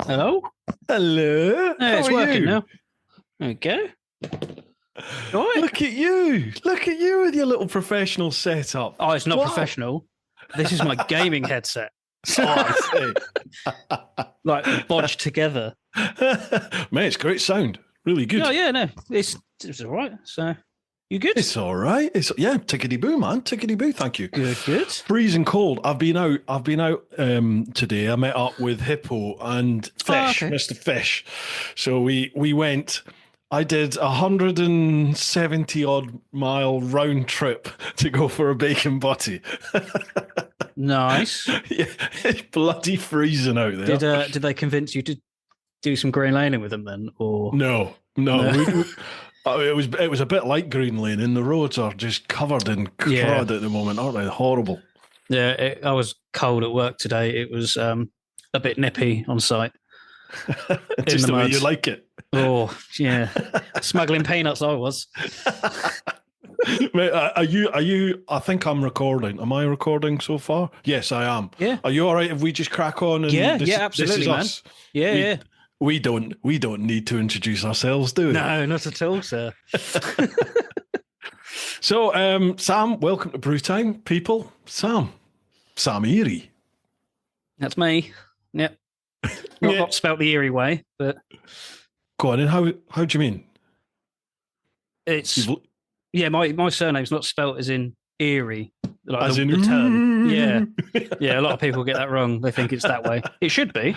Hello? Hello. Yeah, it's How are working you? now. There we go. All right. Look at you. Look at you with your little professional setup. Oh, it's not Wow. professional. This is my gaming headset. Oh, I Like bodged together. see. Mate, it's great sound. Really good. Yeah, no. It's all right. So, you good? It's all right. Yeah, tickety-boo, man. Tickety-boo, thank you. Good. Freezing cold. I've been out today. I met up with Hippo and Fish, okay. Mr. Fish. So we went. I did 170 odd mile round trip to go for a bacon butty. Nice. Yeah, it's bloody freezing out there. Did they convince you to do some green laning with them then? Or No. It was a bit like Green Lane, and the roads are just covered in crud at the moment, aren't they? Horrible. Yeah, I was cold at work today. It was a bit nippy on site. Just the way mud. you like it. Oh, yeah. Smuggling peanuts, I was. Mate, are you? I think I'm recording. Am I recording so far? Yes, I am. Yeah. Are you all right if we just crack on? And Yeah, this absolutely, is man. us? Yeah. We don't need to introduce ourselves, do we? No, not at all, sir. So, Sam, welcome to Bru Time, people. Sam Earey. That's me. Yep. Not spelt the Erie way, but Go on, and how do you mean? it's my surname's not spelt as in Erie, like As the in term. Yeah. A lot of people get that wrong. They think it's that way. It should be.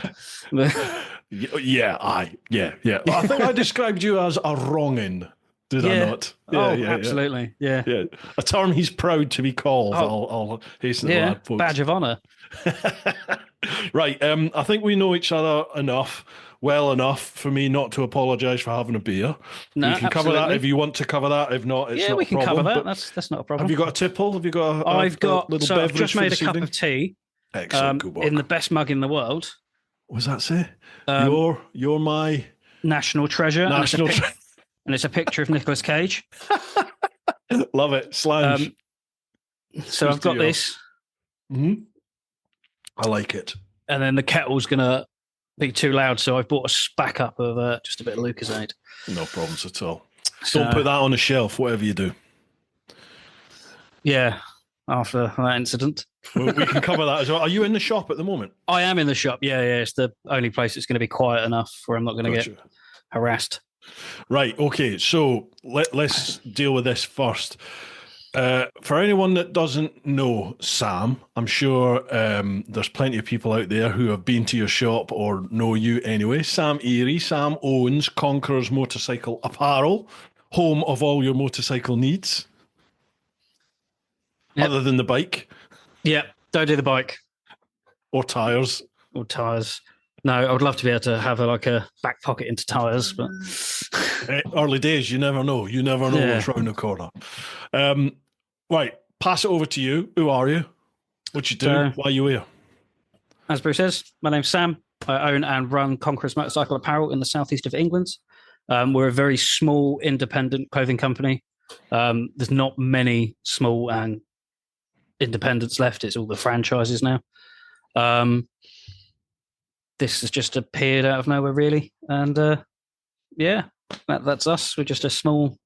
Yeah. I think I described you as a wrongin'. Did I not? Absolutely. Yeah. A term he's proud to be called. I'll hasten to add, folks. Badge of honour. Right. I think we know each other well enough for me not to apologise for having a beer. No, we can cover that if you want to cover that. If not, it's not we can a problem. cover that. That's not a problem. Have you got a tipple? Have you got I've got little so beverage I've just for made a this cup evening? of tea. Excellent. Good work. In the best mug in the world. What does that say? You're my national treasure. National treasure. And it's a picture of Nicolas Cage. Love it. Slange. So I've got this. Mm-hmm. I like it. And then the kettle's going to be too loud, so I've bought a backup of just a bit of Lucozade. No problems at all. Don't put that on a shelf, whatever you do. Yeah, after that incident. We can cover that as well. Are you in the shop at the moment? I am in the shop, yeah. It's the only place that's going to be quiet enough where I'm not going to get harassed. Right, okay, so let's deal with this first. For anyone that doesn't know Sam, I'm sure there's plenty of people out there who have been to your shop or know you anyway. Sam Earey. Sam owns Conquerors Motorcycle Apparel, home of all your motorcycle needs. Yep. Other than the bike. Yeah, don't do the bike. Or tyres. No, I would love to be able to have a back pocket into tyres, but early days, you never know. What's round the corner. Right, pass it over to you. Who are you? What you do? Why are you here? As Bruce says, my name's Sam. I own and run Conquerors Motorcycle Apparel in the southeast of England. We're a very small, independent clothing company. There's not many small and independents left. It's all the franchises now. This has just appeared out of nowhere, really. And that's us. We're just a small,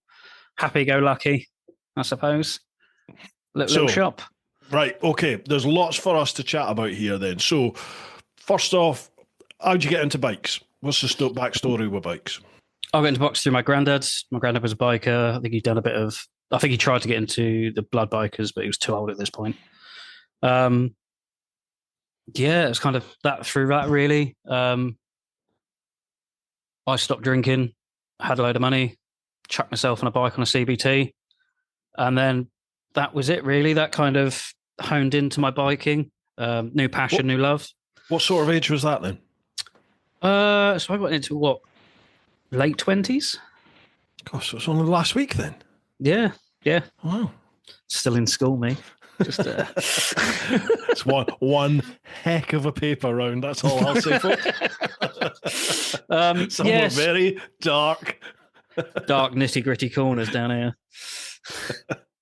happy-go-lucky, I suppose, little shop. Right, okay. There's lots for us to chat about here then. So, first off, how'd you get into bikes? What's the backstory with bikes? I got into bikes through my granddad. My granddad was a biker. I think he tried to get into the blood bikers, but he was too old at this point. It was kind of that through that, really. I stopped drinking, had a load of money, chucked myself on a bike on a CBT, and then that was it, really. That kind of honed into my biking. New passion, new love. What sort of age was that then? So I got into late 20s? Gosh, so it's only last week then? Yeah. Wow. Still in school, me. Just it's one heck of a paper round. That's all I'll say, folks. Some very dark, nitty-gritty corners down here.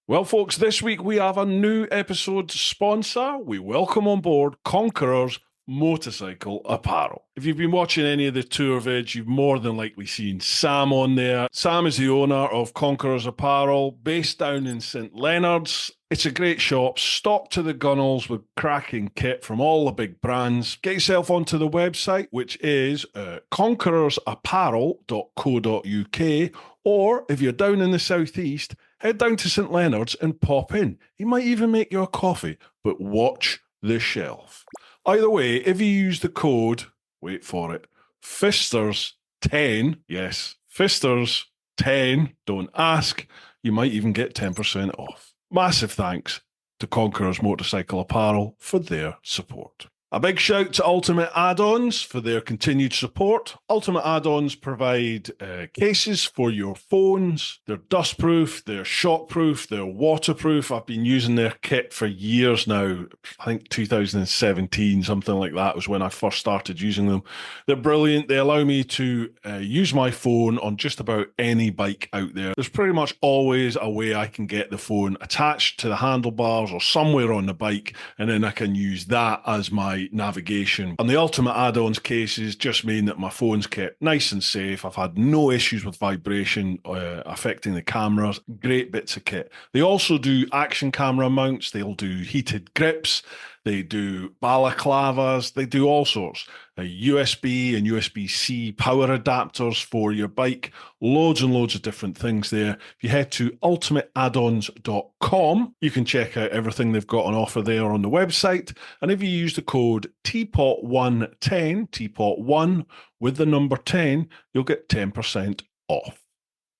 Well, folks, this week we have a new episode sponsor. We welcome on board Conquerors Motorcycle Apparel. If you've been watching any of the tour vids, you've more than likely seen Sam on there. Sam is the owner of Conquerors Apparel, based down in St Leonards. It's a great shop, stocked to the gunnels with cracking kit from all the big brands. Get yourself onto the website, which is conquerorsapparel.co.uk, or if you're down in the southeast, head down to St Leonards and pop in. He might even make you a coffee, but watch the shelf. Either way, if you use the code, wait for it, Fisters10, yes, Fisters10, don't ask, you might even get 10% off. Massive thanks to Conquerors Motorcycle Apparel for their support. A big shout to Ultimate Add-ons for their continued support. Ultimate Add-ons provide cases for your phones. They're dustproof, they're shockproof, they're waterproof. I've been using their kit for years now. I think 2017, something like that was when I first started using them. They're brilliant. They allow me to use my phone on just about any bike out there. There's pretty much always a way I can get the phone attached to the handlebars or somewhere on the bike, and then I can use that as my navigation. And the Ultimate Add-ons cases just mean that my phone's kept nice and safe. I've had no issues with vibration affecting the cameras. Great bits of kit. They also do action camera mounts. They'll do heated grips. They do balaclavas. They do all sorts. USB and USB-C power adapters for your bike. Loads and loads of different things there. If you head to ultimateaddons.com, you can check out everything they've got on offer there on the website. And if you use the code TeapotOne10, TeapotOne with the number 10, you'll get 10% off.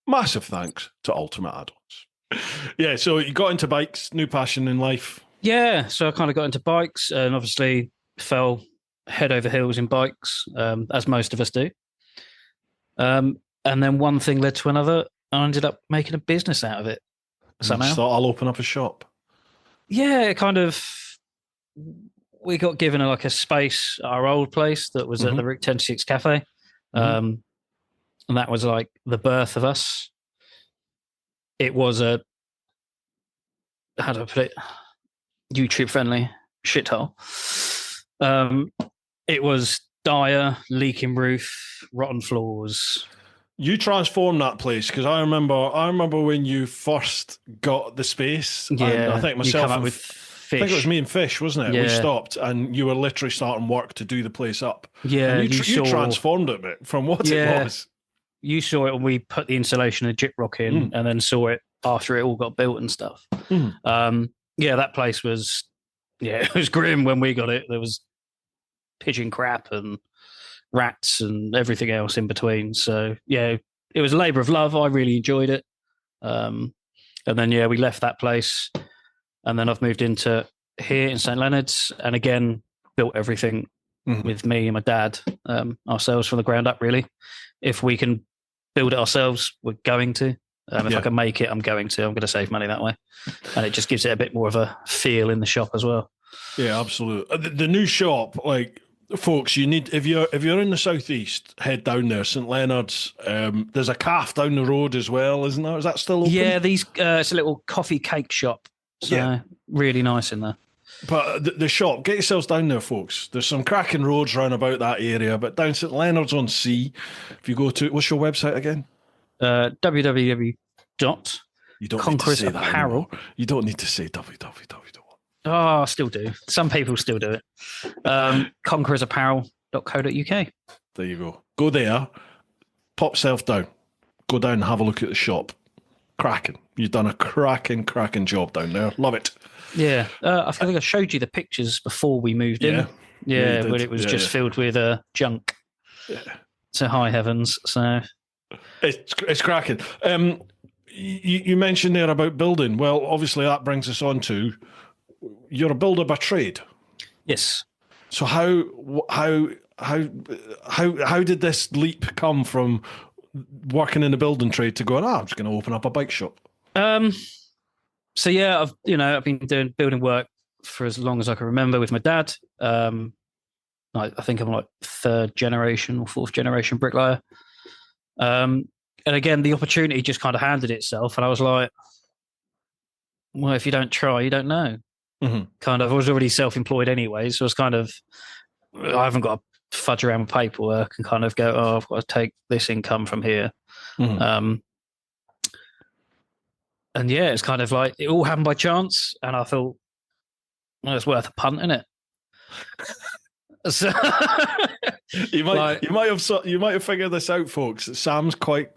Massive thanks to Ultimate Add-ons. Yeah, so you got into bikes, new passion in life. Yeah, so I kind of got into bikes and obviously fell head over heels in bikes, as most of us do. And then one thing led to another. I ended up making a business out of it somehow. You just thought, I'll open up a shop. Yeah, kind of. We got given a space at our old place that was at the Route 10 Cafe. And that was like the birth of us. It was a, how do I put it? YouTube friendly shithole. It was dire, leaking roof, rotten floors. You transformed that place because I remember when you first got the space. Yeah, and I think myself you and with fish. I think it was me and Fish, wasn't it? Yeah. We stopped and you were literally starting work to do the place up. Yeah, and you transformed it a bit from what it was. You saw it when we put the insulation of gyprock in, and then saw it after it all got built and stuff. Yeah, that place was, it was grim when we got it. There was pigeon crap and rats and everything else in between. So, yeah, it was a labour of love. I really enjoyed it. And then, we left that place. And then I've moved into here in St Leonards and again, built everything with me and my dad, ourselves from the ground up, really. If we can build it ourselves, we're going to. If I can make it, I'm going to save money that way. And it just gives it a bit more of a feel in the shop as well. Yeah, absolutely. The new shop, folks, you need, if you're in the southeast, head down there, St Leonards. There's a calf down the road as well, isn't there? Is that still open? Yeah, it's a little coffee cake shop. So really nice in there. But the shop, get yourselves down there, folks. There's some cracking roads round about that area, but down St Leonards on Sea, if you go to, what's your website again? www.conquerorsapparel. You don't need to say www. Oh, I still do. Some people still do it. Conquerorsapparel.co.uk. There you go. Go there, pop self down, go down and have a look at the shop. Cracking. You've done a cracking job down there. Love it. Yeah. I think I showed you the pictures before we moved in. Yeah, but it was just filled with junk. Yeah. To high heavens. So it's cracking. You mentioned there about building. Well, obviously that brings us on to, you're a builder by trade. Yes. So how did this leap come from working in the building trade to going, I'm just going to open up a bike shop? So yeah, I've been doing building work for as long as I can remember with my dad. I think I'm like third generation or fourth generation bricklayer. And again, the opportunity just kind of handed itself, and I was like, well, if you don't try, you don't know. Kind of, I was already self-employed anyway, so I was kind of I haven't got to fudge around with paperwork and kind of go, oh, I've got to take this income from here. Mhm. And yeah, it's kind of like it all happened by chance, and I thought, well, it's worth a punt, isn't it? So, you might have figured this out, folks. Sam's quite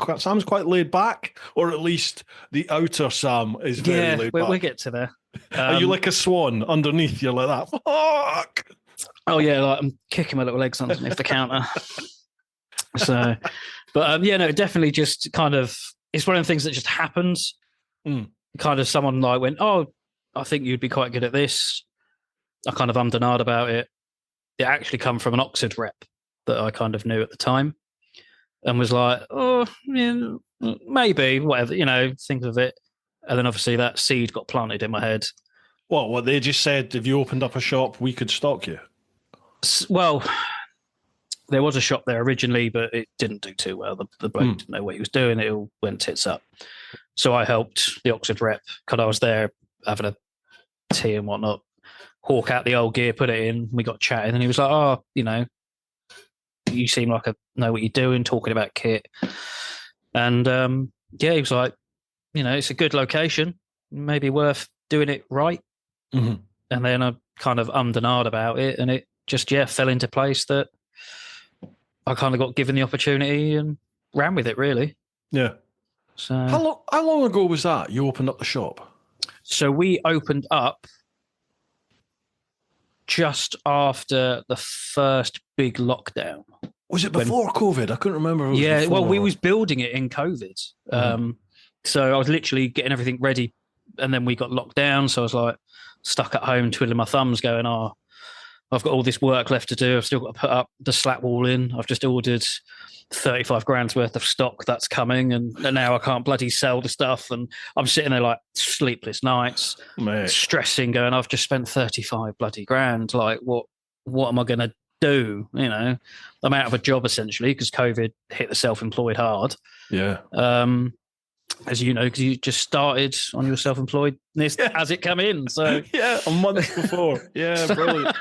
laid back, or at least the outer Sam is very laid back. We'll get to there. Are you like a swan underneath? You're like that. Fuck. Oh yeah, like I'm kicking my little legs underneath the counter. So, but yeah, no, definitely just kind of it's one of the things that just happens. Kind of someone like went, oh, I think you'd be quite good at this. I kind of ummed and ahed about it. It actually come from an Oxford rep that I kind of knew at the time, and was like, oh, yeah, maybe, whatever, think of it. And then obviously that seed got planted in my head. What they just said, if you opened up a shop, we could stock you? Well, there was a shop there originally, but it didn't do too well. The bloke didn't know what he was doing. It all went tits up. So I helped the Oxford rep because I was there having a tea and whatnot, hawk out the old gear, put it in. We got chatting, and he was like, oh, you seem like I know what you're doing, talking about kit. And yeah, he was like, it's a good location, maybe worth doing it right. Mm-hmm. And then I kind of ummed and ahed about it, and it just, fell into place that I kind of got given the opportunity and ran with it, really. Yeah. So how long ago was that you opened up the shop? So we opened up just after the first big lockdown. Was it before COVID? I couldn't remember. We was building it in COVID. So I was literally getting everything ready, and then we got locked down. So I was like stuck at home twiddling my thumbs going, oh, I've got all this work left to do. I've still got to put up the slat wall in. I've just ordered 35 grand's worth of stock that's coming, and now I can't bloody sell the stuff. And I'm sitting there like sleepless nights, stressing, going, I've just spent 35 bloody grand. Like, what am I going to do? I'm out of a job essentially because COVID hit the self-employed hard. Yeah. As you know, because you just started on your self-employedness as it come in. So yeah, a month before. Yeah, brilliant.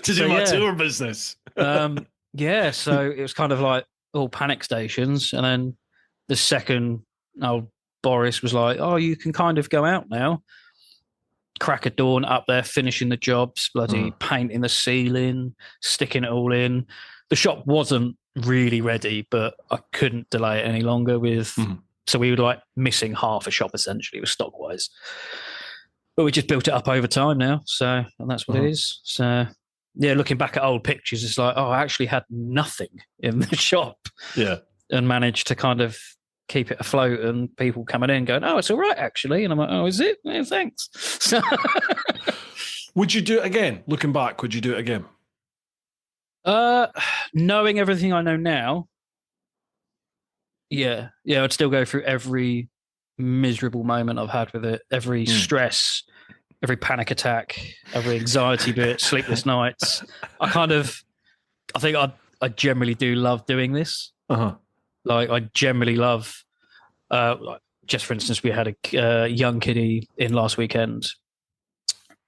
To do my tour business. Yeah, so it was kind of like all panic stations. And then the second old Boris was like, oh, you can kind of go out now. Crack of dawn up there, finishing the jobs, bloody painting the ceiling, sticking it all in. The shop wasn't really ready, but I couldn't delay it any longer with... So we were like missing half a shop essentially with stock wise, but we just built it up over time now. So, and that's what it is. So yeah, looking back at old pictures, it's like, oh, I actually had nothing in the shop. Yeah. And managed to kind of keep it afloat, and people coming in going, oh, it's all right actually. And I'm like, oh, is it? Yeah, thanks. So would you do it again? Looking back, would you do it again? Knowing everything I know now, yeah, I'd still go through every miserable moment I've had with it, every stress, every panic attack, every anxiety bit, sleepless nights. I think I generally do love doing this. Like, I generally love, just for instance, we had a young kiddie in last weekend,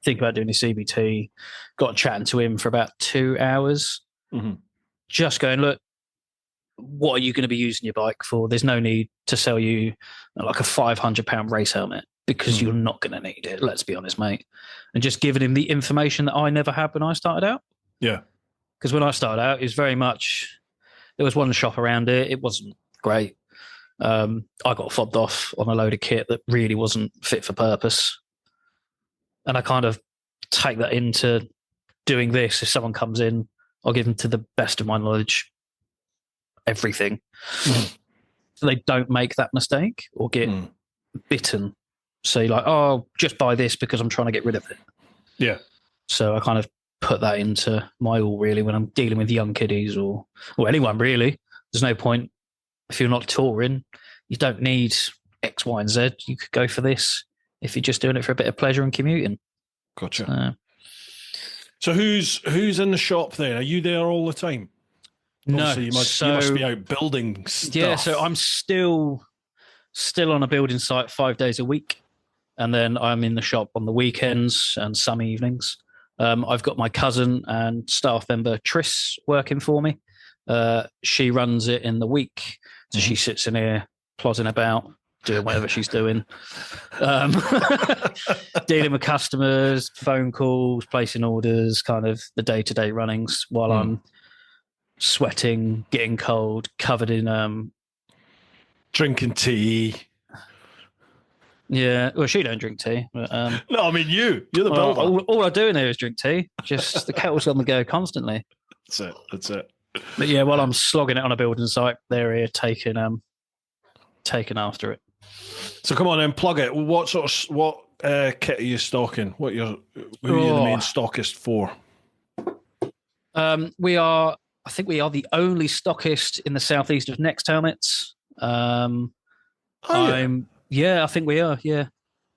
think about doing a CBT, got chatting to him for about 2 hours, just going, look, what are you going to be using your bike for? There's no need to sell you like a £500 race helmet because you're not going to need it. Let's be honest, mate. And just giving him the information that I never had when I started out. Yeah. Because when I started out, it was very much, there was one shop around it. It wasn't great. I got fobbed off on a load of kit that really wasn't fit for purpose. And I kind of take that into doing this. If someone comes in, I'll give them, to the best of my knowledge, everything. So they don't make that mistake or get bitten. Say like, oh, just buy this because I'm trying to get rid of it. Yeah. So I kind of put that into my all, really, when I'm dealing with young kiddies or anyone, really. There's no point, if you're not touring, you don't need X, Y, and Z. You could go for this if you're just doing it for a bit of pleasure and commuting. Gotcha. So who's in the shop then? Are you there all the time? No. You must be out building stuff. Yeah, so I'm still on a building site 5 days a week. And then I'm in the shop on the weekends and some evenings. I've got my cousin and staff member Triss working for me. She runs it in the week, so she sits in here plodding about, doing whatever she's doing, dealing with customers, phone calls, placing orders, kind of the day-to-day runnings while I'm sweating, getting cold, covered in drinking tea. Yeah, well, she don't drink tea. But, no, I mean you're the builder. All I do in here is drink tea. Just the kettle's on the go constantly. That's it. But yeah, while I'm slogging it on a building site, they're here taking after it. So come on then, plug it. What kit are you stocking? Who are you the main stockist for? I think we are the only stockist in the southeast of Next helmets. Yeah, I think we are. Yeah,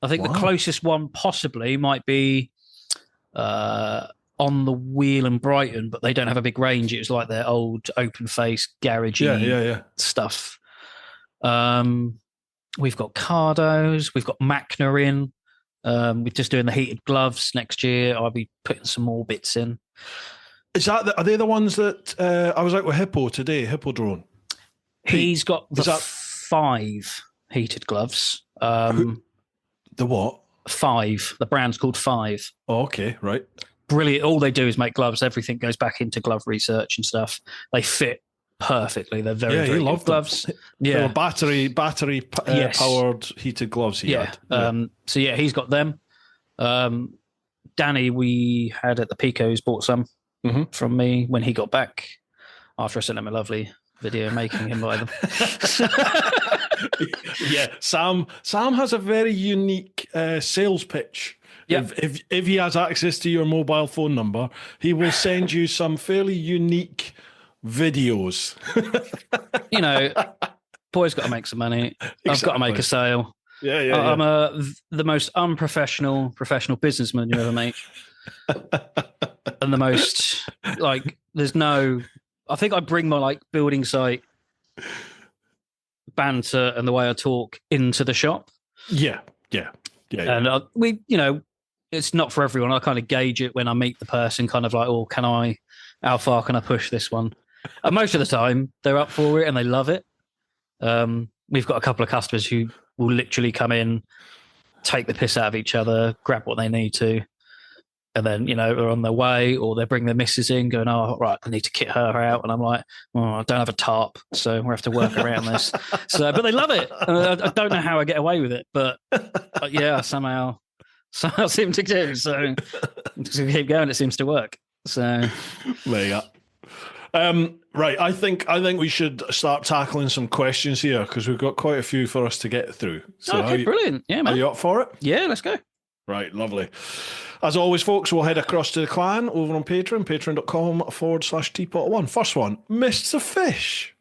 I think the closest one possibly might be on the wheel in Brighton, but they don't have a big range. It was like their old open face garagey stuff. We've got Cardos, we've got Machna in. We're just doing the heated gloves next year. I'll be putting some more bits in. Are they the ones that I was out with Hippo today? Hippodrone. He's got the 5 heated gloves. The what? 5. The brand's called 5. Oh, okay, right. Brilliant. All they do is make gloves. Everything goes back into glove research and stuff. They fit perfectly. They're very good gloves. Yeah, battery powered heated gloves. So yeah, he's got them. Danny, we had at the Picos, bought some from me when he got back after I sent him a lovely video making him buy them. Yeah, Sam has a very unique sales pitch. Yeah. If he has access to your mobile phone number, he will send you some fairly unique videos. You know, boy's got to make some money. Exactly. I've got to make a sale. Yeah. I'm the most unprofessional professional businessman you ever meet. And the most, I think I bring my building site banter and the way I talk into the shop. Yeah. And it's not for everyone. I kind of gauge it when I meet the person, kind of like, how far can I push this one? And most of the time they're up for it and they love it. We've got a couple of customers who will literally come in, take the piss out of each other, grab what they need to, and then, are on their way, or they bring their missus in going, oh, right, I need to kit her out. And I'm like, I don't have a tarp, so we have to work around this. But they love it. I don't know how I get away with it, but yeah, somehow seem to do. So just keep going. It seems to work. So there you go. Right, I think we should start tackling some questions here because we've got quite a few for us to get through. So okay, brilliant. Yeah, man. Are you up for it? Yeah, let's go. Right, lovely. As always, folks, we'll head across to the clan over on Patreon, patreon.com/TeapotOne. First one, Mr. Fish.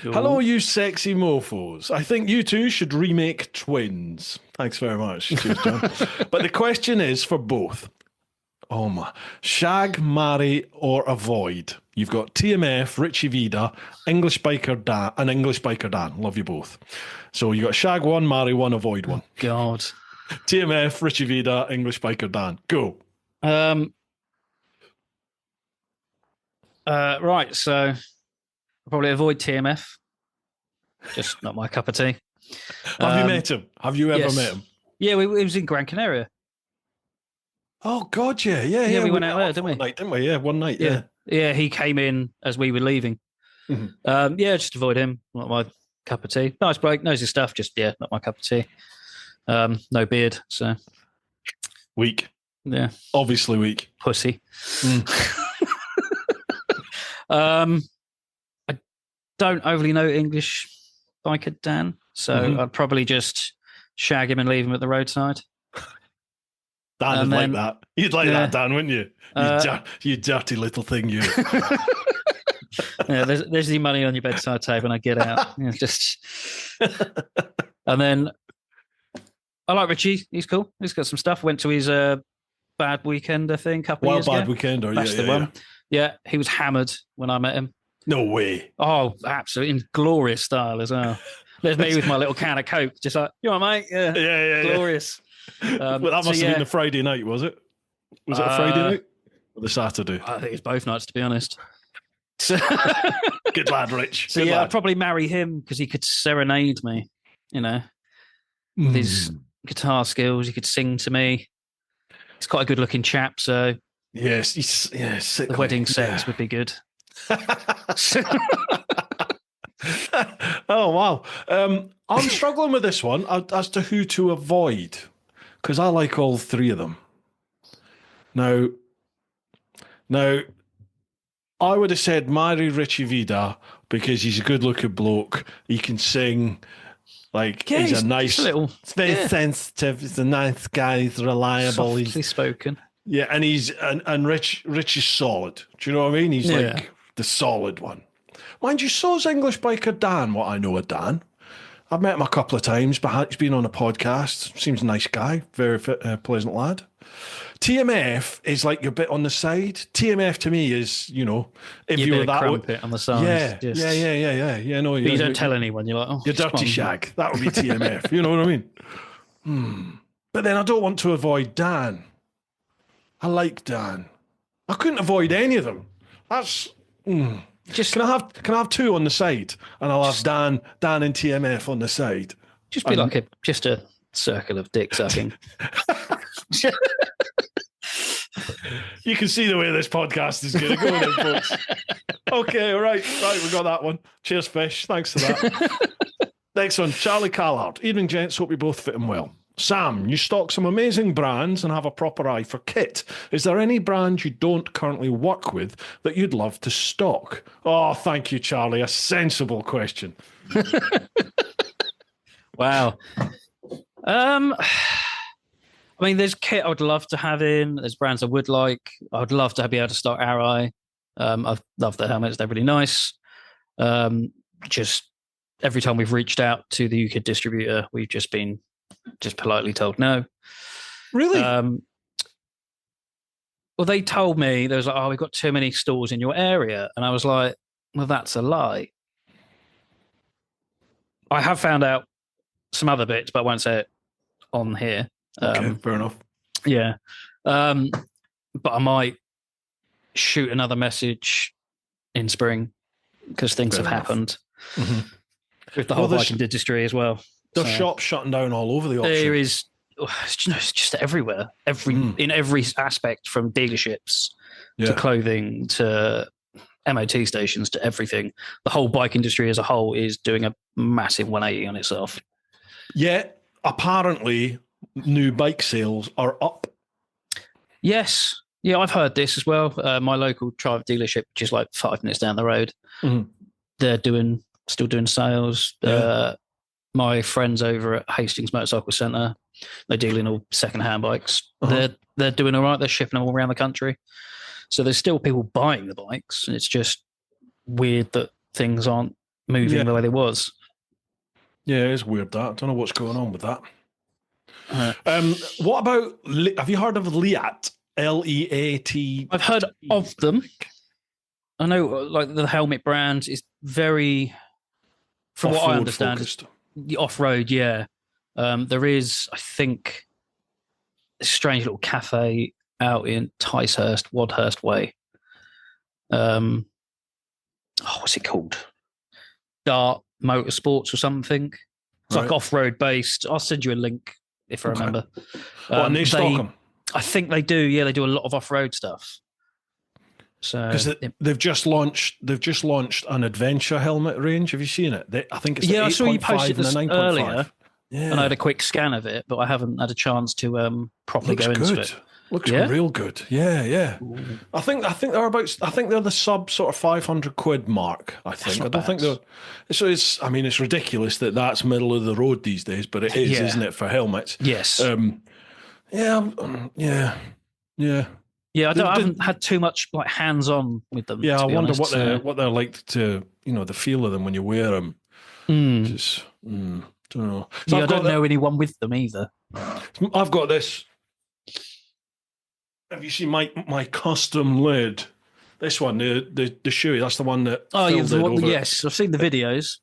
Ooh. Hello, you sexy mofos. I think you two should remake Twins. Thanks very much. Cheers, John. But the question is for both. Oh my. Shag, marry, or avoid. You've got TMF, Richie Vida, English Biker Dan, and English Biker Dan. Love you both. So you got shag one, marry one, avoid one. God. TMF, Richie Vida, English Biker Dan. Go. Right, so I'll probably avoid TMF. Just not my cup of tea. Have you met him? Have you ever met him? Yeah, we was in Gran Canaria. Oh, God, yeah. We went out there, didn't we? Didn't we? Yeah, one night, yeah. Yeah, he came in as we were leaving. Mm-hmm. Just avoid him. Not my cup of tea. Nice bloke, knows his stuff. Just, not my cup of tea. No beard, so. Weak. Yeah. Obviously weak. Pussy. I don't overly know English biker Dan, so I'd probably just shag him and leave him at the roadside. Dan would like that. You'd like that, Dan, wouldn't you? You dirty little thing, you. Yeah, there's the money on your bedside table and I get out. And then I like Richie. He's cool. He's got some stuff. Went to his Bad Weekender thing a couple of years ago. Bad Weekender, That's the one. Yeah, he was hammered when I met him. No way. Oh, absolutely. In glorious style as well. There's me with my little can of Coke, just like, you all right, mate? Yeah. Glorious. Well, that must have been the Friday night, was it? Was it a Friday night? or the Saturday? I think it's both nights, to be honest. So, Good lad, Rich. so Good yeah, lad. I'd probably marry him because he could serenade me, with his guitar skills. He could sing to me. He's quite a good-looking chap, so Yes, the wedding sex would be good. Oh wow, I'm struggling with this one as to who to avoid because I like all three of them. Now, I would have said marry Richie Vida because he's a good-looking bloke. He can sing. Like he's a nice, it's very sensitive. He's a nice guy. He's reliable. Softly spoken. Yeah, and and Rich is solid. Do you know what I mean? He's like the solid one. Mind you, so's English biker Dan. What I know of Dan, I've met him a couple of times, but he's been on a podcast. Seems a nice guy, very pleasant lad. TMF is like your bit on the side. TMF to me is, if you were that crumpet on the side. Yeah. No, but you don't tell anyone. You're like, oh, you're dirty shag. That would be TMF. You know what I mean? But then I don't want to avoid Dan. I like Dan. I couldn't avoid any of them. That's just can I have two on the side, and I'll have Dan and TMF on the side. Just be like a circle of dick sucking. You can see the way this podcast is going to go, then, folks. Okay, all right, we got that one. Cheers, Fish. Thanks for that. Next one, Charlie Callard. Evening, gents. Hope you both fit in well. Sam, you stock some amazing brands and have a proper eye for kit. Is there any brand you don't currently work with that you'd love to stock? Oh, thank you, Charlie. A sensible question. Wow. I mean, there's kit I would love to have in. There's brands I would like. I would love to be able to stock Arai. I've loved the helmets. They're really nice. Just every time we've reached out to the UK distributor, we've just been politely told no. Really? Well, they told me, there was like, we've got too many stores in your area. And I was like, well, that's a lie. I have found out some other bits, but I won't say it on here. Okay, fair enough. Yeah. But I might shoot another message in spring because things have happened with the whole biking industry as well. There's shops shutting down all over the option. There is, it's just everywhere. In every aspect, from dealerships to clothing to MOT stations to everything. The whole bike industry as a whole is doing a massive 180 on itself. Yeah, apparently new bike sales are up. Yes. Yeah, I've heard this as well. My local Triumph dealership, which is like 5 minutes down the road, they're still doing sales. Yeah. My friends over at Hastings Motorcycle Centre, they deal in all second-hand bikes. They're doing all right. They're shipping them all around the country. So there's still people buying the bikes, and it's just weird that things aren't moving the way they was. Yeah, it's weird that. I don't know what's going on with that. What about, have you heard of Leat? Leat? I've heard of them. I know, like, the helmet brand is very, from what I understand, focused. The off-road, yeah. There is, I think, a strange little cafe out in Ticehurst, Wadhurst Way. What's it called? Dart Motorsports or something. It's like off-road based. I'll send you a link if I remember. And they stock them? I think they do. Yeah, they do a lot of off-road stuff. So because they've just launched an adventure helmet range. Have you seen it? I think it's I saw you posted this earlier. Yeah. And I had a quick scan of it, but I haven't had a chance to properly go into it. Looks real good. Yeah. Ooh. I think they're the sub sort of 500 quid mark. I don't think they're. So it's ridiculous that that's middle of the road these days, but it is, isn't it, for helmets? Yes. Yeah. I haven't had too much like hands-on with them. Yeah, I wonder what they're like to, the feel of them when you wear them. Just don't know. So I don't know anyone with them either. I've got this. Have you seen my custom lid? This one, the shoey. That's the one that. Oh, yes, I've seen the videos.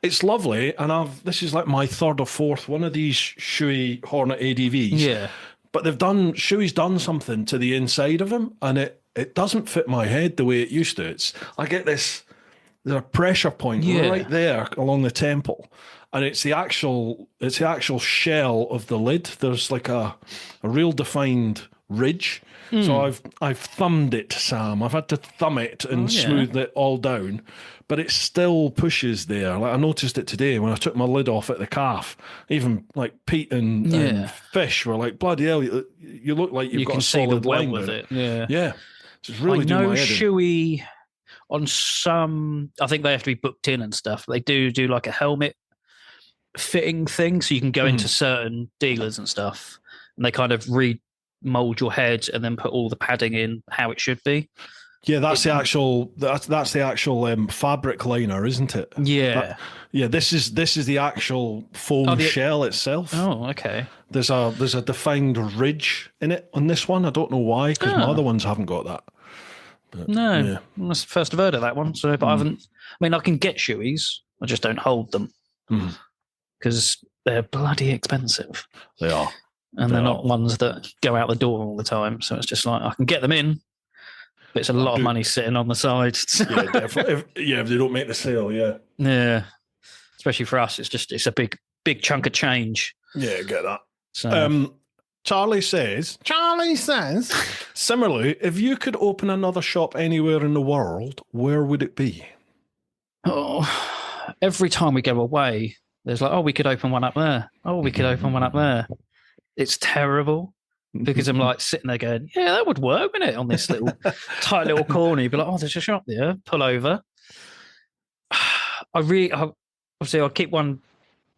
It's lovely, and this is like my third or fourth one of these shoey Hornet ADVs. Yeah. but Shoei's done something to the inside of him, and it doesn't fit my head the way it used to. I get there's a pressure point right there along the temple, and it's the actual shell of the lid. There's like a real defined ridge. So I've thumbed it, Sam. I've had to thumb it and smooth it all down, but it still pushes there. Like I noticed it today when I took my lid off at the calf. Even like Pete and Fish were like, bloody hell, you look like you've got a solid line with it. Yeah. So it's really doing my head in. Shoei on some, I think they have to be booked in and stuff. They do like a helmet fitting thing, so you can go into certain dealers and stuff, and they kind of mold your head and then put all the padding in how it should be. Yeah, that's the actual fabric liner, isn't it? Yeah. This is the actual foam shell itself. Oh, okay. There's a defined ridge in it on this one. I don't know why, because my other ones haven't got that. But, no, that's the first I've heard of that one. So, but I haven't. I mean, I can get shoeies, I just don't hold them because they're bloody expensive. They are. And they're not ones that go out the door all the time. So it's just like, I can get them in, but it's a lot of money sitting on the side. Yeah, definitely. If they don't make the sale, Yeah. Especially for us, it's a big chunk of change. Yeah, I get that. So, Charlie says, similarly, if you could open another shop anywhere in the world, where would it be? Oh, every time we go away, there's like, we could open one up there. Oh, we could open one up there. It's terrible because I'm like sitting there going, yeah, that would work, wouldn't it? On this little tight little corner, you'd be like, there's a shop there, pull over. Obviously, I'll keep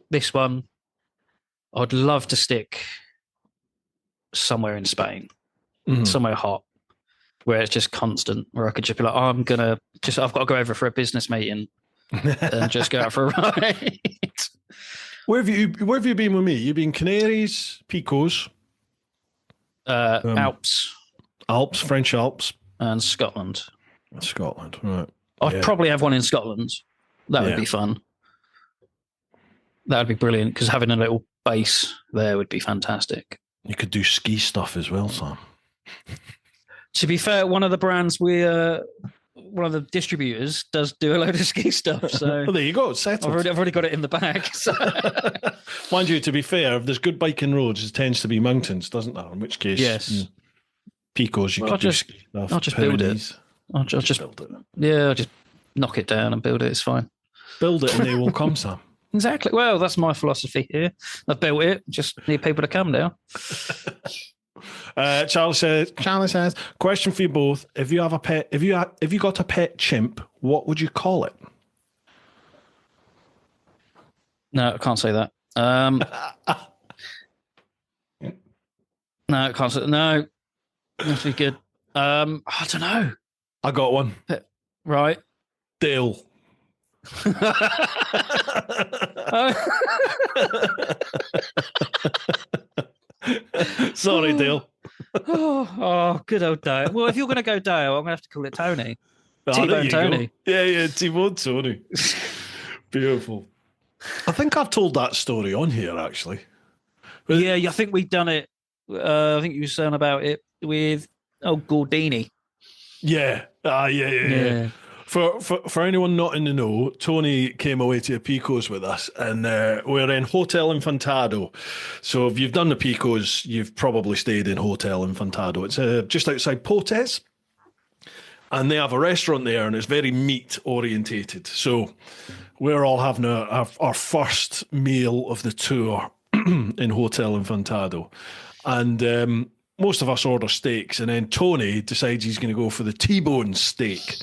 this one. I'd love to stick somewhere in Spain, somewhere hot, where it's just constant, where I could just be like, I've got to go over for a business meeting and just go out for a ride. Where have you been with me? You've been Canaries, Picos, Alps, French Alps, and Scotland. Scotland, right? I'd probably have one in Scotland. That would be fun. That would be brilliant because having a little base there would be fantastic. You could do ski stuff as well, Sam. To be fair, one of the brands one of the distributors does do a load of ski stuff. So well, there you go. It's settled. I've already got it in the bag. So. Mind you, to be fair, if there's good biking roads, it tends to be mountains, doesn't there? In which case, Picos, I'll just build it. I'll just build it. Yeah, I'll just knock it down and build it. It's fine. Build it and they will come, Sam. Exactly. Well, that's my philosophy here. I've built it. Just need people to come now. Charlie says, question for you both: if you have a pet, if you got a pet chimp, what would you call it? No, I can't say that. No, I can't say. No, that's be good. I don't know. I got one. Right, Dale. Sorry, Dale. Oh, good old Dale. Well, if you're going to go Dale, I'm going to have to call it Tony. T-Bone Tony. Go. Yeah, T-Bone Tony. Beautiful. I think I've told that story on here, actually. Yeah, I think we've done it. I think you were saying about it with Gordini. Yeah. Yeah. For anyone not in the know, Tony came away to the Picos with us, and we're in Hotel Infantado. So if you've done the Picos, you've probably stayed in Hotel Infantado. It's just outside Potes, and they have a restaurant there, and it's very meat orientated. So we're all having our first meal of the tour in Hotel Infantado, and most of us order steaks, and then Tony decides he's going to go for the T-bone steak,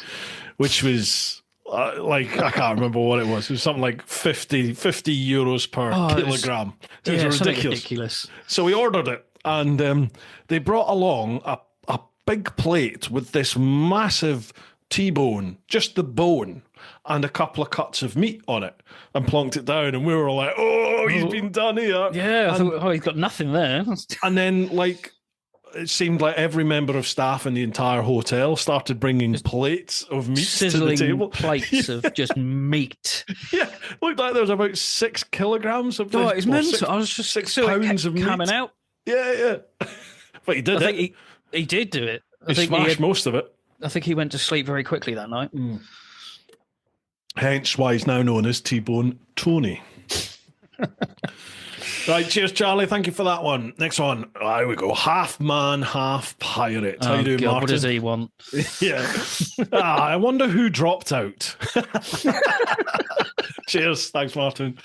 which was I can't remember what it was. It was something like 50 euros per kilogram. It was ridiculous. So we ordered it, and they brought along a big plate with this massive T-bone, just the bone, and a couple of cuts of meat on it, and plonked it down, and we were like, he's been done here. Yeah, I thought, he's got nothing there. And then, it seemed like every member of staff in the entire hotel started bringing plates of meat to the table. Plates of just meat. Yeah, looked like there was about 6 kilograms of it's mental. I was just 6 pounds of meat coming out. Yeah. But he did I think he did do it. He smashed most of it. I think he went to sleep very quickly that night. Hence why he's now known as T-Bone Tony. Right, cheers, Charlie. Thank you for that one. Next one. Here we go. Half man, half pirate. How you doing, God, Martin? what does he want? Yeah. I wonder who dropped out. Cheers. Thanks, Martin.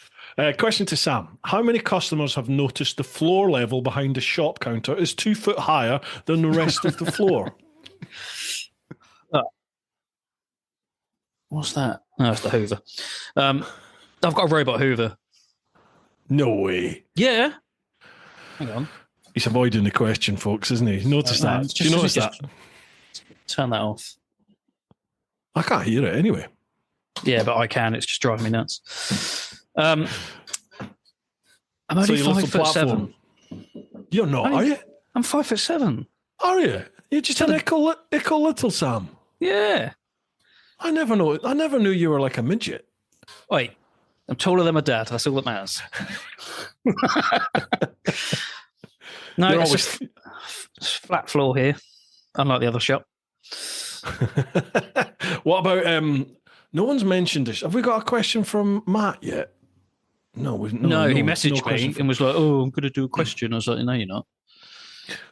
Question to Sam. How many customers have noticed the floor level behind the shop counter is 2 foot higher than the rest of the floor? What's that? No, it's the Hoover. I've got a robot Hoover. No way. Yeah. Hang on. He's avoiding the question, folks, isn't he? Notice that. Do you notice that? Turn that off. I can't hear it anyway. Yeah, but I can. It's just driving me nuts. I'm only 5'7". You're not, are you? I'm 5'7". Are you? You're just an ickle little Sam. Yeah. I never knew you were like a midget. Wait, I'm taller than my dad. That's all that matters. No, it's flat floor here, unlike the other shop. What about no one's mentioned this. Have we got a question from Matt yet? No, he messaged me and was like, "Oh, I'm going to do a question." I was like, "No, you're not."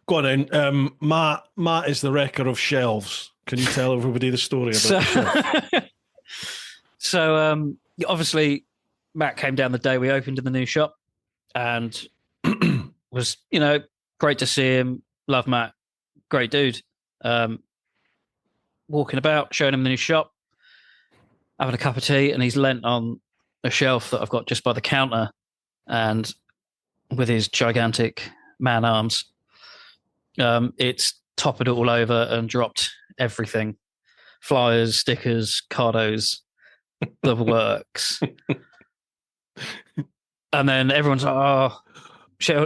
Go on then. Matt is the wrecker of shelves. Can you tell everybody the story about the shelf? So, obviously, Matt came down the day we opened in the new shop, and was great to see him. Love Matt, great dude. Walking about, showing him the new shop, having a cup of tea, and he's leant on a shelf that I've got just by the counter, and with his gigantic man arms, it's toppled it all over and dropped everything. Flyers, stickers, cardos, the works. And then everyone's like, oh,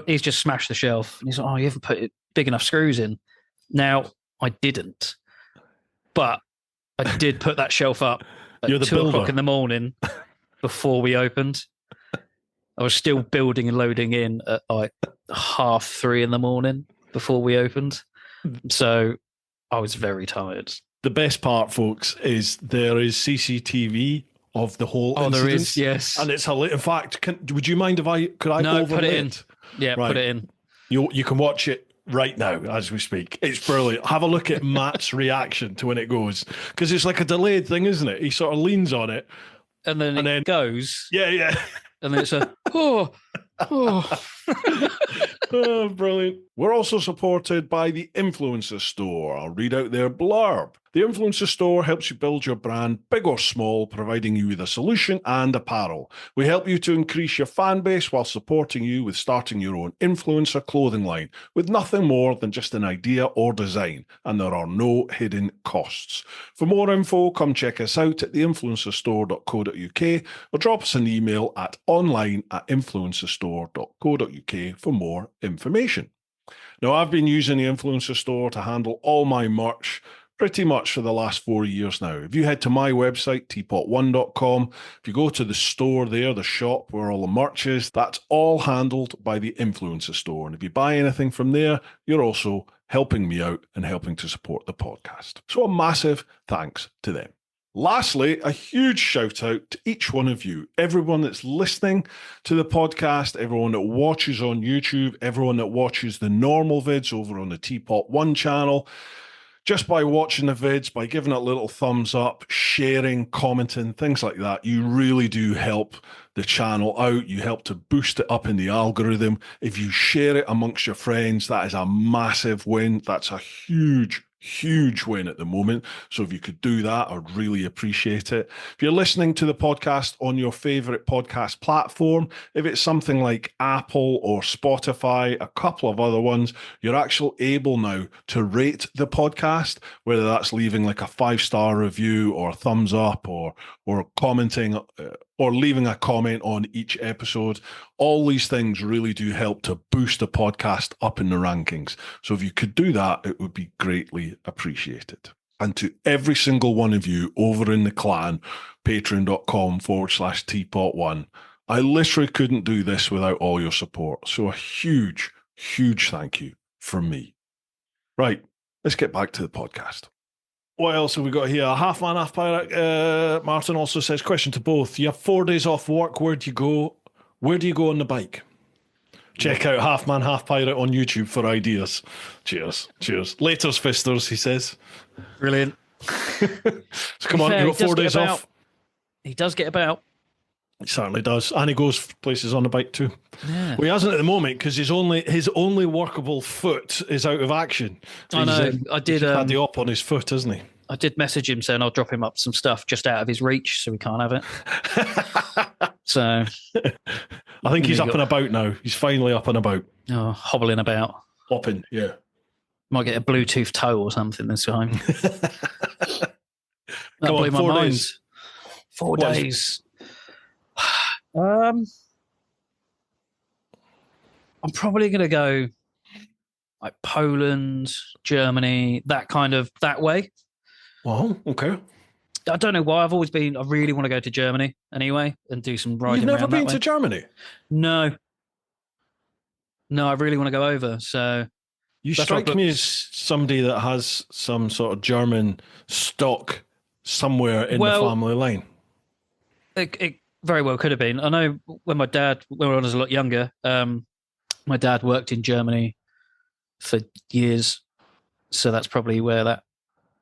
he's just smashed the shelf. And he's like, oh, you haven't put big enough screws in. Now, I didn't. But I did put that shelf up at 2:00 in the morning before we opened. I was still building and loading in at like 3:30 in the morning before we opened. So I was very tired. The best part, folks, is there is CCTV of the whole incident. There is, yes. And it's in fact, would you mind if could I no, overlay put it in. Yeah, right. Put it in. You can watch it right now as we speak. It's brilliant. Have a look at Matt's reaction to when it goes, because it's like a delayed thing, isn't it? He sort of leans on it. And then it goes. Yeah. And then it's a, oh. Oh, brilliant. We're also supported by the Influencer Store. I'll read out their blurb. The Influencer Store helps you build your brand, big or small, providing you with a solution and apparel. We help you to increase your fan base while supporting you with starting your own influencer clothing line with nothing more than just an idea or design, and there are no hidden costs. For more info, come check us out at theinfluencerstore.co.uk or drop us an email at online@influencerstore.co.uk for more information. Now, I've been using the Influencer Store to handle all my merch pretty much for the last 4 years now. If you head to my website, TeapotOne.com, if you go to the store there, the shop where all the merch is, that's all handled by the Influencer Store. And if you buy anything from there, you're also helping me out and helping to support the podcast. So a massive thanks to them. Lastly, a huge shout out to each one of you, everyone that's listening to the podcast, everyone that watches on YouTube, everyone that watches the normal vids over on the TeapotOne channel. Just by watching the vids, by giving it a little thumbs up, sharing, commenting, things like that, you really do help the channel out. You help to boost it up in the algorithm. If you share it amongst your friends, that is a massive win. That's a huge win at the moment. So if you could do that, I'd really appreciate it. If you're listening to the podcast on your favorite podcast platform, if it's something like Apple or Spotify, a couple of other ones, you're actually able now to rate the podcast, whether that's leaving like a 5-star review or a thumbs up or commenting or leaving a comment on each episode. All these things really do help to boost the podcast up in the rankings. So if you could do that, it would be greatly appreciated. And to every single one of you over in the clan, patreon.com/TeapotOne, I literally couldn't do this without all your support. So a huge Huge thank you from me. Right, let's get back to the podcast. What else have we got here? Half man, half pirate. Martin also says, question to both. You have 4 days off work. Where do you go? Where do you go on the bike? Check out Half Man, Half Pirate on YouTube for ideas. Cheers. Laters, fisters, he says. Brilliant. So come on, you've got 4 days off. He does get about. He certainly does. And he goes places on the bike too. Yeah. Well, he hasn't at the moment because his only workable foot is out of action. I know. I did. He's had the op on his foot, hasn't he? I did message him saying I'll drop him up some stuff just out of his reach so he can't have it. So I think he's up and about now. He's finally up and about. Oh, hobbling about. Hopping, yeah. Might get a Bluetooth toe or something this time. That blew my 4 mind. days. 4 days. I'm probably going to go like Poland, Germany, that way. Well, okay. I don't know why. I really want to go to Germany anyway and do some riding. You've never around been that to way. Germany? No, I really want to go over. So you strike me as somebody that has some sort of German stock somewhere in the family line. It very well could have been. I know when I was a lot younger, my dad worked in Germany for years. So that's probably where that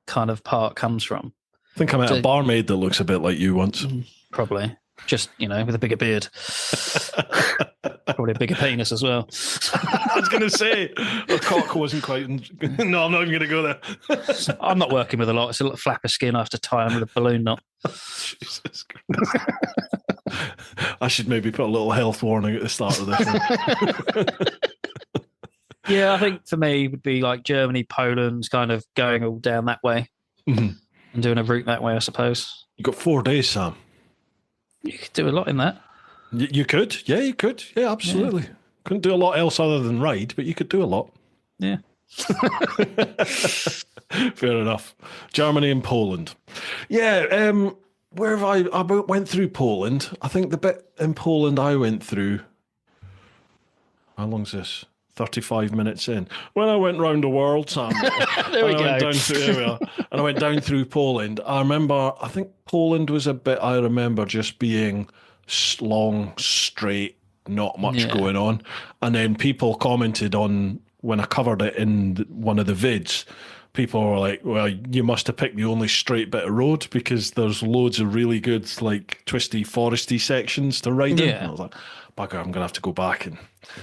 kind of part comes from. I think I met a barmaid that looks a bit like you once. Probably. Just, with a bigger beard. Probably a bigger penis as well. I was going to say, her cock wasn't quite... No, I'm not even going to go there. I'm not working with a lot. It's a little flap of skin I have to tie on with a balloon knot. Jesus Christ. I should maybe put a little health warning at the start of this. Yeah, I think for me it would be like Germany, Poland, kind of going all down that way and doing a route that way, I suppose. You got 4 days, Sam. You could do a lot in that. You could. Yeah, you could. Yeah, absolutely. Yeah. Couldn't do a lot else other than ride, but you could do a lot. Yeah. Fair enough. Germany and Poland. Yeah, where have I went through Poland. I think the bit in Poland I went through, how long's this? 35 minutes in. When I went round the world, Sam, there we go. And I went down through Poland. I think Poland was a bit I remember just being long, straight, not much going on. And then people commented on, when I covered it in one of the vids, people were like, well, you must have picked the only straight bit of road because there's loads of really good, like, twisty, foresty sections to ride in. And I was like, bugger, I'm going to have to go back. And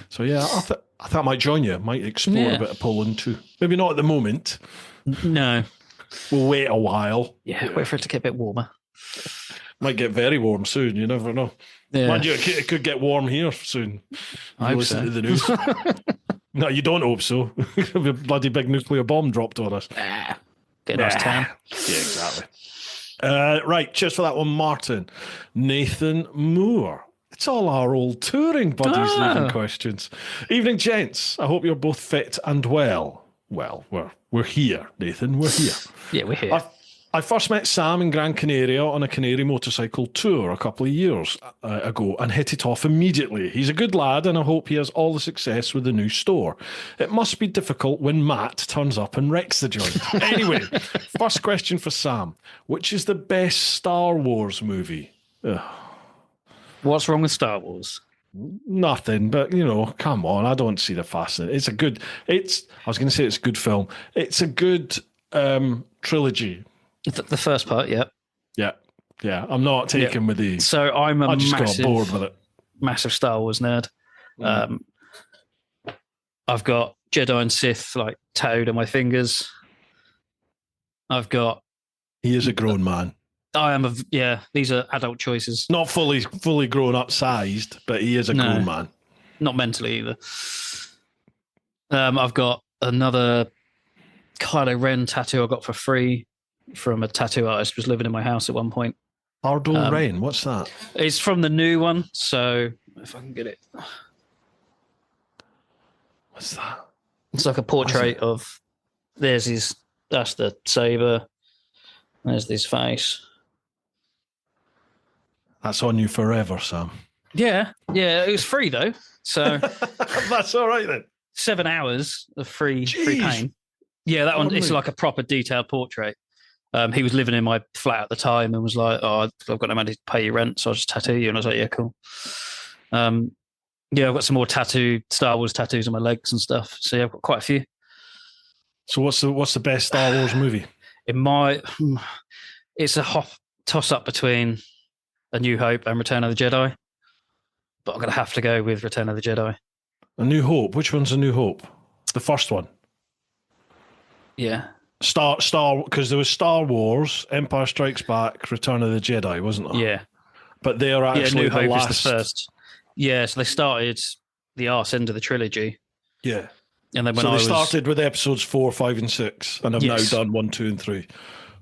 so, yeah, I thought I might join you. Might explore a bit of Poland too. Maybe not at the moment. No. We'll wait a while. Yeah, wait for it to get a bit warmer. Might get very warm soon. You never know. Yeah. Mind you, it could get warm here soon. I hope listen so. to the news. No, you don't hope so. A bloody big nuclear bomb dropped on us. Get a nice tan. Yeah, exactly. Right, cheers for that one, Martin. Nathan Moore. It's all our old touring buddies leaving questions. Evening, gents. I hope you're both fit and well. Well, we're here, Nathan. We're here. Yeah, we're here. I first met Sam in Gran Canaria on a Canary motorcycle tour a couple of years ago and hit it off immediately. He's a good lad and I hope he has all the success with the new store. It must be difficult when Matt turns up and wrecks the joint. Anyway, first question for Sam. Which is the best Star Wars movie? What's wrong with Star Wars? Nothing, but come on, I don't see the fascination. I was going to say it's a good film. It's a good trilogy. The first part, yeah. Yeah. I'm not taken with the... So I just got bored with it. Massive Star Wars nerd. I've got Jedi and Sith like tattooed on my fingers. I've got... He is a grown man. I am these are adult choices. Not fully grown up sized, but he is a grown man. Not mentally either. I've got another Kylo Ren tattoo I got for free from a tattoo artist who was living in my house at one point. Kylo Ren, what's that? It's from the new one, so if I can get it. What's that? It's like a portrait of that's the saber. There's his face. That's on you forever, Sam. Yeah, it was free though, so that's all right then. 7 hours of free Jeez. paint. Yeah, that one. It's Lovely. like a proper detailed portrait. He was living in my flat at the time and was like, "Oh, I've got no money to pay your rent, so I'll just tattoo you." And I was like, "Yeah, cool." Yeah, I've got some more Star Wars tattoos on my legs and stuff. So yeah, I've got quite a few. So what's the best Star Wars movie? It's a toss up between A New Hope and Return of the Jedi, but I'm gonna have to go with Return of the Jedi. A New Hope. Which one's A New Hope? The first one. Yeah. Star because there was Star Wars, Empire Strikes Back, Return of the Jedi, wasn't there? Yeah. But they're actually New Hope the last. is the first. Yeah, so they started the arse end of the trilogy. Yeah. And then when so they started with episodes 4, 5, and 6, and have now done 1, 2, and 3.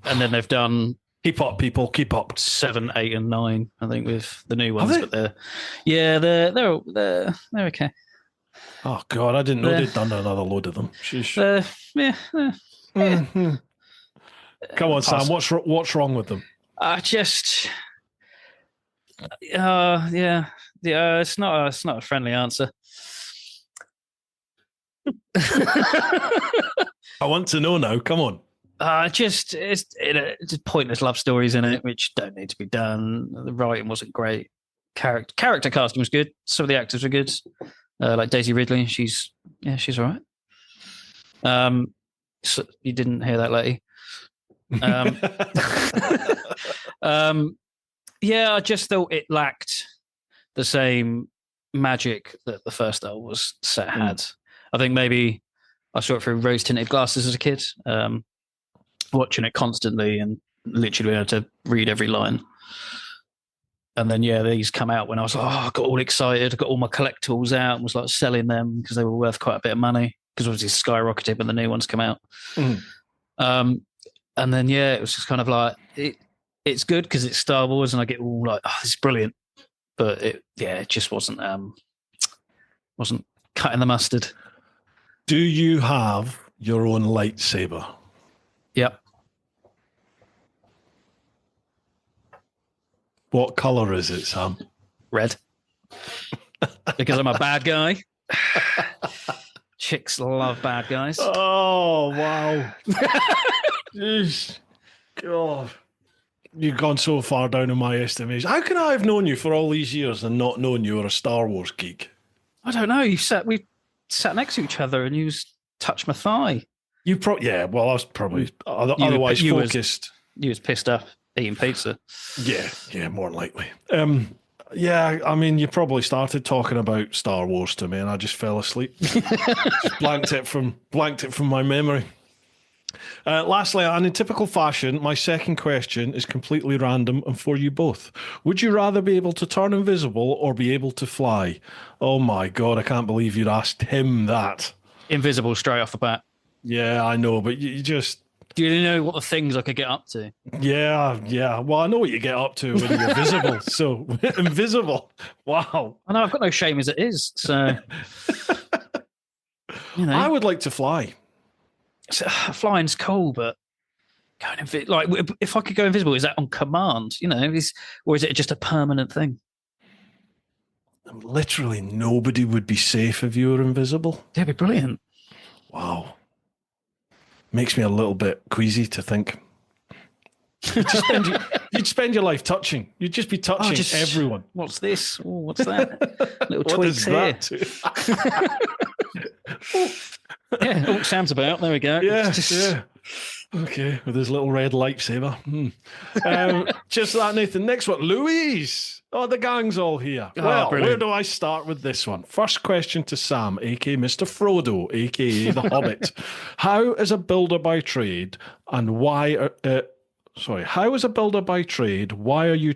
And then they've done keep up, people, keep up. 7, 8, and 9, I think, with the new ones. But they're okay. Oh God, I didn't know they'd done another load of them. Come on, Sam. What's wrong with them? It's not a friendly answer. I want to know now. Come on. It's pointless love stories in it, which don't need to be done. The writing wasn't great. Character casting was good. Some of the actors were good. Like Daisy Ridley, she's all right. So you didn't hear that, lady. I just thought it lacked the same magic that the first Star Wars set had. I think maybe I saw it through rose-tinted glasses as a kid, watching it constantly and literally had to read every line. And then, these come out when I was like, I got all excited. I got all my collectibles out and was like selling them because they were worth quite a bit of money because obviously skyrocketed when the new ones come out. And then, it was just kind of like, it's good because it's Star Wars and I get all like, this is brilliant. But it just wasn't cutting the mustard. Do you have your own lightsaber? Yep. What color is it, Sam? Red. Because I'm a bad guy. Chicks love bad guys. Oh, wow. Jeez. God. You've gone so far down in my estimation. How can I have known you for all these years and not known you were a Star Wars geek? I don't know. We sat next to each other and you touched my thigh. I was probably otherwise focused. You was pissed off eating pizza. Yeah, more than likely. I mean, you probably started talking about Star Wars to me, and I just fell asleep. Just blanked it from my memory. Lastly, and in typical fashion, my second question is completely random and for you both. Would you rather be able to turn invisible or be able to fly? Oh my God, I can't believe you'd asked him that. Invisible straight off the bat. Yeah, I know, but you just... Do you know what the things I could get up to? Yeah. Well, I know what you get up to when you're visible. So, invisible. Wow. I know, I've got no shame as it is. So, I would like to fly. Flying's cool, but going if I could go invisible, is that on command? Or is it just a permanent thing? Literally nobody would be safe if you were invisible. That'd be brilliant. Wow. Makes me a little bit queasy to think. You'd spend your life touching. You'd just be touching everyone. What's this? Oh, what's that? Little tweaks here. Sam's about. There we go. Yeah. Okay, with his little red lightsaber. Just that, Nathan. Next one, Louise. Oh, the gang's all here. Well, where do I start with this one? First question to Sam, a.k.a. Mr. Frodo, a.k.a. the Hobbit. How is a builder by trade and why... how is a builder by trade? Why are you...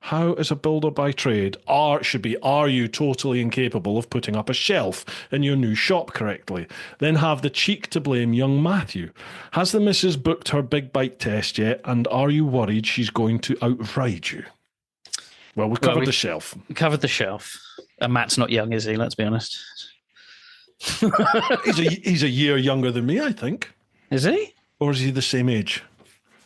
How is a builder by trade? Are you totally incapable of putting up a shelf in your new shop correctly? Then have the cheek to blame young Matthew. Has the missus booked her big bike test yet? And are you worried she's going to outride you? Well, we covered the shelf. We covered the shelf. And Matt's not young, is he? Let's be honest. He's a year younger than me, I think. Is he? Or is he the same age?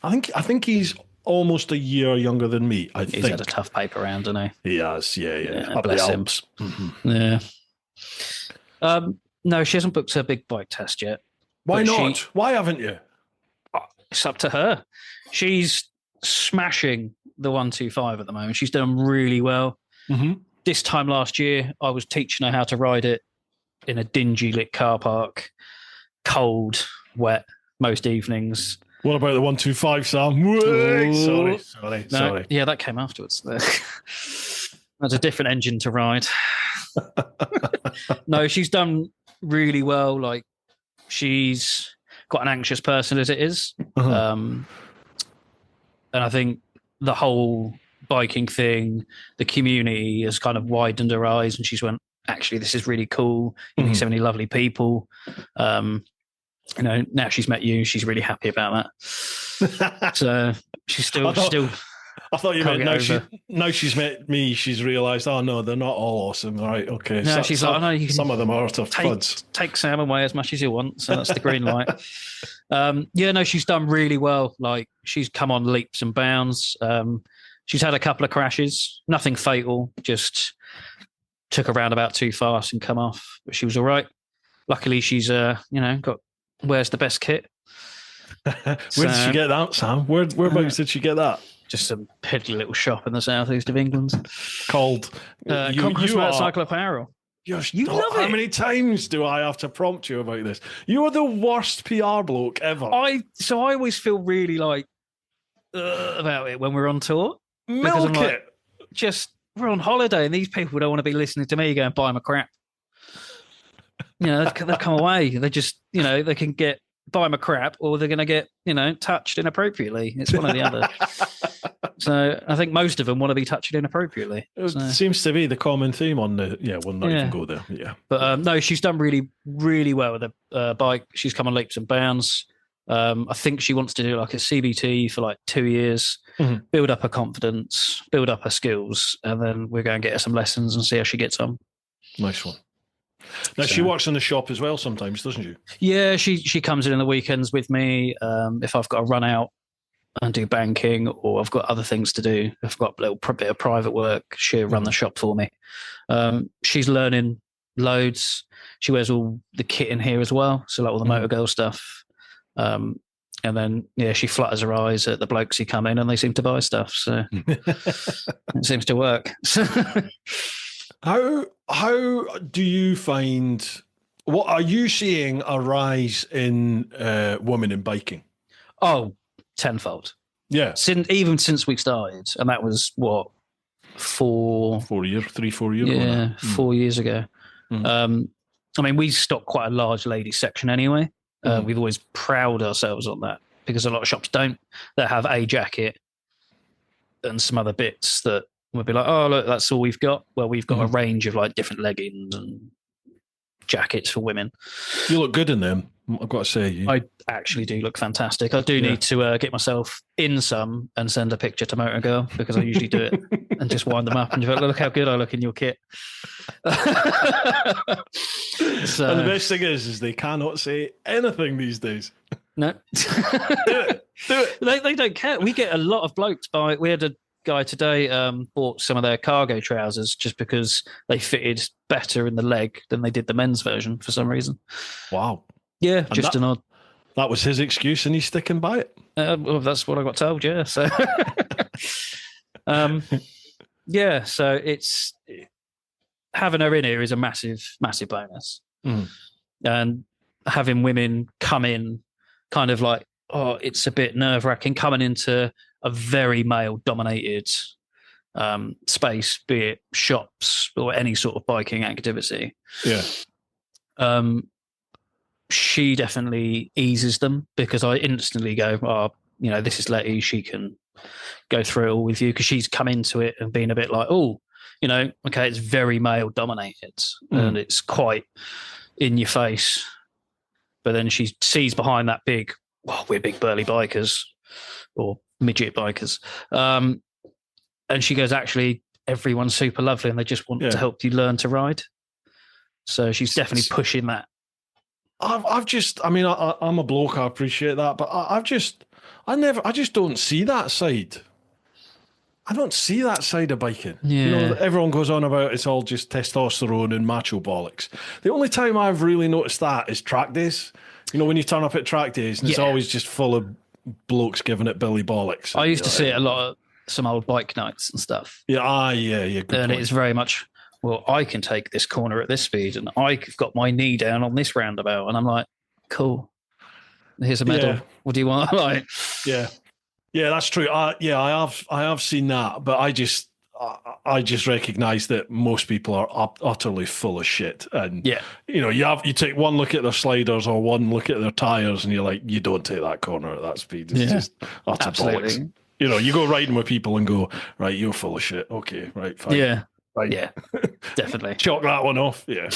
I think he's almost a year younger than me, I think. He's had a tough paper round, hasn't he? He has, yeah. Bless him. Mm-hmm. Yeah. No, she hasn't booked her big bike test yet. Why not? Why haven't you? It's up to her. She's smashing the 125 at the moment. She's done really well. Mm-hmm. This time last year, I was teaching her how to ride it in a dingy lit car park, cold, wet, most evenings. What about the 125, Sam? Sorry. Yeah, that came afterwards. That's a different engine to ride. No, she's done really well. Like, she's got an anxious person as it is. Uh-huh. And I think the whole biking thing, the community has kind of widened her eyes, and she's went, actually, this is really cool. You meet so many lovely people. Now she's met you, she's really happy about that. So she's still. I thought you meant now she's met me. She's realised, oh no, they're not all awesome. All right, okay. No, she's like, I know you can. Some of them are tough buds. Take Sam away as much as you want. So that's the green light. No, she's done really well. Like, she's come on leaps and bounds. She's had a couple of crashes, nothing fatal, just took a roundabout too fast and come off, but she was all right. Luckily, she's wears the best kit. Where did she get that, Sam? Whereabouts did she get that? Just some piddly little shop in the southeast of England called Conquerors Motorcycle Apparel. You love it. How many times do I have to prompt you about this? You are the worst PR bloke ever. I always feel really like about it when we're on tour. Milk it. We're on holiday, and these people don't want to be listening to me going, buy my crap. They'll come away. They just, they can buy my crap, or they're going to get, touched inappropriately. It's one or the other. So I think most of them want to be touched inappropriately. It seems to be the common theme on we'll not even go there. Yeah. But no, she's done really, really well with the bike. She's come on leaps and bounds. I think she wants to do like a CBT for like 2 years, build up her confidence, build up her skills, and then we're going to get her some lessons and see how she gets on. Nice one. Now, she works in the shop as well sometimes, doesn't she? Yeah, she comes in the weekends with me. If I've got to run out and do banking, or I've got other things to do, if I've got a little bit of private work, she'll run the shop for me. She's learning loads. She wears all the kit in here as well, so like all the Motor Girl stuff. And then, she flutters her eyes at the blokes who come in and they seem to buy stuff. So it seems to work. How do you find, what are you seeing a rise in women in biking? Oh, tenfold. Yeah. Even since we started, and that was what, 4 years? 4 years yeah, ago. 4 years ago. We stock quite a large ladies section anyway. We've always proud ourselves on that, because a lot of shops don't. They have a jacket and some other bits that would be like, oh, look, that's all we've got. Well, we've got a range of like different leggings and jackets for women. You look good in them, I've got to say. I actually do look fantastic. I do need to get myself in some and send a picture to Motor Girl, because I usually do it and just wind them up and just like, look how good I look in your kit. And the best thing is they cannot say anything these days. No. Do it. They don't care. We get a lot of blokes we had a guy today bought some of their cargo trousers just because they fitted better in the leg than they did the men's version for some reason. Wow. Yeah, and just an odd. That was his excuse, and he's sticking by it. Well, that's what I got told. Yeah. So, so it's having her in here is a massive, massive bonus, and having women come in, kind of like, it's a bit nerve-wracking coming into a very male-dominated space, be it shops or any sort of biking activity. Yeah. She definitely eases them, because I instantly go, this is Letty. She can go through it all with you, because she's come into it and been a bit like, okay, it's very male-dominated and it's quite in your face. But then she sees behind that big, we're big burly bikers or midget bikers. And she goes, actually, everyone's super lovely and they just want to help you learn to ride. So she's definitely pushing that. I'm a bloke, I appreciate that, but I just don't see that side. I don't see that side of biking. Yeah. You know, everyone goes on about it's all just testosterone and macho bollocks. The only time I've really noticed that is track days. You know, when you turn up at track days and it's always just full of blokes giving it Billy bollocks. I used to see it a lot of some old bike nights and stuff. Yeah, good and point. it's very much, well, I can take this corner at this speed and I've got my knee down on this roundabout. And I'm like, cool. Here's a medal. What do you want? Like, yeah, that's true. I have seen that, but I just recognise that most people are utterly full of shit. And you know, you take one look at their sliders or one look at their tyres, and you're like, you don't take that corner at that speed. It's just utter bollocks. You know, you go riding with people and go, right, you're full of shit. Okay, right, fine. Yeah, right. Yeah, definitely. Chalk that one off. Yeah.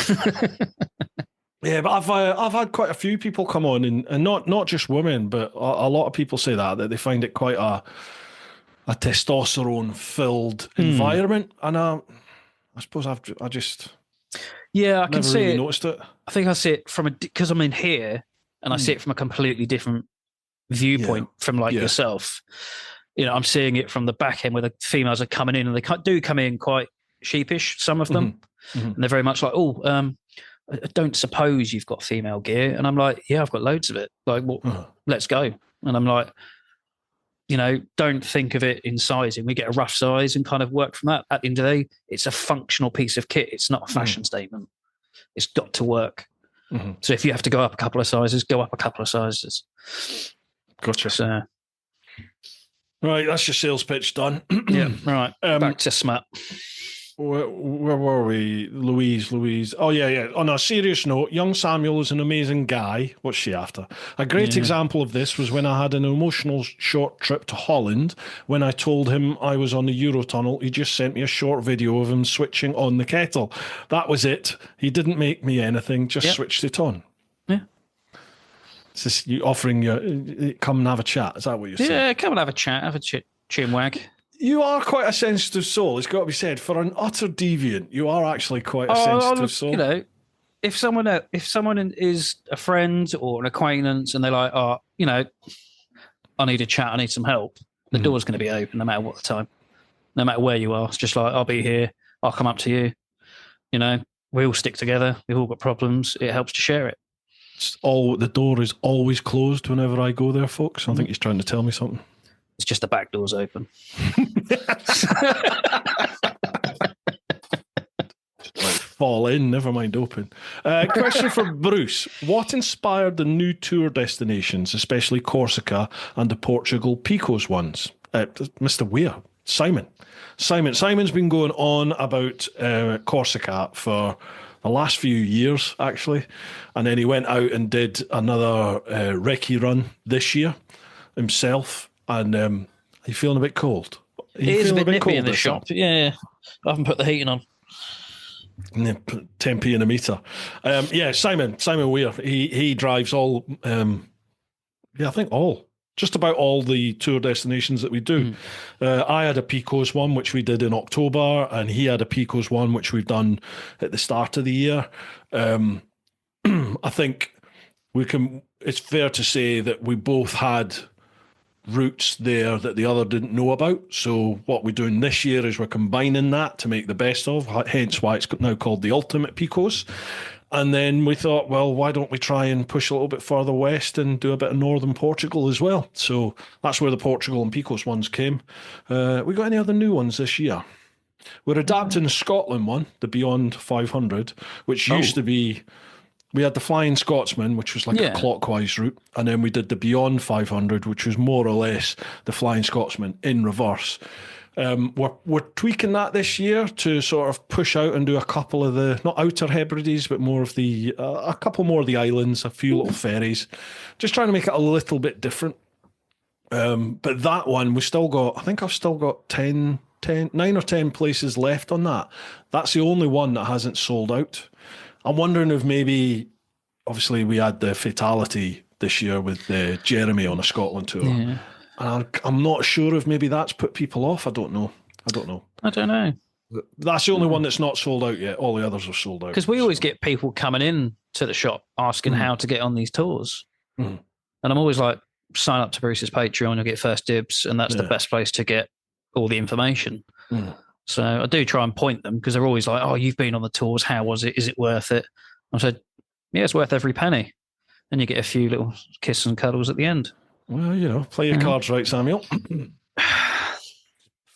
Yeah, but I've had quite a few people come on, and not just women, but a lot of people say that they find it quite a testosterone filled environment, and I suppose I just I can see really it. Noticed it. I think I see it from because I'm in here, and I see it from a completely different viewpoint from yourself. You know, I'm seeing it from the back end where the females are coming in, and they do come in quite sheepish. Some of them, and they're very much like, I don't suppose you've got female gear. And I'm like, yeah, I've got loads of it. Like, well, let's go. And I'm like, you know, don't think of it in sizing. We get a rough size and kind of work from that. At the end of the day, it's a functional piece of kit. It's not a fashion statement. It's got to work. So if you have to go up a couple of sizes, go up a couple of sizes. Gotcha. So, right, that's your sales pitch done. Right. Back to smut. Where were we? Louise. Oh, yeah. On a serious note, young Samuel is an amazing guy. What's she after? A great example of this was when I had an emotional short trip to Holland. When I told him I was on the Eurotunnel, he just sent me a short video of him switching on the kettle. That was it. He didn't make me anything, just switched it on. Yeah. It's just you offering come and have a chat. Is that what you're saying? Yeah, come and have a chat, have a chin wag. You are quite a sensitive soul. It's got to be said. For an utter deviant, you are actually quite a sensitive soul. You know, if someone is a friend or an acquaintance and they're like, oh, you know, I need a chat, I need some help, the door's going to be open no matter what the time, no matter where you are. It's just like, I'll be here. I'll come up to you. You know, we all stick together. We've all got problems. It helps to share it. The door is always closed whenever I go there, folks. I think he's trying to tell me something. It's just the back door's open. Fall in, never mind open. Question for Bruce. What inspired the new tour destinations, especially Corsica and the Portugal Picos ones? Mr. Weir, Simon. Simon's been going on about Corsica for the last few years, actually. And then he went out and did another recce run this year himself. And are you feeling a bit cold? It is a bit nippy in the shop. Yeah, I haven't put the heating on. 10p in a metre. Simon Weir. He drives all. I think just about all the tour destinations that we do. I had a Picos one which we did in October, and he had a Picos one which we've done at the start of the year. I think it's fair to say that we both had routes there that the other didn't know about. So what we're doing this year is we're combining that to make the best of, hence why it's now called the Ultimate Picos. And then we thought, well, why don't we try and push a little bit further west and do a bit of northern Portugal as well? So that's where the Portugal and Picos ones came. We got any other new ones this year? We're adapting the Scotland one, the Beyond 500, which used to be... We had the Flying Scotsman, which was like a clockwise route, and then we did the Beyond 500, which was more or less the Flying Scotsman in reverse. We're tweaking that this year to sort of push out and do a couple of the, not Outer Hebrides, but more of the, a couple more of the islands, a few little ferries, just trying to make it a little bit different. But that one, I think I've still got 9 or 10 places left on that. That's the only one that hasn't sold out. I'm wondering if maybe, obviously we had the fatality this year with Jeremy on a Scotland tour. Yeah. And I'm not sure if maybe that's put people off. I don't know. That's the only one that's not sold out yet. All the others are sold out. Because we always get people coming in to the shop asking how to get on these tours. And I'm always like, sign up to Bruce's Patreon, you'll get first dibs. And that's the best place to get all the information. So I do try and point them, because they're always like, "Oh, you've been on the tours. How was it? Is it worth it?" I said, "Yeah, it's worth every penny." And you get a few little kisses and cuddles at the end. Well, play your cards right, Samuel.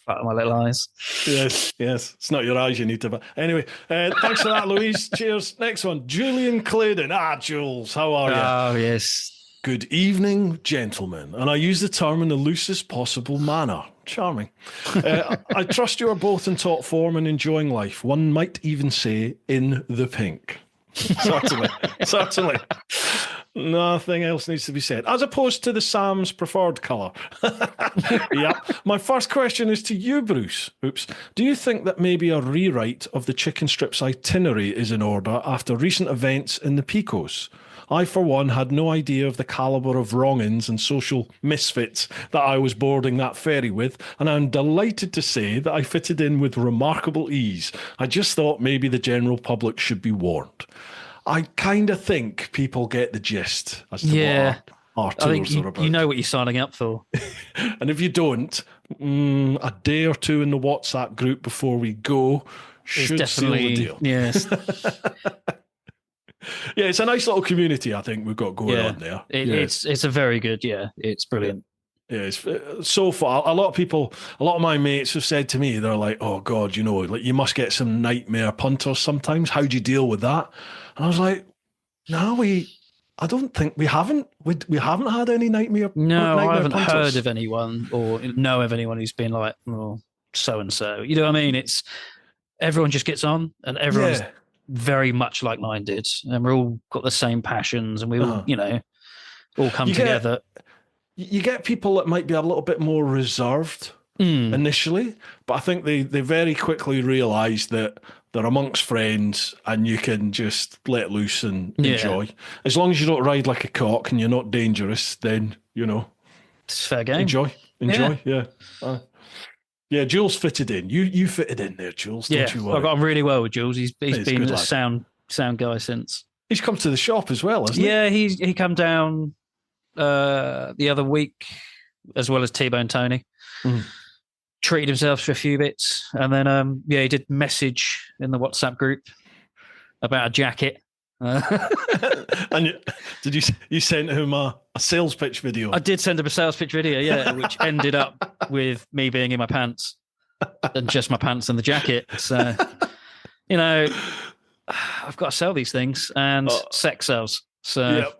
Flat my little eyes. Yes. It's not your eyes you need to. But anyway, thanks for that, Louise. Cheers. Next one, Julian Claydon. Jules, how are you? Oh, yes. Good evening, gentlemen. And I use the term in the loosest possible manner. Charming. I trust you are both in top form and enjoying life. One might even say in the pink. Certainly. Nothing else needs to be said, as opposed to the Sam's preferred colour. Yeah. My first question is to you, Bruce. Do you think that maybe a rewrite of the Chicken Strips itinerary is in order after recent events in the Picos? I, for one, had no idea of the calibre of wrong-ins and social misfits that I was boarding that ferry with, and I'm delighted to say that I fitted in with remarkable ease. I just thought maybe the general public should be warned. I kind of think people get the gist as to what our tours are about. You know what you're signing up for. And if you don't, a day or two in the WhatsApp group before we go should seal the deal. Yes. Yeah, it's a nice little community, I think, we've got going on there. It's a very good, it's brilliant. Yeah, it's so far. A lot of my mates have said to me, they're like, "Oh God, like you must get some nightmare punters sometimes. How do you deal with that?" And I was like, "No, I don't think we haven't. We haven't had any nightmare. No, I haven't punters. heard of anyone or know of anyone who's been like, "Oh, so and so." You know what I mean? It's everyone just gets on, and everyone's very much like-minded, and we're all got the same passions, and we all, all come together. You get people that might be a little bit more reserved initially, but I think they very quickly realise that they're amongst friends and you can just let loose and enjoy. As long as you don't ride like a cock and you're not dangerous, then, it's fair game. Enjoy, yeah. Jules fitted in. You fitted in there, Jules. Don't you worry. I got on really well with Jules. He's been a lad. sound guy since. He's come to the shop as well, hasn't he? Yeah, he come down the other week, as well as T-Bone Tony. Treated himself for a few bits, and then he did message in the WhatsApp group about a jacket. And did you send him a sales pitch video? I did send him a sales pitch video, which ended up with me being in my pants and just my pants and the jacket. So, I've got to sell these things, and sex sells. So,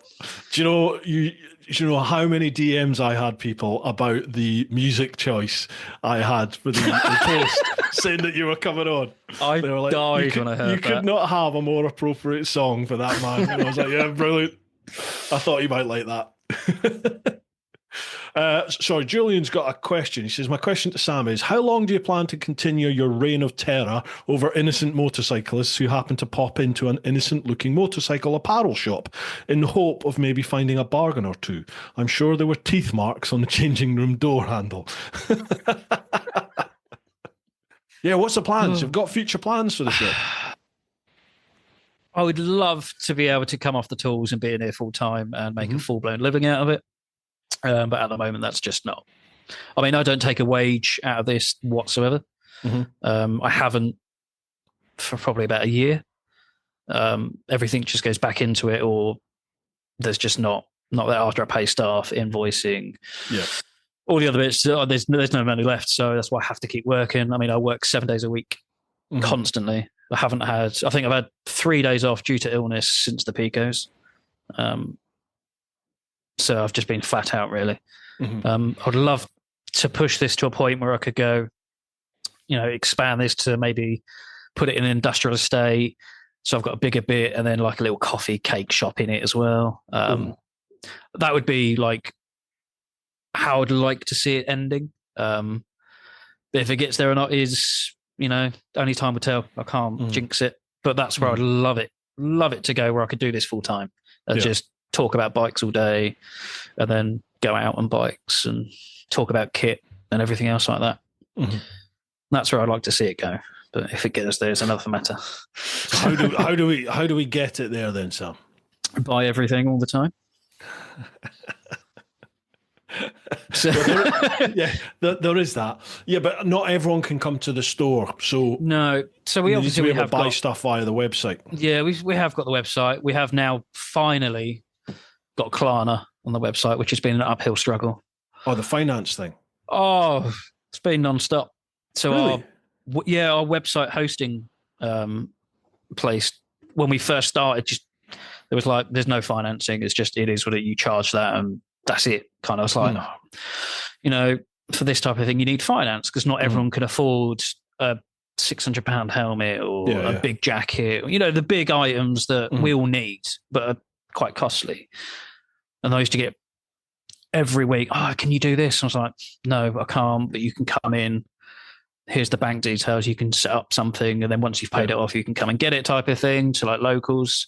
do you know how many DMs I had people about the music choice I had for the post saying that you were coming on? I died when I heard that. You could not have a more appropriate song for that man. And I was like, yeah, brilliant. I thought you might like that. Sorry, Julian's got a question. He says, my question to Sam is, how long do you plan to continue your reign of terror over innocent motorcyclists who happen to pop into an innocent-looking motorcycle apparel shop in the hope of maybe finding a bargain or two? I'm sure there were teeth marks on the changing room door handle. Yeah, what's the plans? You've got future plans for the shop? I would love to be able to come off the tools and be in here full-time and make a full-blown living out of it. But at the moment, that's just not. I mean, I don't take a wage out of this whatsoever. I haven't for probably about a year. Everything just goes back into it, or there's just not that after I pay staff, invoicing, all the other bits. There's no money left, so that's why I have to keep working. I mean, I work 7 days a week constantly. I think I've had 3 days off due to illness since the Picos. So I've just been flat out, really. I'd love to push this to a point where I could go, expand this to maybe put it in an industrial estate. So I've got a bigger bit and then like a little coffee cake shop in it as well. That would be like how I'd like to see it ending. But if it gets there or not is, only time will tell. I can't jinx it. But that's where I'd love it to go, where I could do this full time and just talk about bikes all day and then go out on bikes and talk about kit and everything else like that. That's where I'd like to see it go. But if it gets there, it's another matter. How do we get it there then, Sam? Buy everything all the time. So there is that. Yeah, but not everyone can come to the store. So no. So we have buy stuff via the website. Yeah, we have got the website. We have now finally got Klarna on the website, which has been an uphill struggle. Oh, the finance thing. Oh, it's been non-stop. So Really? our website hosting place, when we first started, just there was like, there's no financing. It's just, it is what you charge that and that's it. Kind of, it's like, for this type of thing, you need finance because not everyone can afford a £600 helmet or a big jacket, the big items that we all need, but are quite costly. And I used to get every week, can you do this? And I was like, no, I can't, but you can come in. Here's the bank details. You can set up something. And then once you've paid it off, you can come and get it type of thing to like locals.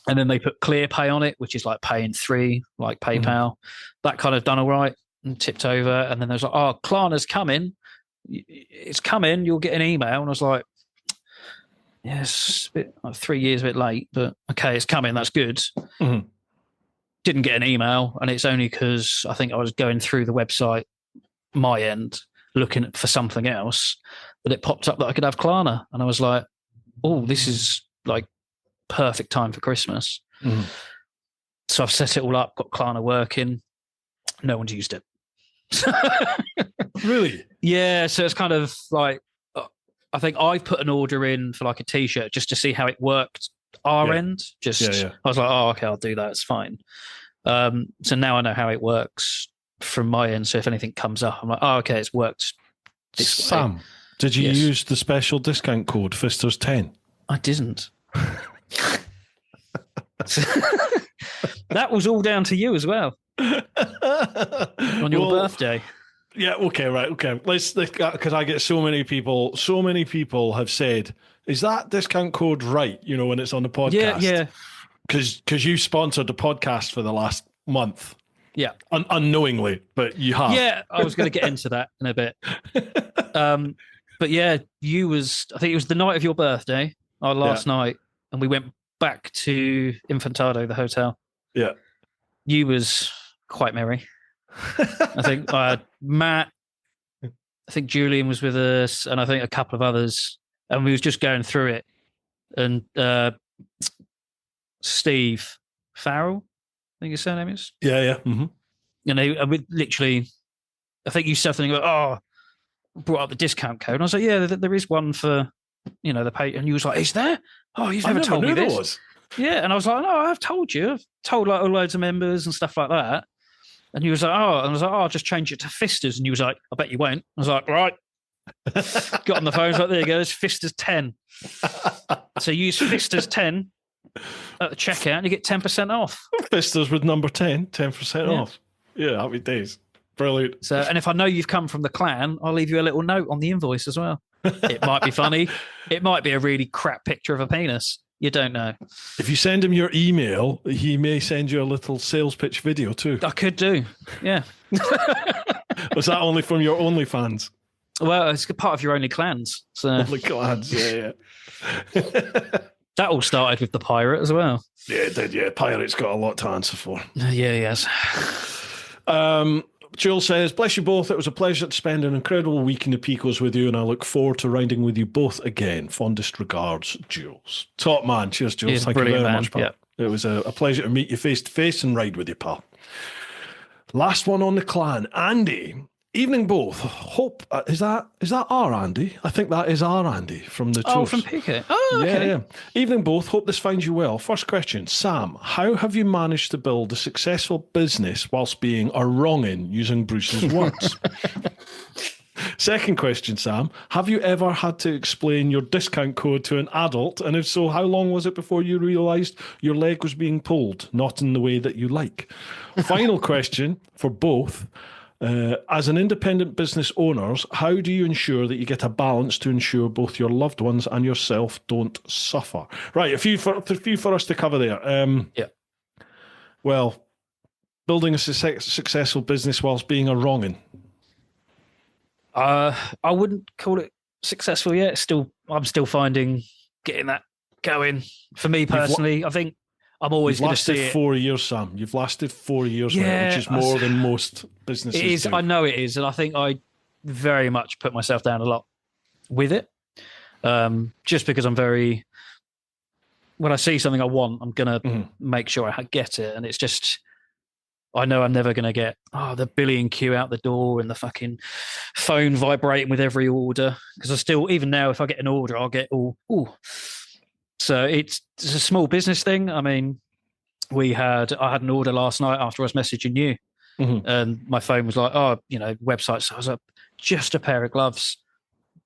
And then they put ClearPay on it, which is like pay in 3, like PayPal. That kind of done all right and tipped over. And then there's like, Klarna's coming. It's coming. You'll get an email. And I was like, yes, like 3 years a bit late, but okay, it's coming. That's good. Mm-hmm. Didn't get an email. And it's only because I think I was going through the website, my end, looking for something else, that it popped up that I could have Klarna. And I was like, oh, this is like perfect time for Christmas. Mm-hmm. So I've set it all up, got Klarna working. No one's used it. Really? Yeah. So it's kind of like, I think I put an order in for like a t-shirt just to see how it worked our end. I was like, okay, I'll do that. It's fine. So now I know how it works from my end. So if anything comes up, I'm like, okay, it's worked this way. Sam, did you use the special discount code Fisters10? I didn't. That was all down to you as well. On your birthday. Yeah, okay, right, okay. Let's, because I get so many people have said, is that discount code right, when it's on the podcast? Yeah. Because you sponsored the podcast for the last month. Yeah. Unknowingly, but you have. Yeah, I was going to get into that in a bit. But yeah, I think it was the night of your birthday, our last night, and we went back to Infantado, the hotel. Yeah. You was quite merry. I think Matt, I think Julian was with us, and I think a couple of others, and we was just going through it. And Steve Farrell, I think his surname is. Yeah. Mm-hmm. And we literally, I think you said something about, brought up the discount code. And I was like, yeah, there is one for, the pay. And you was like, is there? Oh, you've never told me this. Was. Yeah. And I was like, no, I've told you. I've told like loads of members and stuff like that. And you was like, and I was like, I'll just change it to Fisters. And you was like, I bet you won't. I was like, right. Got on the phone. I was like, there you go. It's Fisters 10. So use Fisters 10 at the checkout and you get 10% off. Fisters with number 10, 10% off. Yeah, happy days. Brilliant. So, and if I know you've come from the clan, I'll leave you a little note on the invoice as well. It might be funny. It might be a really crap picture of a penis. You don't know. If you send him your email, he may send you a little sales pitch video too. I could do. Yeah. Was that only from your OnlyFans? Well, it's part of your Only Clans. So. Only Clans, yeah. That all started with the pirate as well. Yeah, it did, yeah. Pirate's got a lot to answer for. Yeah, he has. Jules says, bless you both. It was a pleasure to spend an incredible week in the Picos with you, and I look forward to riding with you both again. Fondest regards, Jules. Top man. Cheers, Jules. Thank you very much, pal. Yep. It was a pleasure to meet you face to face and ride with you, pal. Last one on the clan. Andy. Evening both. Hope, is that our Andy? I think that is our Andy from the tours. From Pico. Oh, okay. Yeah. Evening both. Hope this finds you well. First question. Sam, how have you managed to build a successful business whilst being a wrongin, using Bruce's words? Second question, Sam. Have you ever had to explain your discount code to an adult? And if so, how long was it before you realised your leg was being pulled, not in the way that you like? Final question for both. As an independent business owners, how do you ensure that you get a balance to ensure both your loved ones and yourself don't suffer? Right, a few for us to cover there. Well, building a successful business whilst being a wrongin. I wouldn't call it successful yet. I'm still finding getting that going. For me personally, I think I'm always going to see lasted it. 4 years, Sam. You've lasted 4 years, Yeah, mate, which is more than most businesses it is. do. I know it is, and I think I very much put myself down a lot with it. Just because I'm very, when I see something I want, I'm going to make sure I get it. And it's just, I know I'm never going to get, the billing queue out the door and the fucking phone vibrating with every order. Because I still, even now, if I get an order, I'll get all, ooh. So it's a small business thing. I mean, I had an order last night after I was messaging you. And my phone was like, website. So I was like, just a pair of gloves.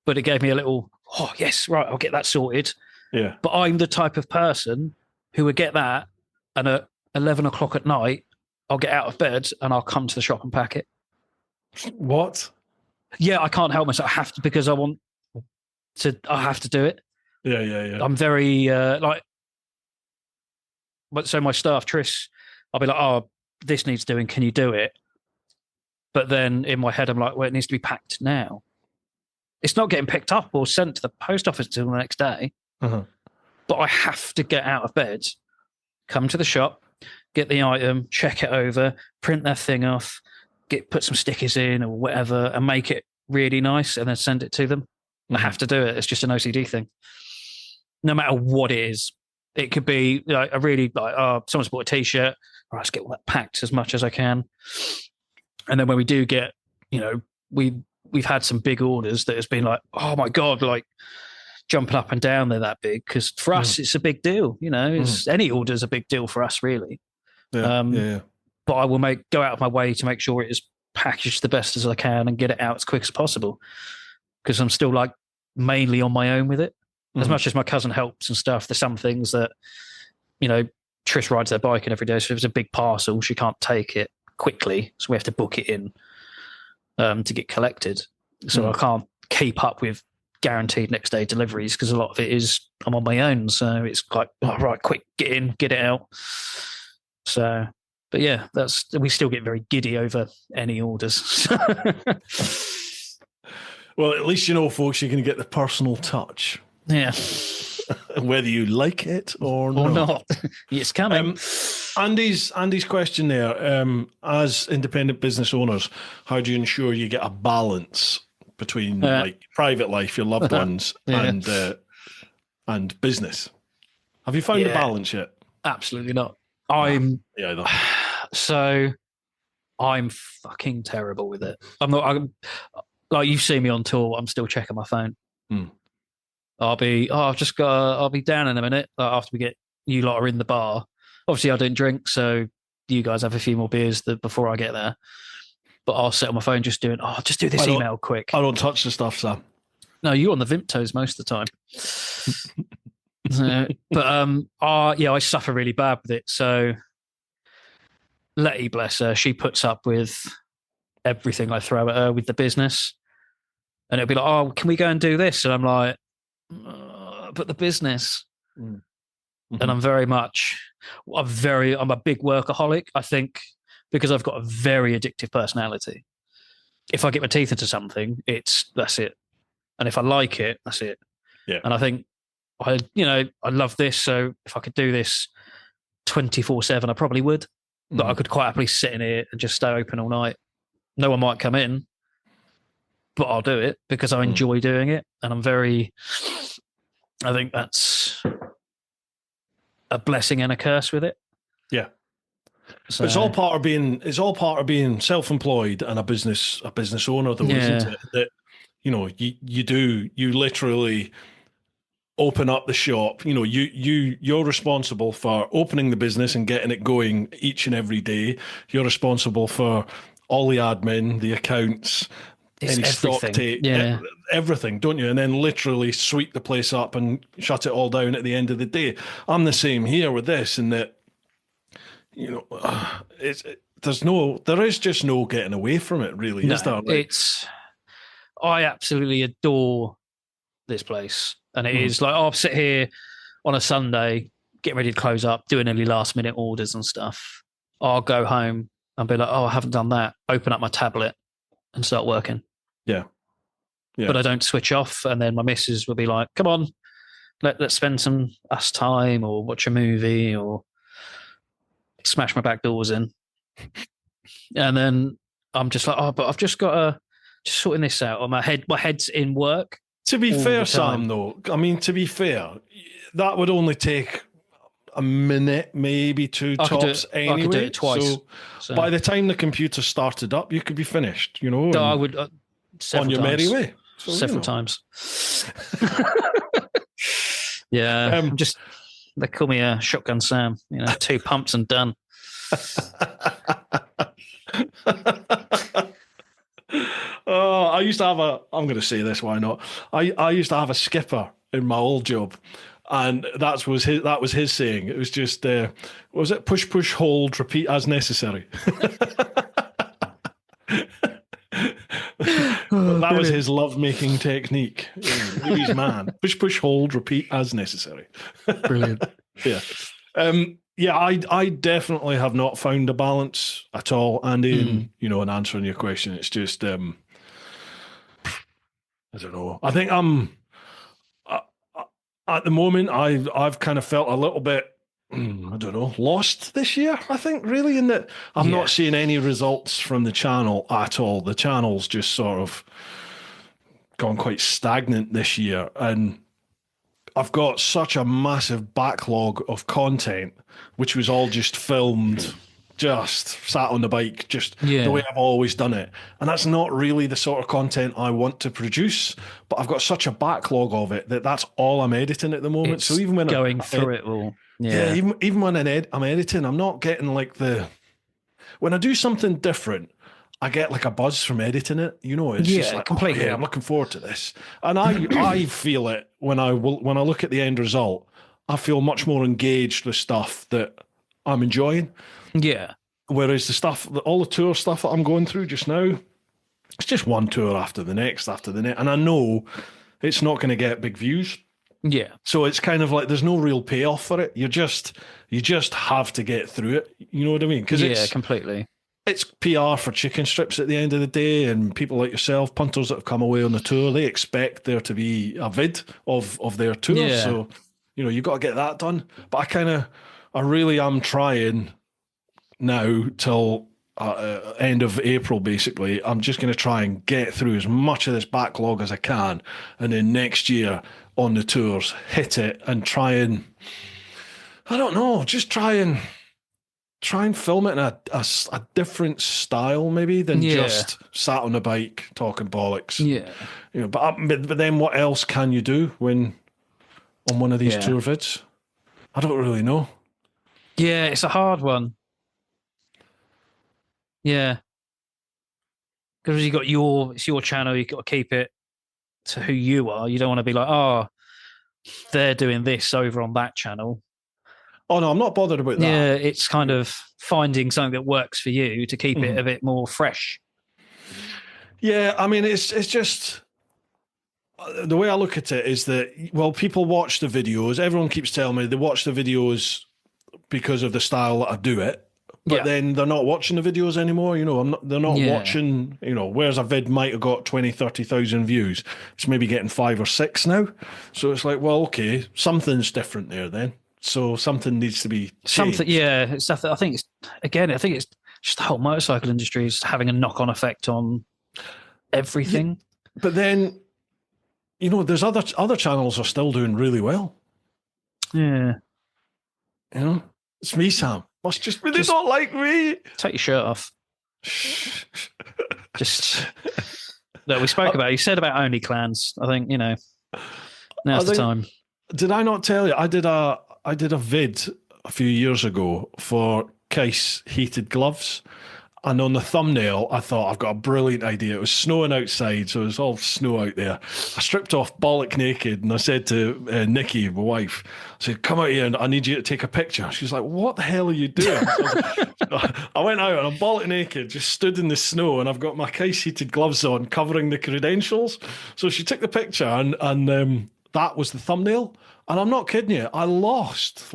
But it gave me a little, oh, yes, right, I'll get that sorted. Yeah. But I'm the type of person who would get that, and at 11 o'clock at night, I'll get out of bed and I'll come to the shop and pack it. What? Yeah, I can't help myself. I have to, because I have to do it. Yeah. I'm very, so my staff, Trish, I'll be like, oh, this needs doing, can you do it? But then in my head, I'm like, well, it needs to be packed now. It's not getting picked up or sent to the post office until the next day. But I have to get out of bed, come to the shop, get the item, check it over, print that thing off, put some stickers in or whatever, and make it really nice, and then send it to them. I have to do it. It's just an OCD thing. No matter what it is. It could be like someone's bought a T-shirt. All right, let's get all that packed as much as I can. And then when we do get, we've had some big orders that has been like, oh my God, like jumping up and down, they're that big. Because for us, it's a big deal. Any order is a big deal for us, really. Yeah. But I will go out of my way to make sure it is packaged the best as I can and get it out as quick as possible. Because I'm still like mainly on my own with it. As much as my cousin helps and stuff, there's some things that, Trish rides their bike in every day. So if it's a big parcel, she can't take it quickly. So we have to book it in to get collected. So I can't keep up with guaranteed next day deliveries because a lot of it is I'm on my own. So it's like, oh, right, quick, get in, get it out. So, but yeah, we still get very giddy over any orders. Well, at least folks, you can get the personal touch. Yeah. Whether you like it or not. It's coming. Andy's question there, as independent business owners, how do you ensure you get a balance between like private life, your loved ones, and business? Have you found a balance yet? Absolutely not. So I'm fucking terrible with it. I'm like, you've seen me on tour, I'm still checking my phone. I'll be down in a minute after we get you lot are in the bar. Obviously, I don't drink, so you guys have a few more beers before I get there. But I'll sit on my phone just do this email quick. I don't touch the stuff, Sam. No, you're on the Vimtos most of the time. I suffer really bad with it. So Letty, bless her, she puts up with everything I throw at her with the business. And it'll be like, oh, can we go and do this? And I'm like, but the business. And I'm I'm a big workaholic, I think, because I've got a very addictive personality. If I get my teeth into something, that's it. And if I like it, that's it. Yeah. And I think I love this. So if I could do this 24/7, I probably would. But I could quite happily sit in here and just stay open all night. No one might come in, but I'll do it because I enjoy doing it. And I think that's a blessing and a curse with it. Yeah. So, it's all part of being self-employed and a business owner, though, isn't it? That you literally open up the shop. You're responsible for opening the business and getting it going each and every day. You're responsible for all the admin, the accounts, any stock take, everything, don't you? And then literally sweep the place up and shut it all down at the end of the day. I'm the same here with this, in that there is just no getting away from it, really. Is there? I absolutely adore this place, and it is like I'll sit here on a Sunday, getting ready to close up, doing any last minute orders and stuff. I'll go home and be like, oh, I haven't done that. Open up my tablet and start working. Yeah. But I don't switch off, and then my missus will be like, come on, let's spend some us time or watch a movie or smash my back doors in. And then I'm just like, oh, but I've just got to just sorting this out. Or my head's in work. To be fair, Sam, though, I mean, to be fair, that would only take a minute, maybe two tops anyway. I could do it twice. So by the time the computer started up, you could be finished, you know. I would on your merry way. So, several times. Yeah, they call me a shotgun Sam. 2 pumps and done. Oh, I used to have I'm going to say this, why not? I used to have a skipper in my old job, and that was his saying. It was just, what was it? Push, push, hold, repeat as necessary. That was his love-making technique. Louis' man. Push, push, hold, repeat as necessary. Brilliant. Yeah. I definitely have not found a balance at all. And in answering your question, it's just, I don't know. I think at the moment, I've kind of felt a little bit, I don't know, lost this year, I think, really, in that I'm not seeing any results from the channel at all. The channel's just sort of gone quite stagnant this year. And I've got such a massive backlog of content, which was all just filmed, just sat on the bike, just the way I've always done it. And that's not really the sort of content I want to produce, but I've got such a backlog of it that's all I'm editing at the moment. So even when going through it all. Yeah, even when I'm editing, I'm not getting like when I do something different, I get like a buzz from editing it. It's just like, completely. I'm looking forward to this. And I feel it when I look at the end result. I feel much more engaged with stuff that I'm enjoying. Yeah. Whereas all the tour stuff that I'm going through just now, it's just one tour after the next. And I know it's not going to get big views. Yeah. So it's kind of like there's no real payoff for it. You just have to get through it. You know what I mean? Because completely. It's PR for chicken strips at the end of the day, and people like yourself, punters that have come away on the tour, they expect there to be a vid of their tour. Yeah. So, you've got to get that done. But I really am trying now till end of April, basically. I'm just going to try and get through as much of this backlog as I can. And then next year on the tours, hit it and try and, I don't know, just try and film it in a different style, maybe, than just sat on a bike talking bollocks. Yeah. But then what else can you do when on one of these tour vids? I don't really know. Yeah, it's a hard one. Yeah. Because it's your channel, you've got to keep it to who you are. You don't want to be like, oh, they're doing this over on that channel. Oh, no, I'm not bothered about that. Yeah, it's kind of finding something that works for you to keep it a bit more fresh. Yeah, I mean, it's just... The way I look at it is that, well, people watch the videos. Everyone keeps telling me they watch the videos because of the style that I do it. But then they're not watching the videos anymore. They're not watching, whereas a vid might have got 20, 30,000 views. It's maybe getting 5 or 6 now. So it's like, well, okay, something's different there then. So something needs to be changed. It's stuff that I think it's just the whole motorcycle industry is having a knock-on effect on everything. Yeah, but then, there's other channels are still doing really well. Yeah. It's me, Sam. Must just be they don't like me. Take your shirt off. No, we spoke about it. You said about only clans. I think, now's the time. Did I not tell you? I did a vid a few years ago for Case heated gloves. And on the thumbnail, I thought, I've got a brilliant idea. It was snowing outside, so it was all snow out there. I stripped off bollock naked, and I said to Nikki, my wife, I said, come out here, and I need you to take a picture. She's like, what the hell are you doing? I went out, and I'm bollock naked, just stood in the snow, and I've got my Case heated gloves on, covering the credentials. So she took the picture, and that was the thumbnail. And I'm not kidding you, I lost,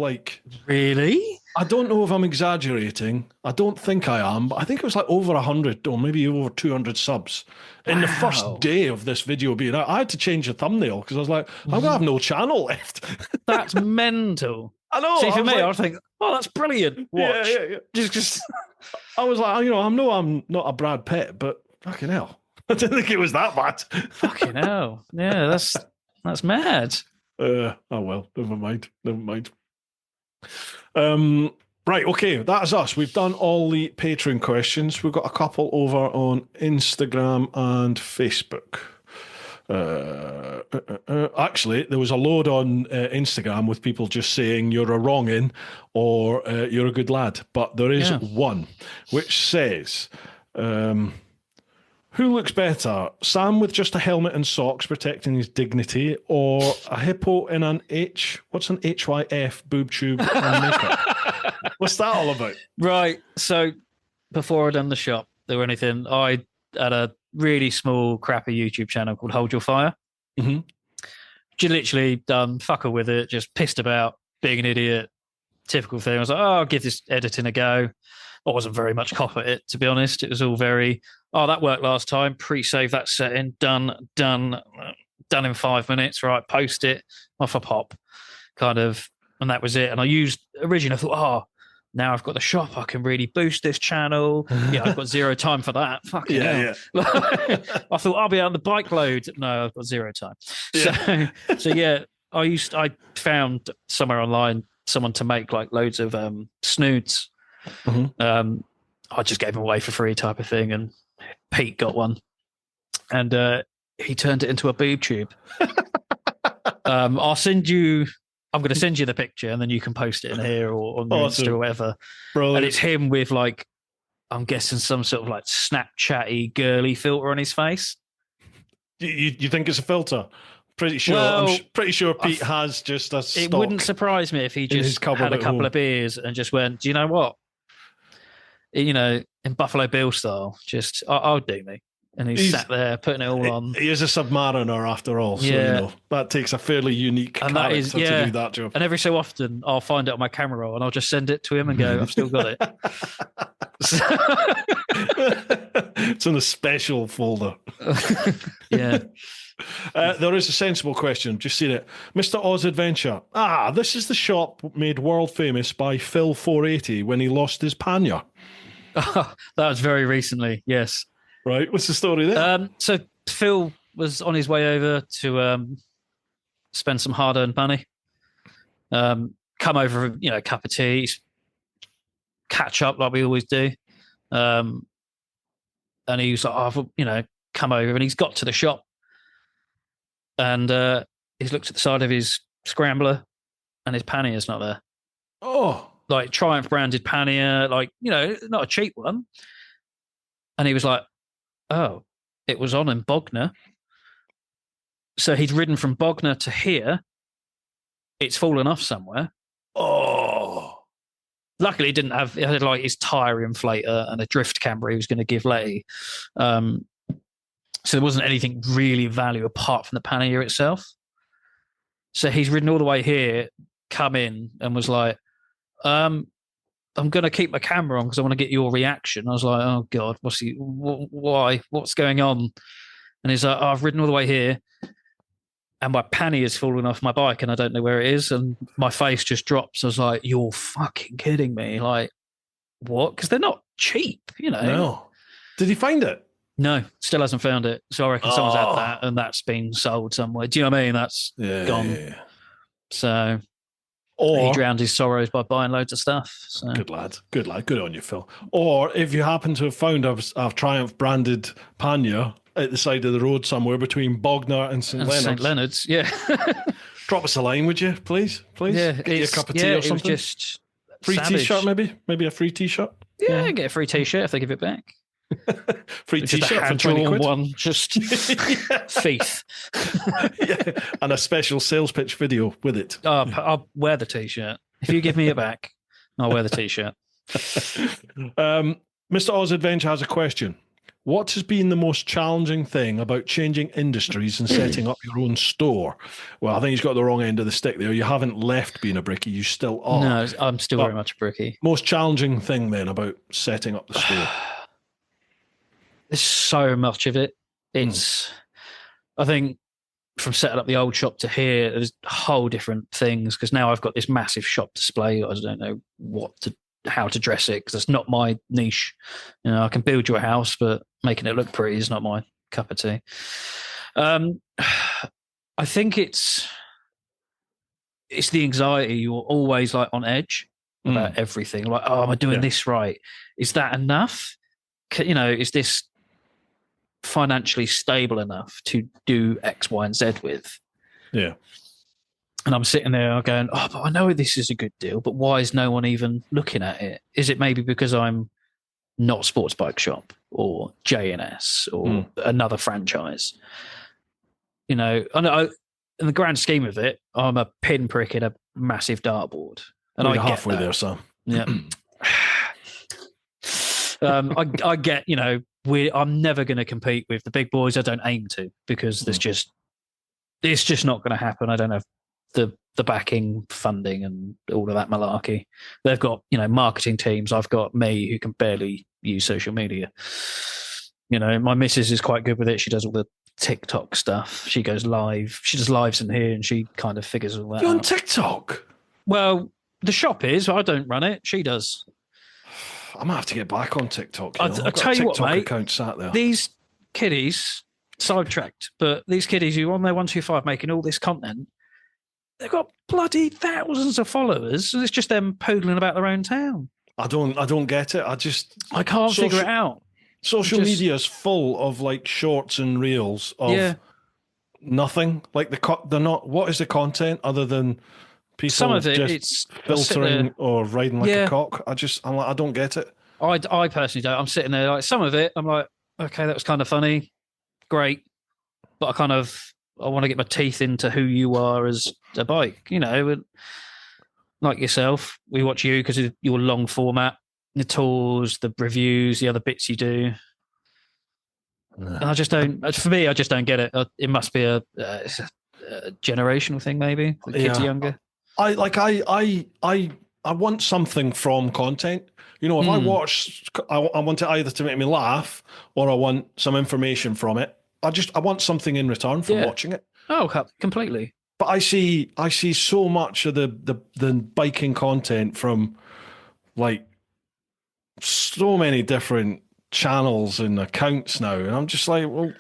Really? I don't know if I'm exaggerating. I don't think I am, but I think it was over 100 or maybe over 200 subs in the first day of this video being out. I had to change the thumbnail because I was like, I'm going to have no channel left. That's mental. I know. See, for me, like, I think, oh, that's brilliant. Watch. Yeah. Just I was like, I know I'm not a Brad Pitt, but fucking hell. I didn't think it was that bad. fucking hell. Yeah, that's mad. Oh well, never mind. Right, okay, that's us. We've done all the Patreon questions. We've got a couple over on Instagram and Facebook. Actually, there was a load on Instagram with people just saying you're a wrongin or you're a good lad. But there is one which says, who looks better, Sam with just a helmet and socks protecting his dignity, or a hippo in an what's an HYF boob tube and makeup? What's that all about? Right. So before I done the shop, there were anything, I had a really small, crappy YouTube channel called Hold Your Fire. Mm-hmm. Just literally done fucker with it, just pissed about, being an idiot, typical thing. I was like, oh, I'll give this editing a go. I wasn't very much cop at it, to be honest. It was all very, oh, that worked last time, pre-save that setting, done in 5 minutes, right, post it, off a pop, kind of, and that was it. And I originally, I thought, oh, now I've got the shop, I can really boost this channel. Yeah, I've got zero time for that. Fucking hell. I thought I'll be on the bike load. No, I've got zero time. Yeah. So yeah, I found somewhere online someone to make like loads of snoods. Mm-hmm. I just gave them away for free type of thing, and Pete got one, and he turned it into a boob tube. I'm going to send you the picture, and then you can post it in here or on Insta or whatever. Brilliant. And it's him with like, I'm guessing some sort of like Snapchatty girly filter on his face. You think it's a filter? Pretty sure. Well, I'm pretty sure Pete has just a stock. It wouldn't surprise me if he just had a couple of beers and just went, do you know what? You know, in Buffalo Bill style, just I'll do me. And he's sat there putting it all on. He is a submariner after all, so you know that takes a fairly unique character to do that job. And every so often, I'll find it on my camera roll and I'll just send it to him and go, "I've still got it." It's in a special folder. Yeah. There is a sensible question. Just seen it. Mr. Oz Adventure. This is the shop made world famous by Phil 480 when he lost his pannier. That was very recently, yes. Right, what's the story there? So Phil was on his way over to spend some hard-earned money. Come over, a cup of tea, catch up like we always do. And he was like, come over. And he's got to the shop. And he's looked at the side of his scrambler, and his pannier's not there. Oh. Like Triumph branded pannier, not a cheap one. And he was like, oh, it was on in Bognor. So he'd ridden from Bognor to here. It's fallen off somewhere. Oh. Luckily, it had like his tyre inflator and a drift camber he was going to give Letty. So there wasn't anything really of value apart from the pannier itself. So he's ridden all the way here, come in and was like, I'm going to keep my camera on because I want to get your reaction. I was like, oh God, why? What's going on? And he's like, I've ridden all the way here and my pannier has fallen off my bike and I don't know where it is. And my face just drops. I was like, you're fucking kidding me. Like, what? Because they're not cheap, No. Did he find it? No, still hasn't found it. So I reckon someone's had that and that's been sold somewhere. Do you know what I mean? That's gone. Yeah. So... Or he drowned his sorrows by buying loads of stuff. So. Good lad. Good on you, Phil. Or if you happen to have found a Triumph branded pannier at the side of the road somewhere between Bognor and St. Leonard's. St. Leonard's, yeah. Drop us a line, would you, please? Yeah, get you a cup of tea or something. It was just free savage. T-shirt, maybe a free T-shirt. Yeah, get a free T-shirt if they give it back. Free T-shirt for 20 quid. One, just thief. Yeah, and a special sales pitch video with it. I'll wear the T-shirt. If you give me it back, I'll wear the T-shirt. Mr. Oz Adventure has a question. What has been the most challenging thing about changing industries and setting up your own store? Well, I think he's got the wrong end of the stick there. You haven't left being a brickie. You still are. No, I'm still very much a brickie. Most challenging thing then about setting up the store? There's so much of it. It's, I think from setting up the old shop to here, there's whole different things because now I've got this massive shop display. I don't know how to dress it because it's not my niche. You know, I can build you a house, but making it look pretty is not my cup of tea. I think it's the anxiety. You're always like on edge about everything. Like, oh, am I doing this right? Is that enough? You know, is this financially stable enough to do X, Y, and Z with? Yeah. And I'm sitting there going, oh, but I know this is a good deal, but why is no one even looking at it? Is it maybe because I'm not Sports Bike Shop or J&S or another franchise? You know, in the grand scheme of it, I'm a pinprick in a massive dartboard. And you're halfway there, Sam. Yeah. I get, you know, I'm never going to compete with the big boys. I don't aim to because it's just not going to happen. I don't have the backing, funding, and all of that malarkey. They've got, you know, marketing teams. I've got me who can barely use social media. You know, my missus is quite good with it. She does all the TikTok stuff. She goes live. She does lives in here, and she kind of figures all that out. You're on TikTok? Well, the shop is. I don't run it. She does. I might have to get back on TikTok. I tell you what, mate. Account sat there. These kiddies, sidetracked, but these kiddies who are on their 125 making all this content, they've got bloody thousands of followers, and it's just them poodling about their own town. I don't get it. I can't figure it out. Social media is full of like shorts and reels of nothing. Like they're not. What is the content other than people? Some of it, just it's filtering or riding like a cock. I'm like, I don't get it. I personally don't. I'm sitting there like some of it. I'm like, okay, that was kind of funny, great, but I want to get my teeth into who you are as a bike. You know, like yourself, we watch you because of your long format. The tours, the reviews, the other bits you do. And I just don't. For me, I just don't get it. It must be a generational thing, maybe. The kids are younger. I want something from content. You know, if I watch, I want it either to make me laugh or I want some information from it. I want something in return from watching it. Oh, completely. But I see so much of the biking content from like so many different channels and accounts now, and I'm just like, well,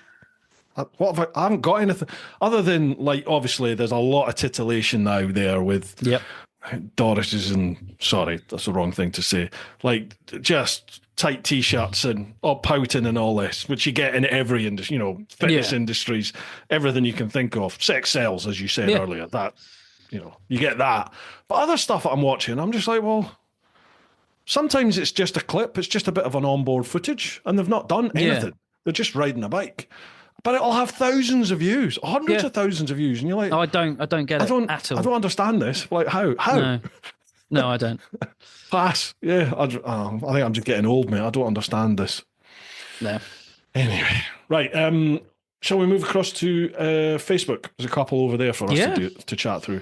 what have I haven't got anything other than like obviously there's a lot of titillation now there with Doris's and sorry, that's the wrong thing to say. Like just tight t-shirts and pouting and all this, which you get in every industry, you know, fitness industries, everything you can think of. Sex sells, as you said earlier. That, you know, you get that. But other stuff that I'm watching, I'm just like, well, sometimes it's just a clip, it's just a bit of an onboard footage, and they've not done anything. Yeah. They're just riding a bike. But it'll have thousands of viees, hundreds of thousands of views, and you're like, I don't get it at all. I don't understand this. Like, how? No, I don't. Pass. Yeah, I think I'm just getting old, mate. I don't understand this. No. Anyway, right. Shall we move across to Facebook? There's a couple over there for us to chat through.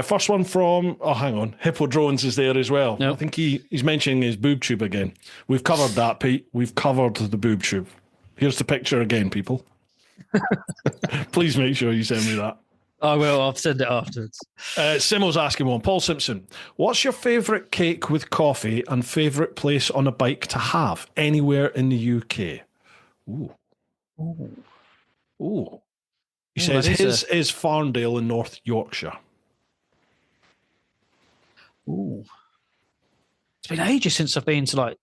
First one from, hang on, Hippo Drones is there as well. Yep. I think he's mentioning his boob tube again. We've covered that, Pete. We've covered the boob tube. Here's the picture again, people. Please make sure you send me that. I will. I'll send it afterwards. Simo's asking one. Paul Simpson, what's your favourite cake with coffee and favourite place on a bike to have anywhere in the UK? Ooh. He says his is Farndale in North Yorkshire. Ooh. It's been ages since I've been to like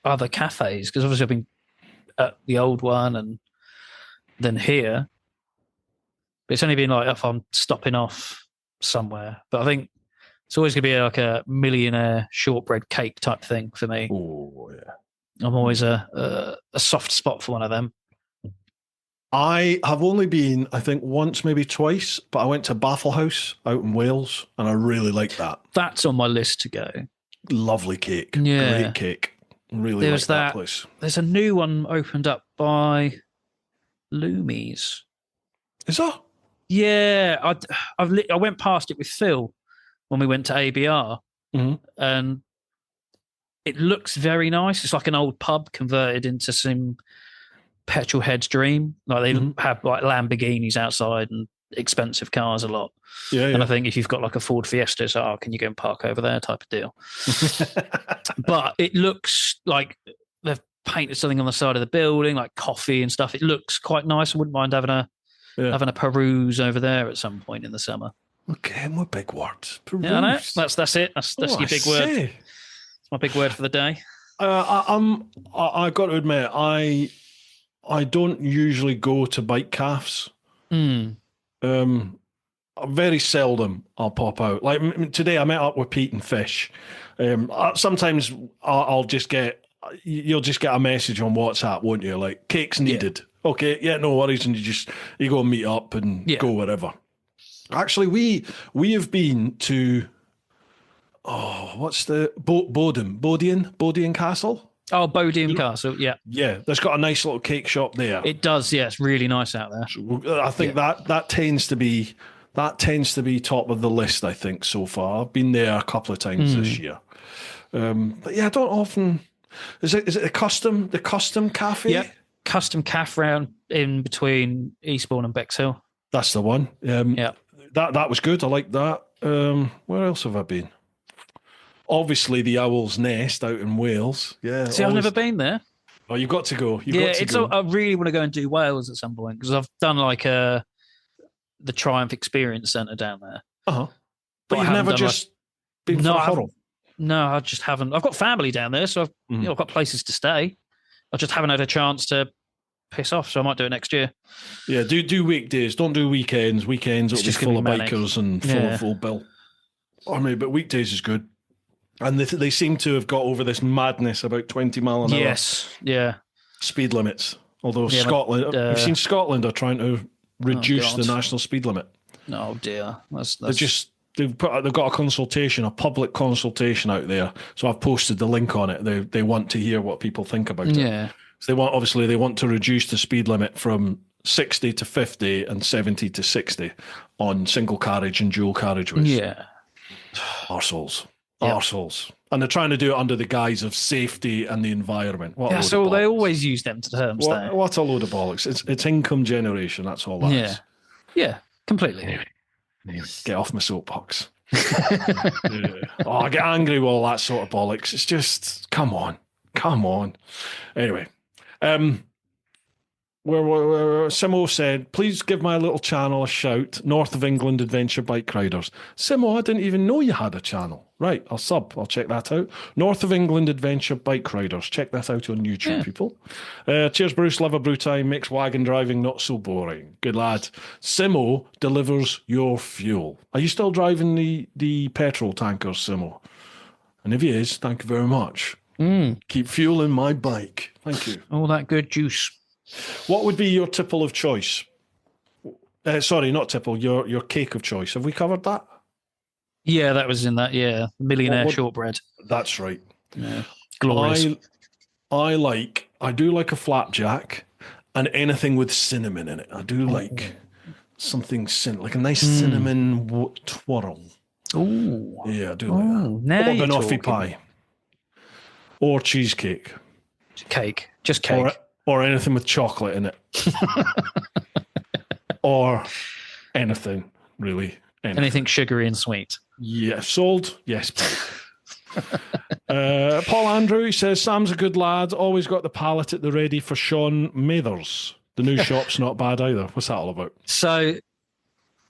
other cafes because obviously I've been at the old one and then here. But it's only been like if I'm stopping off somewhere. But I think it's always going to be like a millionaire shortbread cake type thing for me. Oh, yeah. I'm always a soft spot for one of them. I have only been, I think, once, maybe twice, but I went to Baffle House out in Wales, and I really liked that. That's on my list to go. Lovely cake. Yeah. Great cake. Really like that place. There's a new one opened up by Loomies. Is that? Yeah. I went past it with Phil when we went to ABR, and it looks very nice. It's like an old pub converted into some petrol head's dream. Like they have like Lamborghinis outside and expensive cars a lot. Yeah, And I think if you've got like a Ford Fiesta, it's like, can you go and park over there type of deal. But it looks like they've painted something on the side of the building, like coffee and stuff. It looks quite nice. I wouldn't mind having a peruse over there at some point in the summer. Okay, more big words. Peruse. Yeah, I know. That's it. That's your big word. It's my big word for the day. I got to admit, I don't usually go to bike cafes. Very seldom I'll pop out. Like today, I met up with Pete and Fish. Sometimes you'll just get a message on WhatsApp, won't you? Like, cake's needed. Yeah. Okay, yeah, no worries, and you go and meet up and go wherever. Actually, we have been to what's the Bodian Castle? Oh, Bodian Castle, yeah. Yeah, there's got a nice little cake shop there. It does, yeah. It's really nice out there. So I think that tends to be top of the list, I think, so far. I've been there a couple of times this year. But yeah, I don't often. Is it the custom cafe? Yeah, custom cafe round in between Eastbourne and Bexhill. That's the one. That was good. I like that. Where else have I been? Obviously, the Owl's Nest out in Wales. Yeah. See, I've never been there. Oh, you've got to go. I really want to go and do Wales at some point because I've done like the Triumph Experience Centre down there. But you've never just been for a huddle? No, I just haven't. I've got family down there, so I've got places to stay. I just haven't had a chance to piss off, so I might do it next year. Yeah, do weekdays. Don't do weekends. Weekends will be full of bikers and full bill. But weekdays is good. And they seem to have got over this madness about 20 mile an hour. Yes, yeah. Speed limits. Although Scotland, you've seen Scotland are trying to reduce the national speed limit. Oh dear, they've got a public consultation out there. So I've posted the link on it. They want to hear what people think about it. Yeah. So they want to reduce the speed limit from 60 to 50 and 70 to 60 on single carriage and dual carriageways. Yeah. Arseholes. Arseholes. And they're trying to do it under the guise of safety and the environment. So they always use them terms. What a load of bollocks. It's income generation. That's all that is. Yeah, completely. Get off my soapbox. I get angry with all that sort of bollocks. It's just, come on. Anyway, Simo said, please give my little channel a shout, North of England Adventure Bike Riders. Simo, I didn't even know you had a channel. Right, I'll check that out. North of England Adventure Bike Riders. Check that out on YouTube, people. Cheers, Bruce. Love a Bru Time. Makes wagon driving not so boring. Good lad. Simo delivers your fuel. Are you still driving the petrol tankers, Simo? And if he is, thank you very much. Keep fueling my bike. Thank you. All that good juice. What would be your tipple of choice? Sorry, not tipple, your cake of choice. Have we covered that? Yeah, that was in that, millionaire shortbread. That's right. Yeah. Glorious. I do like a flapjack and anything with cinnamon in it. I do like something like a nice cinnamon twirl. Oh. Yeah, I do like that. Or banoffee pie. Or cheesecake. Cake. Just cake. Or anything with chocolate in it. Or anything, really. Anything sugary and sweet. Yeah, sold. Yes, Paul Andrew, he says, Sam's a good lad. Always got the pallet at the ready for Sean Mathers. The new shop's not bad either. What's that all about? So,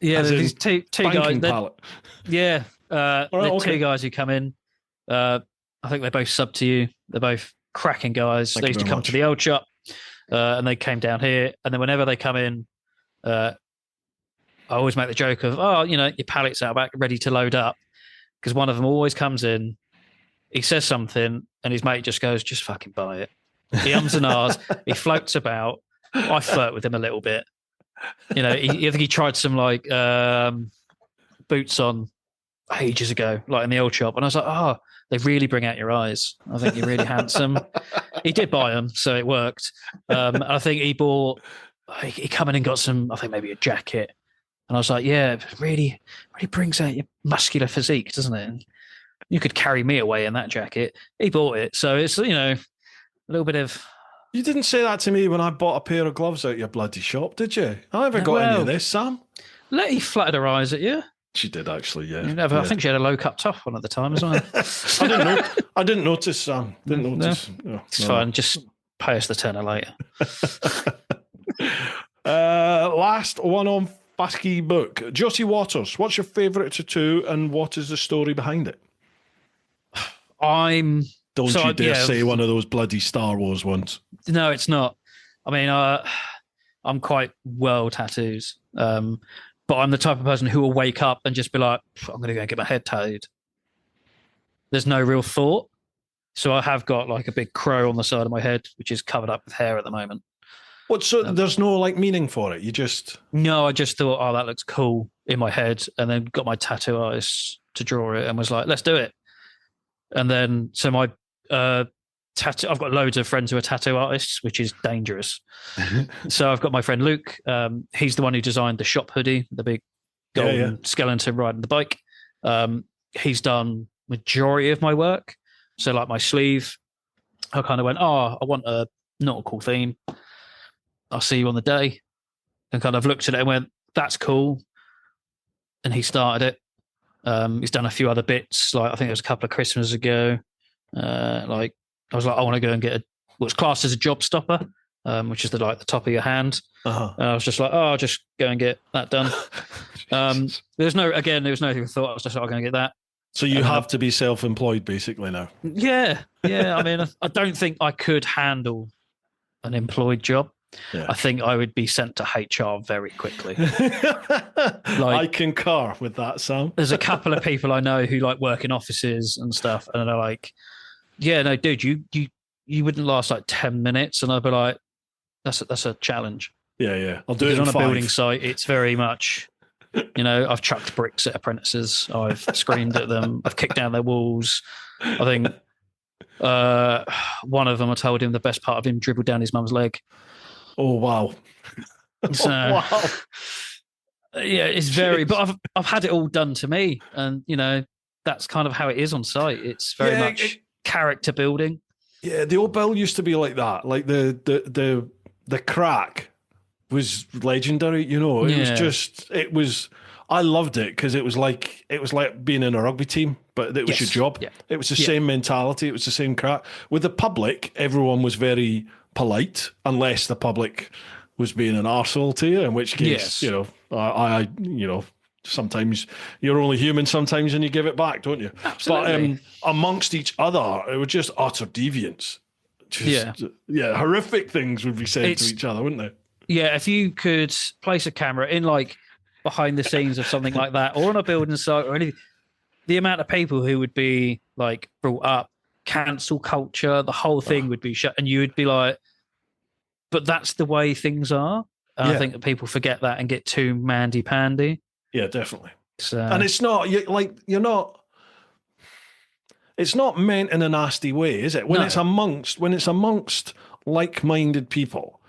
there's these two guys. Pallet. Yeah. Two guys who come in. I think they both sub to you. They're both cracking guys. They used to come to the old shop. And they came down here, and then whenever they come in, I always make the joke of, your pallet's out back, ready to load up, because one of them always comes in, he says something, and his mate just goes, just fucking buy it. He ums and ahs, he floats about. I flirt with him a little bit. I think he tried some boots on ages ago, like in the old shop, and I was like, they really bring out your eyes. I think you're really handsome. He did buy them, so it worked. I think he come in and got some, I think maybe a jacket. And I was like, yeah, it really brings out your muscular physique, doesn't it? And you could carry me away in that jacket. He bought it. So it's, a little bit of... You didn't say that to me when I bought a pair of gloves out your bloody shop, did you? I never got any of this, Sam. Letty flattered her eyes at you. She did actually, yeah. I think she had a low cut top one at the time as well. I didn't notice, Sam. Didn't notice. No, it's fine. Just pay us the tenner later. Last one on Fasky Book. Josie Waters, what's your favourite tattoo and what is the story behind it? Don't you dare say one of those bloody Star Wars ones. No, it's not. I mean, I'm quite well tattoos. But I'm the type of person who will wake up and just be like, I'm going to go and get my head tattooed. There's no real thought. So I have got like a big crow on the side of my head, which is covered up with hair at the moment. What? So there's no like meaning for it? You just... No, I just thought, oh, that looks cool in my head. And then got my tattoo artist to draw it and was like, let's do it. And then, so my tattoo, I've got loads of friends who are tattoo artists, which is dangerous. So I've got my friend Luke. He's the one who designed the shop hoodie, the big golden skeleton riding the bike. He's done majority of my work. So like my sleeve, I kind of went, I want a nautical theme. I'll see you on the day. And kind of looked at it and went, that's cool. And he started it. He's done a few other bits. Like I think it was a couple of Christmases ago. Like I was like, I want to go and get what's classed as a job stopper, which is the top of your hand. I was just like, I'll just go and get that done. There was no thought. I was just like, I'm going to get that. So you have to be self-employed basically now. Yeah. I mean, I don't think I could handle an employed job. Yeah. I think I would be sent to HR very quickly. I concur with that, Sam. There's a couple of people I know who like work in offices and stuff, and they're like, "Yeah, no, dude, you wouldn't last like 10 minutes," and I'd be like, "That's a challenge." Yeah, I'll do it on in a 5. building site. It's very much, I've chucked bricks at apprentices. I've screamed at them. I've kicked down their walls. I think one of them, I told him the best part of him dribbled down his mum's leg. Oh wow! So, wow. Yeah, it's very. But I've had it all done to me, and that's kind of how it is on site. It's very much character building. Yeah, the old Bill used to be like that. Like the crack was legendary. It was. I loved it because it was like being in a rugby team, but it was your job. Yeah. It was the same mentality. It was the same crack. With the public, everyone was very polite, unless the public was being an arsehole to you, in which case, I sometimes you're only human sometimes and you give it back, don't you? Absolutely. But amongst each other, it was just utter deviance. Horrific things would be said to each other, wouldn't they? Yeah, if you could place a camera in like behind the scenes of something like that, or on a building site or anything, the amount of people who would be like brought up, cancel culture, the whole thing would be shut, and you would be like, but that's the way things are. And I think that people forget that and get too mandy-pandy. Yeah, definitely. So, and it's not it's not meant in a nasty way, is it? When it's amongst like-minded people.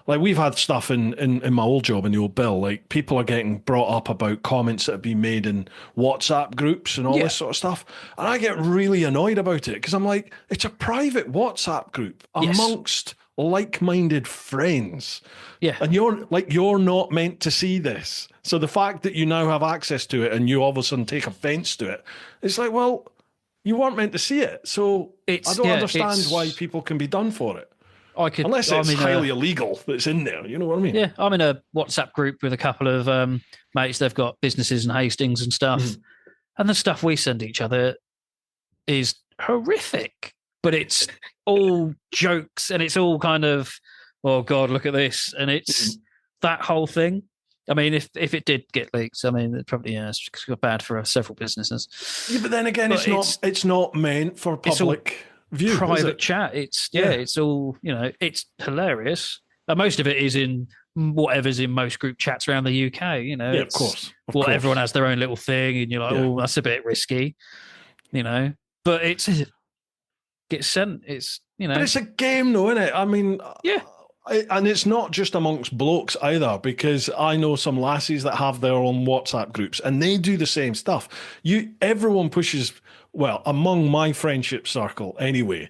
Like we've had stuff in my old job in the old Bill, like people are getting brought up about comments that have been made in WhatsApp groups and all this sort of stuff. And I get really annoyed about it because I'm like, it's a private WhatsApp group amongst like-minded friends. Yeah. And you're not meant to see this. So the fact that you now have access to it and you all of a sudden take offense to it, it's like, well, you weren't meant to see it. So I don't understand why people can be done for it. Unless it's highly illegal that's in there, you know what I mean? Yeah, I'm in a WhatsApp group with a couple of mates. They've got businesses in Hastings and stuff. And the stuff we send each other is horrific. But it's all jokes and it's all kind of, oh, God, look at this. And it's that whole thing. I mean, if it did get leaked, I mean, it probably it's bad for several businesses. Yeah, but then again, it's not meant for public view. Private chat. It's all, it's hilarious. Most of it is in whatever's in most group chats around the UK, of course. Everyone has their own little thing and you're like, oh, that's a bit risky, but gets sent. It's, But it's a game though, isn't it? I mean, and it's not just amongst blokes either, because I know some lassies that have their own WhatsApp groups and they do the same stuff. Everyone pushes, well, among my friendship circle anyway,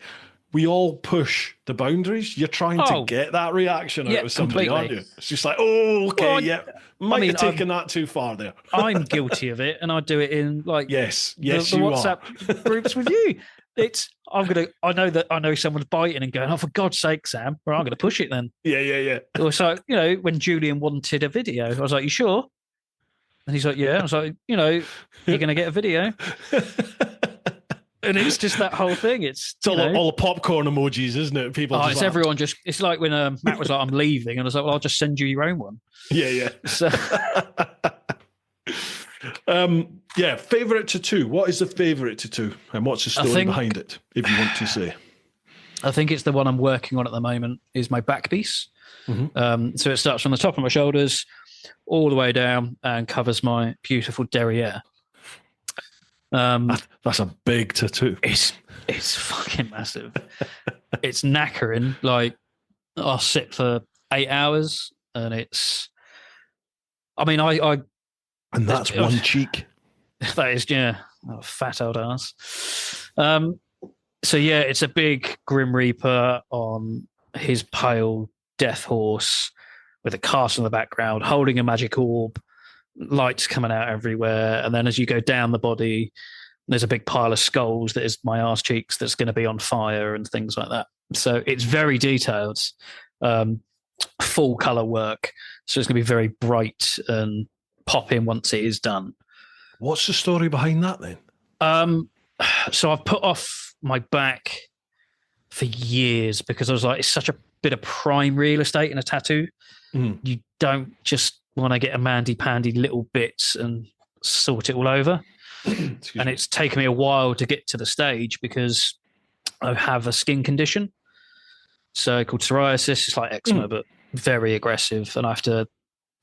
we all push the boundaries. You're trying to get that reaction out of somebody, aren't you? It's just like, oh, okay, might have taken that too far there. I'm guilty of it, and I do it in like the WhatsApp groups with you. I know someone's biting and going, oh, for God's sake, Sam, well, I'm going to push it then. Yeah. So, when Julian wanted a video, I was like, you sure? And he's like, yeah. I was like, you're going to get a video. And it's just that whole thing. It's all the popcorn emojis, isn't it? People. It's everyone just. It's like when Matt was like, "I'm leaving," and I was like, "Well, I'll just send you your own one." Yeah. So, favorite tattoo. What is the favorite tattoo, and what's the story behind it? If you want to say, I think it's the one I'm working on at the moment. Is my back piece. Mm-hmm. So it starts from the top of my shoulders all the way down and covers my beautiful derriere. That's a big tattoo. It's fucking massive. It's knackering. Like, I'll sit for 8 hours, and it's. I mean, and that's one cheek. That is, fat old ass. So it's a big Grim Reaper on his pale death horse with a castle in the background, holding a magic orb. Lights coming out everywhere, and then as you go down the body, there's a big pile of skulls that is my arse cheeks that's going to be on fire and things like that. So it's very detailed, full color work. So it's going to be very bright and pop in once it is done. What's the story behind that then? So I've put off my back for years because I was like, it's such a bit of prime real estate in a tattoo. You don't just want to get a mandy-pandy little bits and sort it all over. And it's taken me a while to get to the stage because I have a skin condition. So called psoriasis. It's like eczema, but very aggressive. And I have to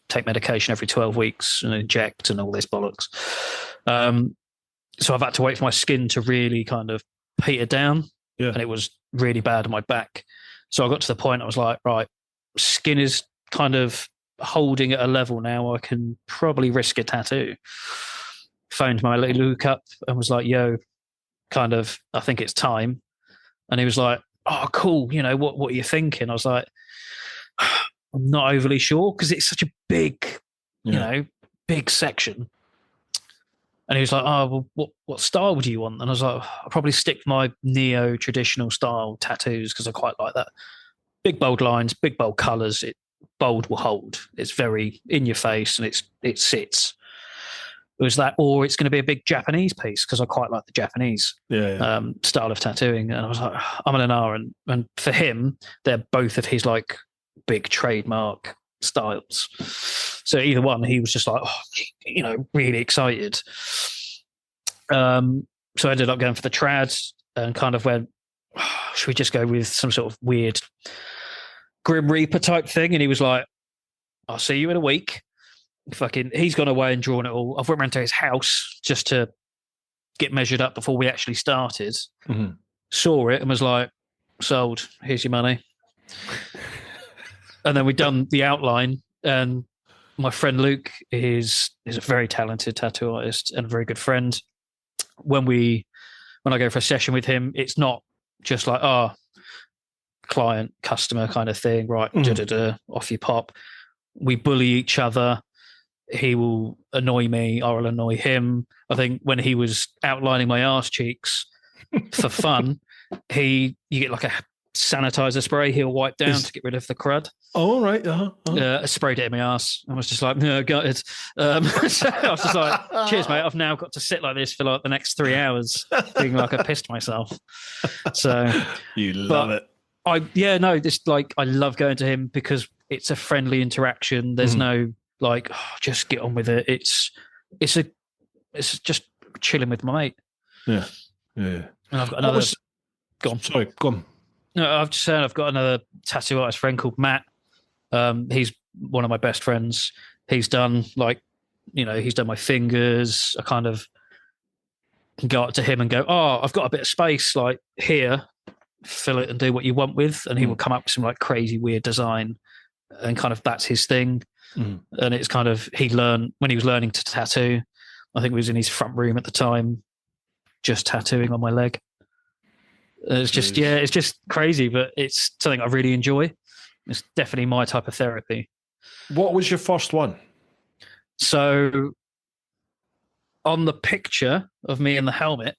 take medication every 12 weeks and inject and all this bollocks. So I've had to wait for my skin to really kind of peter down. Yeah. And it was really bad on my back. So I got to the point I was like, right, skin is kind of holding at a level now I can probably risk a tattoo. Phoned my little Luke up and was like, yo, kind of, I think it's time. And he was like, oh, cool. What are you thinking? I was like, I'm not overly sure because it's such a big, big section. And he was like, oh, well, what style would you want? And I was like, I'll probably stick with my neo-traditional style tattoos because I quite like that. Big, bold lines, big, bold colours. Bold will hold. It's very in your face and it sits. It was that, or it's going to be a big Japanese piece because I quite like the Japanese style of tattooing. And I was like, I'm in an hour. And for him, they're both of his like big trademark styles. So either one, he was just like, really excited. So I ended up going for the trad and kind of went, should we just go with some sort of weird Grim Reaper type thing? And he was like, I'll see you in a week. He's gone away and drawn it all. I've went round to his house just to get measured up before we actually started. Mm-hmm. Saw it and was like, sold. Here's your money. And then we'd done the outline. And my friend Luke is a very talented tattoo artist and a very good friend. When I go for a session with him, it's not just like, client, customer kind of thing, right? Off you pop. We bully each other. He will annoy me, I will annoy him. I think when he was outlining my arse cheeks for fun, you get like a sanitizer spray he'll wipe down to get rid of the crud. Oh, right. I sprayed it in my arse. I was just like, no, got it. So I was just like, cheers, mate. I've now got to sit like this for like the next 3 hours, being like I pissed myself. So you love it. I love going to him because it's a friendly interaction. There's no like, just get on with it. It's just chilling with my mate. Yeah. And I've got another. Go on. Sorry, go on. No, I've just said I've got another tattoo artist friend called Matt. He's one of my best friends. He's done he's done my fingers. I kind of can go up to him and go, I've got a bit of space like here. Fill it and do what you want with, and he will come up with some like crazy weird design, and kind of that's his thing. And it's kind of he learned when he was learning to tattoo. I think he was in his front room at the time, just tattooing on my leg. It's just, yeah, it's just crazy, but it's something I really enjoy. It's definitely my type of therapy. What was your first one? So on the picture of me in the helmet,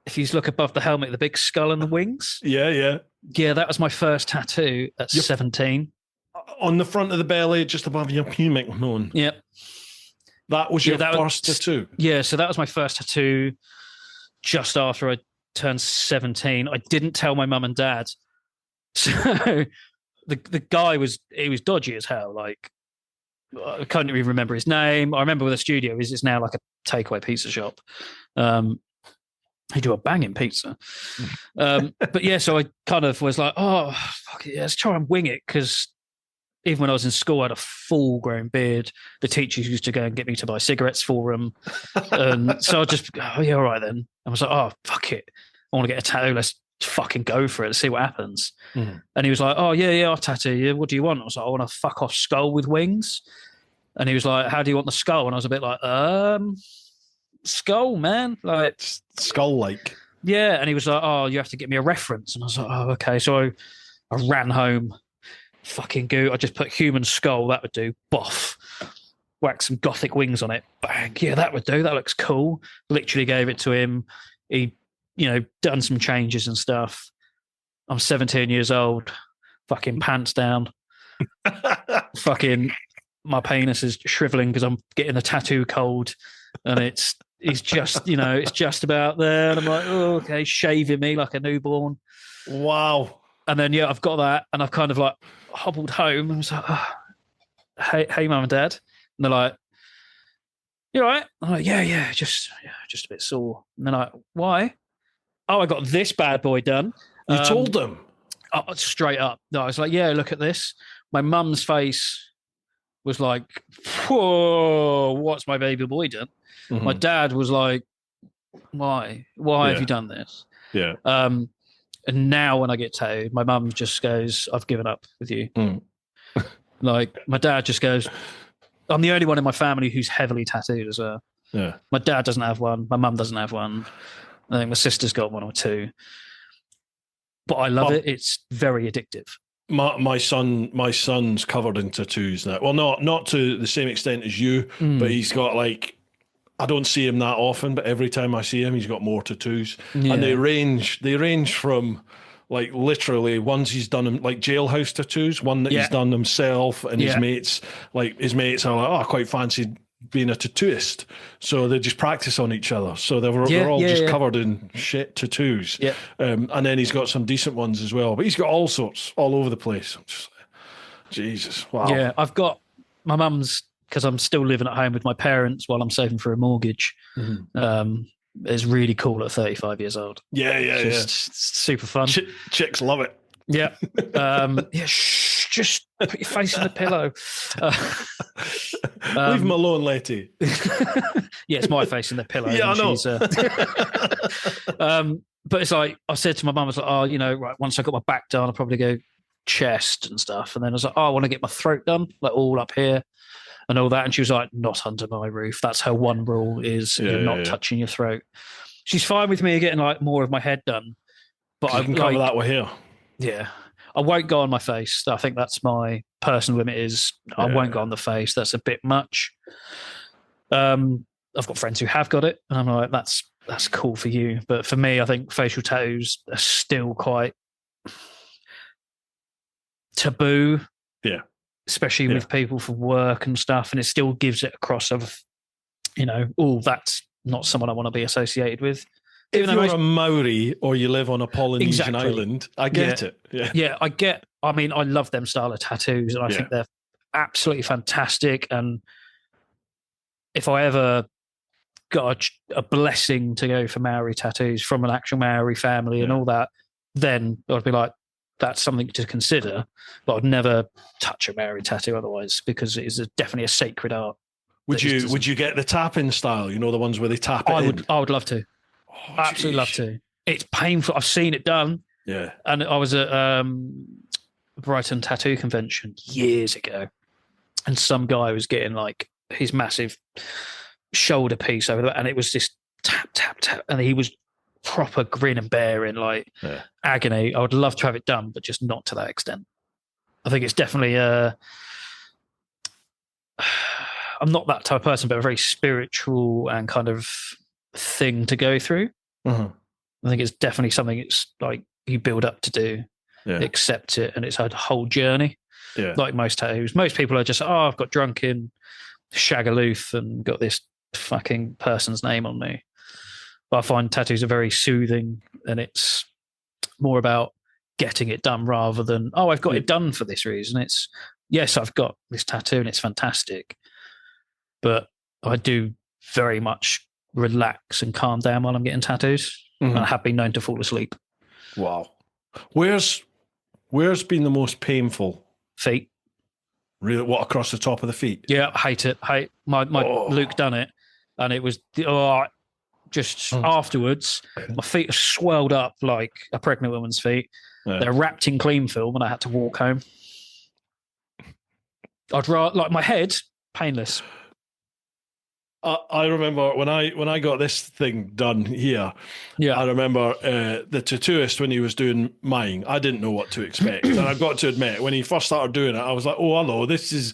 if you look above the helmet, the big skull and the wings. Yeah. Yeah, that was my first tattoo at 17. On the front of the belly, just above your pubic bone. Yep. That was your first tattoo? Yeah, so that was my first tattoo just after I turned 17. I didn't tell my mum and dad. So the guy was dodgy as hell. Like, I can't even remember his name. I remember with the studio, it's now like a takeaway pizza shop. He do a banging pizza. But yeah, so I kind of was like, oh, fuck it, yeah, let's try and wing it. Because even when I was in school, I had a full-grown beard. The teachers used to go and get me to buy cigarettes for them. So I just, oh, yeah, all right then. I was like, oh, fuck it. I want to get a tattoo. Let's fucking go for it. Let's see what happens. And he was like, oh, yeah, I'll tattoo you. What do you want? I was like, I want a fuck-off skull with wings. And he was like, how do you want the skull? And I was a bit like, skull, man. Like, skull-like. Yeah. And he was like, oh, you have to get me a reference. And I was like, oh, okay. So I ran home. Fucking goo. I just put human skull. That would do. Boff. Whack some gothic wings on it. Bang. Yeah, that would do. That looks cool. Literally gave it to him. He, done some changes and stuff. I'm 17 years old. Fucking pants down. Fucking my penis is shriveling because I'm getting the tattoo cold, and it's just it's just about there. And I'm like, oh, okay, shaving me like a newborn. Wow. And then I've got that, and I've kind of like hobbled home and was like, oh, hey, mum and dad. And they're like, you all right? I'm like, yeah, just a bit sore. And they're like, why? Oh, I got this bad boy done. You told them? Straight up. No, I was like, yeah, look at this. My mum's face was like, whoa, what's my baby boy done? Mm-hmm. My dad was like, why have you done this? Yeah. And now when I get tattooed, my mum just goes, I've given up with you. Like, my dad just goes, I'm the only one in my family who's heavily tattooed as well. Yeah. My dad doesn't have one. My mum doesn't have one. I think my sister's got one or two. But I love it. It's very addictive. My son's covered in tattoos now. Well, not to the same extent as you, but he's got like, I don't see him that often, but every time I see him, he's got more tattoos. Yeah. And they range from like literally ones he's done like jailhouse tattoos, one that he's done himself, and his mates are like, oh, I quite fancied being a tattooist. So they just practice on each other. So they're all just covered in shit tattoos. Yeah. And then he's got some decent ones as well. But he's got all sorts all over the place. Just, Jesus. Wow. Yeah, I've got my mum's, because I'm still living at home with my parents while I'm saving for a mortgage. Mm-hmm. It's really cool at 35 years old. Yeah. Super fun. Chicks love it. Yeah. Just put your face in the pillow. Leave him alone, Letty. Yeah, it's my face in the pillow. Yeah, I know. But it's like, I said to my mum, I was like, oh, right, once I got my back done, I'll probably go chest and stuff. And then I was like, oh, I want to get my throat done, like all up here and all that. And she was like, not under my roof. That's her one rule, is you're not touching your throat. She's fine with me getting like more of my head done. But I can cover that with hair. Yeah. I won't go on my face. I think that's my personal limit, is I won't go on the face. That's a bit much. I've got friends who have got it, and I'm like, that's cool for you. But for me, I think facial tattoos are still quite taboo. Yeah. Especially with people for work and stuff. And it still gives it a cross of, that's not someone I want to be associated with. If you're a Maori or you live on a Polynesian island, I get it. Yeah, I love them style of tattoos, and I think they're absolutely fantastic. And if I ever got a blessing to go for Maori tattoos from an actual Maori family and all that, then I'd be like, that's something to consider. But I'd never touch a Maori tattoo otherwise, because it is definitely a sacred art. Would you get the tapping style? The ones where they tap it I would love to. Oh, absolutely love to. It's painful. I've seen it done. Yeah. And I was at Brighton Tattoo Convention years ago, and some guy was getting like his massive shoulder piece over there, and it was just tap, tap, tap, and he was proper grin and bearing, like agony. I would love to have it done, but just not to that extent. I think it's definitely I'm not that type of person, but a very spiritual and kind of thing to go through. Uh-huh. I think it's definitely something it's like you build up to do, accept it, and it's a whole journey. Yeah. Like most tattoos. Most people are just, I've got drunk in Shagalooth and got this fucking person's name on me. But I find tattoos are very soothing, and it's more about getting it done rather than, I've got it done for this reason. It's, yes, I've got this tattoo and it's fantastic, but I do very much relax and calm down while I'm getting tattoos. And I have been known to fall asleep. Wow. Where's been the most painful? Feet. Really? What, across the top of the feet? Yeah, I hate it. My Luke done it, and it was just afterwards, my feet are swelled up like a pregnant woman's feet. Yeah. They're wrapped in clean film, and I had to walk home. I'd rather, like, my head, painless. I remember when I got this thing done here. Yeah, I remember the tattooist when he was doing mine. I didn't know what to expect, and I've got to admit, when he first started doing it, I was like, "Oh, hello, this is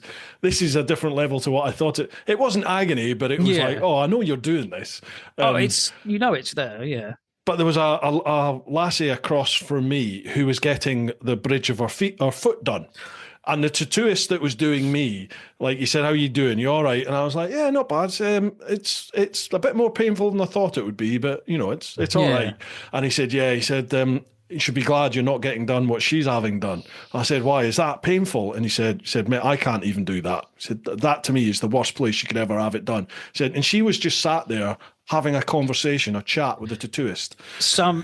a different level to what I thought it." It wasn't agony, but it was like, "Oh, I know you're doing this." It's it's there, yeah. But there was a lassie across from me who was getting the bridge of her foot done. And the tattooist that was doing me, like, he said, "How you doing? You all right?" And I was like, "Yeah, not bad. It's a bit more painful than I thought it would be, but it's all right." And he said, "You should be glad you're not getting done what she's having done." I said, "Why? Is that painful?" And he said, "Mate, I can't even do that." He said, "That to me is the worst place you could ever have it done." He said, and she was just sat there having a conversation, a chat with the tattooist.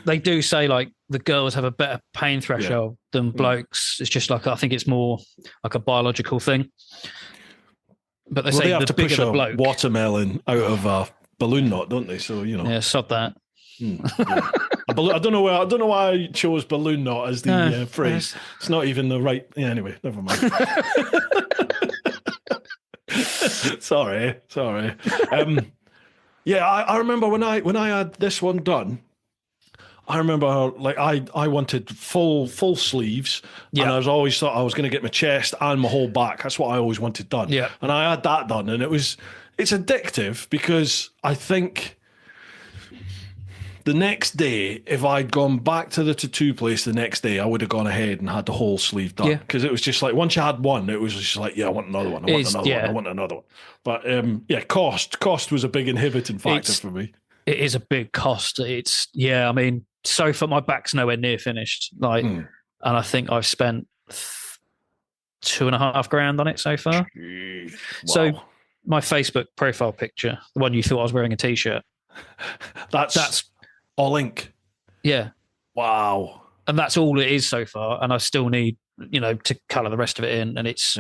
They do say, like, the girls have a better pain threshold than blokes. It's just like, I think it's more like a biological thing. But they say they have the to bigger push the a bloke, watermelon out of a balloon knot, don't they? So yeah, sod that. I don't know why I chose balloon knot as the phrase. It's not even the right. Yeah, anyway, never mind. Sorry. I remember when I had this one done. I remember, like, I wanted full sleeves, and I was always thought I was going to get my chest and my whole back. That's what I always wanted done. Yeah, and I had that done, and it's addictive because I think the next day, if I'd gone back to the tattoo place the next day, I would have gone ahead and had the whole sleeve done, because it was just like, once you had one, it was just like, I want another one. I want another one. But cost was a big inhibiting factor for me. It is a big cost. It's I mean, so far my back's nowhere near finished. Like, and I think I've spent $2,500 on it so far. Jeez. Wow. So my Facebook profile picture, the one you thought I was wearing a t-shirt, that's all ink. Yeah. Wow. And that's all it is so far. And I still need, to colour the rest of it in. And it's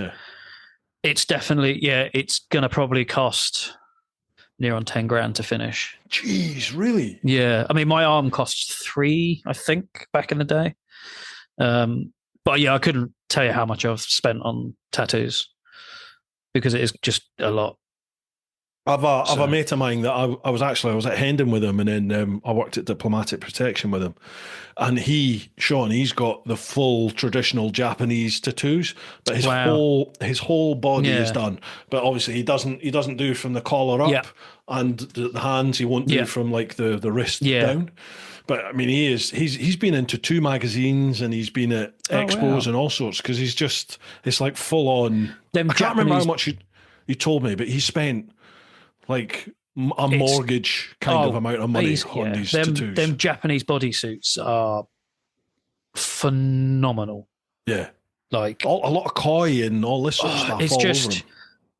definitely, it's going to probably cost near on $10,000 to finish. Jeez, really? Yeah. I mean, my arm costs $3,000, I think, back in the day. But I couldn't tell you how much I've spent on tattoos because it is just a lot. I've a mate of mine that I was at Hendon with him, and then I worked at Diplomatic Protection with him, and he's got the full traditional Japanese tattoos, but his whole body is done. But obviously he doesn't do from the collar up, and the hands he won't do from like the wrist down. But I mean, he's been in tattoo magazines, and he's been at expos and all sorts, because it's like full on. I can't remember how much you told me, but he spent like a mortgage kind of amount of money on these tattoos. Them Japanese bodysuits are phenomenal. Yeah. Like a lot of koi and all this sort of stuff. It's just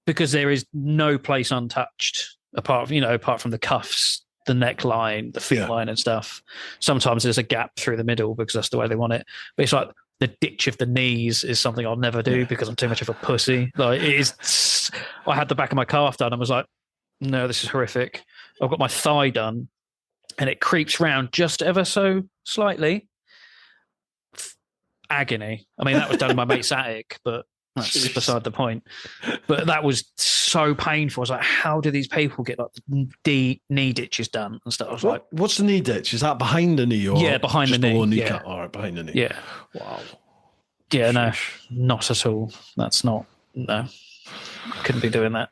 because there is no place untouched apart from the cuffs, the neckline, the feet line and stuff. Sometimes there's a gap through the middle because that's the way they want it. But it's like the ditch of the knees is something I'll never do because I'm too much of a pussy. Like, it is. I had the back of my calf done and was like, no, this is horrific. I've got my thigh done and it creeps round just ever so slightly. Agony. I mean, that was done in my mate's attic, but That's Jeez. beside the point. But that was so painful. I was like, how do these people get like the knee ditches done and stuff? I was like, What's the knee ditch? Is that behind the knee or yeah, behind just the knee? below Yeah. kneecap? All right, behind the knee. Yeah. Wow. Yeah, no, not at all. That's not, no. Couldn't be doing that.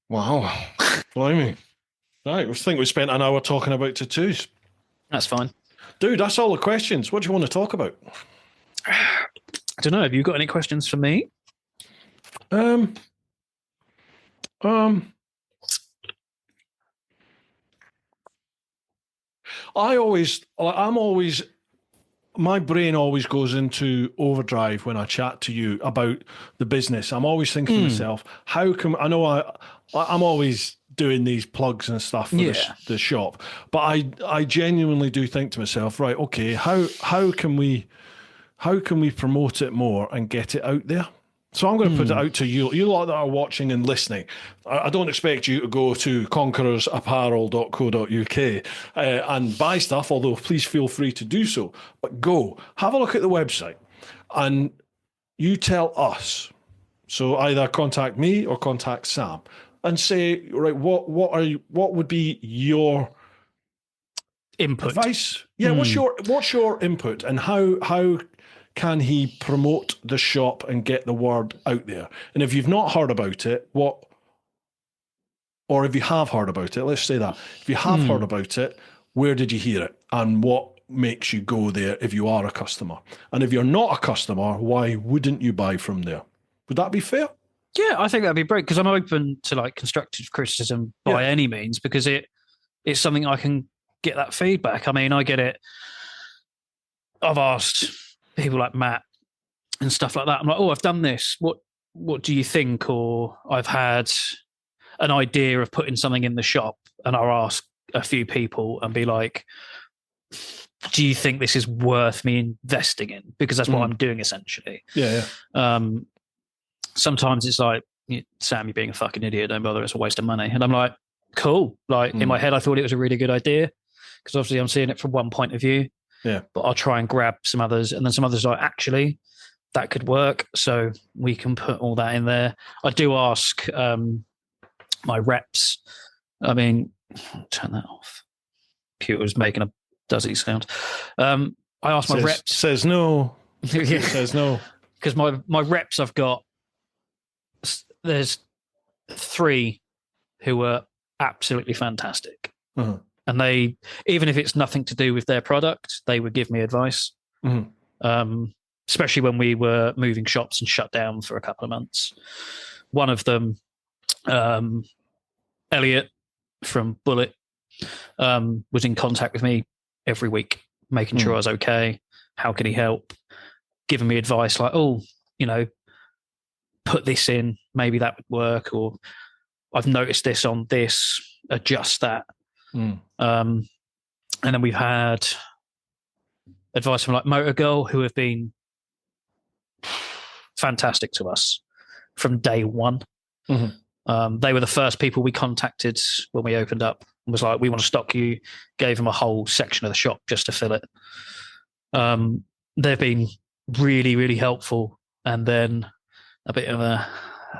Wow. Blimey. Right, I think we spent an hour talking about tattoos. That's fine. Dude, that's all the questions. What do you want to talk about? I don't know. Have you got any questions for me? I'm always, my brain always goes into overdrive when I chat to you about the business. I'm always thinking to myself, how can, I know I'm always doing these plugs and stuff for the shop, but I genuinely do think to myself, right, okay, how can we promote it more and get it out there? So I'm going to put it out to you lot that are watching and listening. I don't expect you to go to conquerorsapparel.co.uk and buy stuff, although please feel free to do so. But go, have a look at the website and you tell us. So either contact me or contact Sam and say, right, what would be your Input. advice? Yeah, what's your input and how can he promote the shop and get the word out there? And if you've not heard about it, or if you have heard about it, let's say that. If you have heard about it, where did you hear it? And what makes you go there if you are a customer? And if you're not a customer, why wouldn't you buy from there? Would that be fair? Yeah, I think that'd be great because I'm open to like constructive criticism by any means because it's something I can get that feedback. I mean, I get it. I've asked people like Matt and stuff like that. I'm like, oh, I've done this. What do you think? Or I've had an idea of putting something in the shop and I'll ask a few people and be like, do you think this is worth me investing in? Because that's what I'm doing essentially. Yeah. Sometimes it's like, Sam, you're being a fucking idiot. Don't bother. It's a waste of money. And I'm like, cool. Like in my head, I thought it was a really good idea because obviously I'm seeing it from one point of view. Yeah. But I'll try and grab some others. And then some others are like, actually, that could work. So we can put all that in there. I do ask my reps. I mean, turn that off. Computer's making a duzzy sound. I ask my reps. Says no. It says no. Because my reps I've got, there's 3 who are absolutely fantastic. Uh-huh. And they, even if it's nothing to do with their product, they would give me advice. Especially when we were moving shops and shut down for a couple of months. One of them, Elliot from Bullet, was in contact with me every week, making sure I was okay. How can he help? Giving me advice like, oh, put this in, maybe that would work, or I've noticed this on this, adjust that. And then we've had advice from like Motor Girl, who have been fantastic to us from day one. They were the first people we contacted when we opened up and was like, we want to stock you, gave them a whole section of the shop just to fill it. They've been really, really helpful. And then a bit of a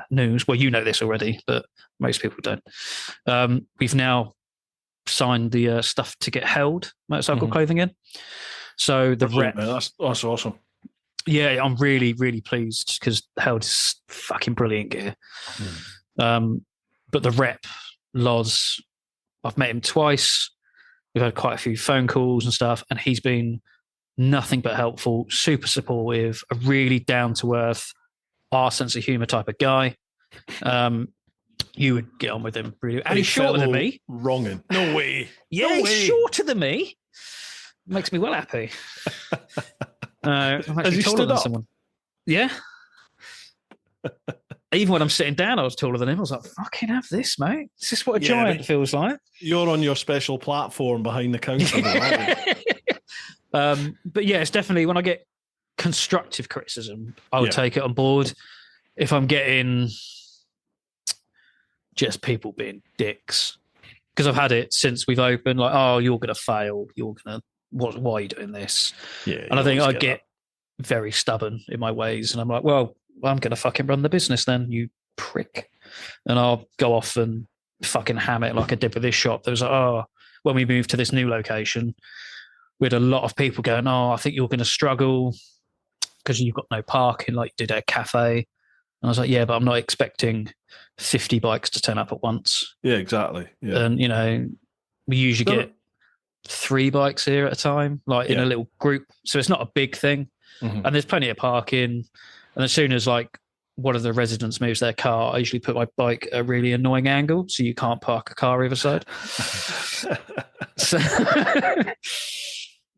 news. Well, you know this already, but most people don't. We've now signed the stuff to get Held motorcycle clothing in. So the rep. That's awesome. Yeah, I'm really, really pleased because Held is fucking brilliant gear. But the rep, Loz, I've met him twice. We've had quite a few phone calls and stuff, and he's been nothing but helpful, super supportive, a really down-to-earth, our sense of humour type of guy. You would get on with him really. And he's shorter than me. Wronging. No way. Yeah, no he's way. Shorter than me. Makes me well happy. I'm actually taller than someone. Yeah. Even when I'm sitting down, I was taller than him. I was like, fucking have this, mate. Is this what a giant feels like? You're on your special platform behind the counter. But yeah, it's definitely when I get constructive criticism, I would take it on board. If I'm getting just people being dicks, because I've had it since we've opened, like, oh, you're going to fail. You're going to, why are you doing this? Yeah. And I think I get very stubborn in my ways. And I'm like, well, well, I'm going to fucking run the business then, you prick. And I'll go off and fucking ham it like I did with this shop. There was like, oh, when we moved to this new location, we had a lot of people going, oh, I think you're going to struggle because you've got no parking like you did at a cafe. And I was like, yeah, but I'm not expecting 50 bikes to turn up at once. Yeah, exactly. Yeah. And, you know, we usually get 3 bikes here at a time, like in a little group. So it's not a big thing. And there's plenty of parking. And as soon as like one of the residents moves their car, I usually put my bike at a really annoying angle so you can't park a car either side.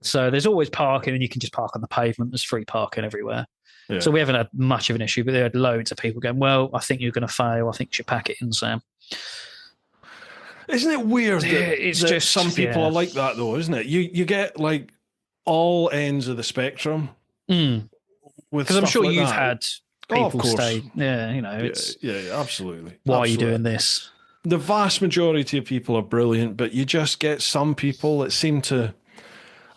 So there's always parking, and you can just park on the pavement. There's free parking everywhere. Yeah. So we haven't had much of an issue, but there had loads of people going, well, I think you're going to fail. I think you should pack it in, Sam. Isn't it weird that some people are like that, though, isn't it? You get like all ends of the spectrum. Because I'm sure you've had people stay. Yeah, you know, it's absolutely. Why are you doing this? The vast majority of people are brilliant, but you just get some people that seem to.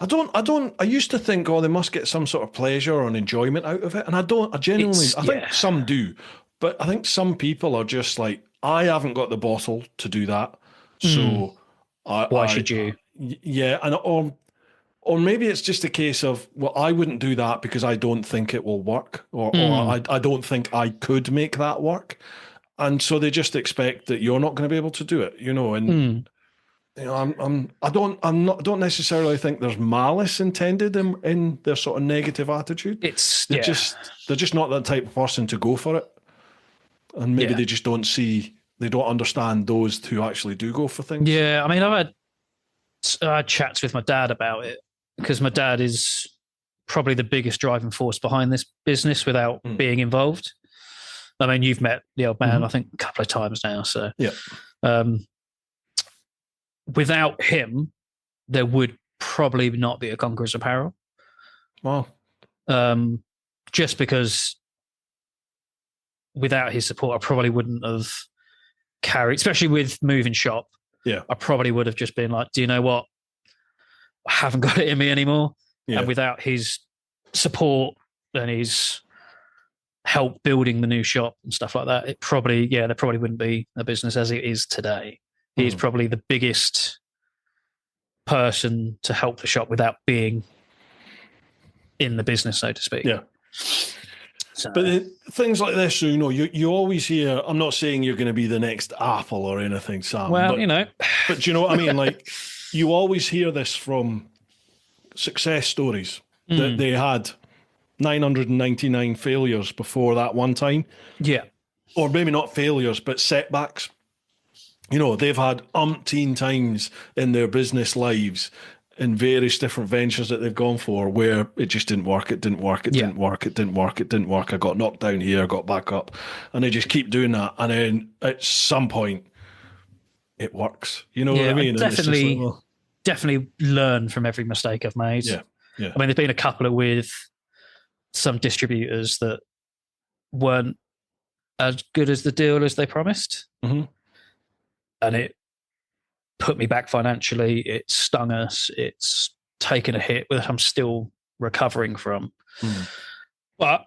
I used to think, oh, they must get some sort of pleasure or an enjoyment out of it. And I think some do, but I think some people are just like, I haven't got the bottle to do that. So why should you? Yeah. And, or maybe it's just a case of, well, I wouldn't do that because I don't think it will work, or I don't think I could make that work. And so they just expect that you're not going to be able to do it, you know, and, you know, I don't necessarily think there's malice intended in their sort of negative attitude. They're just not that type of person to go for it, and maybe they just don't understand those who actually do go for things. Yeah, I mean, I had chats with my dad about it because my dad is probably the biggest driving force behind this business without being involved. I mean, you've met the old man, I think, a couple of times now. So without him, there would probably not be a Conquerors Apparel. Wow. Just because without his support, I probably wouldn't have carried, especially with moving shop. Yeah. I probably would have just been like, do you know what? I haven't got it in me anymore. Yeah. And without his support and his help building the new shop and stuff like that, there probably wouldn't be a business as it is today. He's probably the biggest person to help the shop without being in the business, so to speak. Yeah. So. But things like this, you know, you always hear, I'm not saying you're going to be the next Apple or anything, Sam. Well, you know. But do you know what I mean? Like, you always hear this from success stories that they had 999 failures before that one time. Yeah. Or maybe not failures, but setbacks. You know, they've had umpteen times in their business lives in various different ventures that they've gone for where it just didn't work. It didn't work. It didn't work. It didn't work. It didn't work. I got knocked down here, got back up. And they just keep doing that. And then at some point, it works. You know what I mean? Definitely learn from every mistake I've made. Yeah. Yeah. I mean, there's been a couple with some distributors that weren't as good as the deal as they promised. And it put me back financially. It stung us. It's taken a hit that I'm still recovering from. But,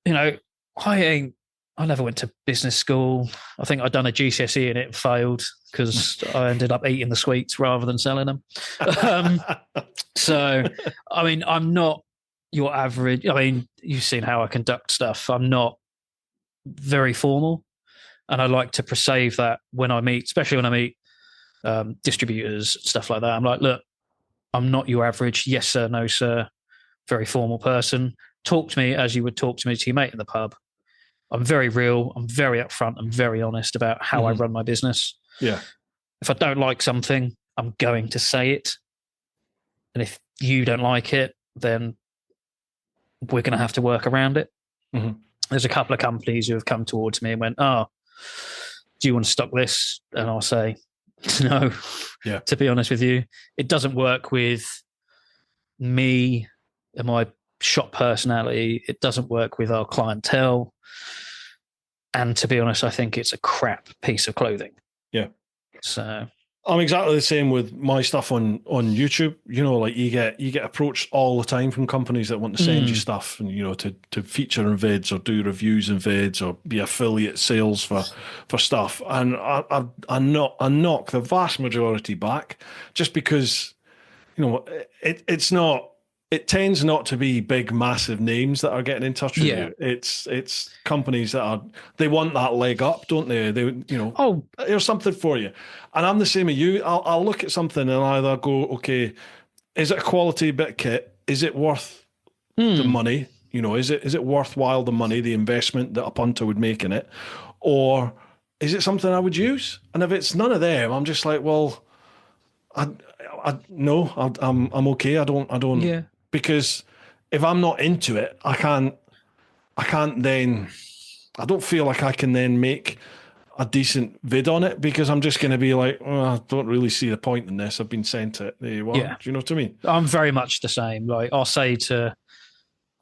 you know, I never went to business school. I think I'd done a GCSE and it failed because I ended up eating the sweets rather than selling them. So, I mean, I'm not your average. I mean, you've seen how I conduct stuff. I'm not very formal. And I like to presave that when I meet, especially when I meet distributors, stuff like that. I'm like, look, I'm not your average yes, sir, no, sir, very formal person. Talk to me as you would talk to me to your mate in the pub. I'm very real. I'm very upfront. I'm very honest about how I run my business. Yeah. If I don't like something, I'm going to say it. And if you don't like it, then we're going to have to work around it. There's a couple of companies who have come towards me and went, oh, do you want to stock this? And I'll say, no, to be honest with you, it doesn't work with me and my shop personality. It doesn't work with our clientele. And to be honest, I think it's a crap piece of clothing. Yeah. So I'm exactly the same with my stuff on YouTube. You know, like you get approached all the time from companies that want to send you stuff, and to feature in vids or do reviews in vids or be affiliate sales for stuff. And I knock the vast majority back just because it's not. It tends not to be big, massive names that are getting in touch with you. It's companies that they want that leg up, don't they? Oh, There's something for you. And I'm the same as you. I'll look at something and either go, okay, is it a quality bit of kit? Is it worth the money? Is it worthwhile the money, the investment that a punter would make in it? Or is it something I would use? And if it's none of them, I'm just like, well, no, I'm okay. I don't. yeah. Because if I'm not into it, I can't then, I don't feel like I can then make a decent vid on it because I'm just going to be like, oh, I don't really see the point in this. I've been sent it. There you are. Yeah. Do you know what I mean? I'm very much the same. Like I'll say to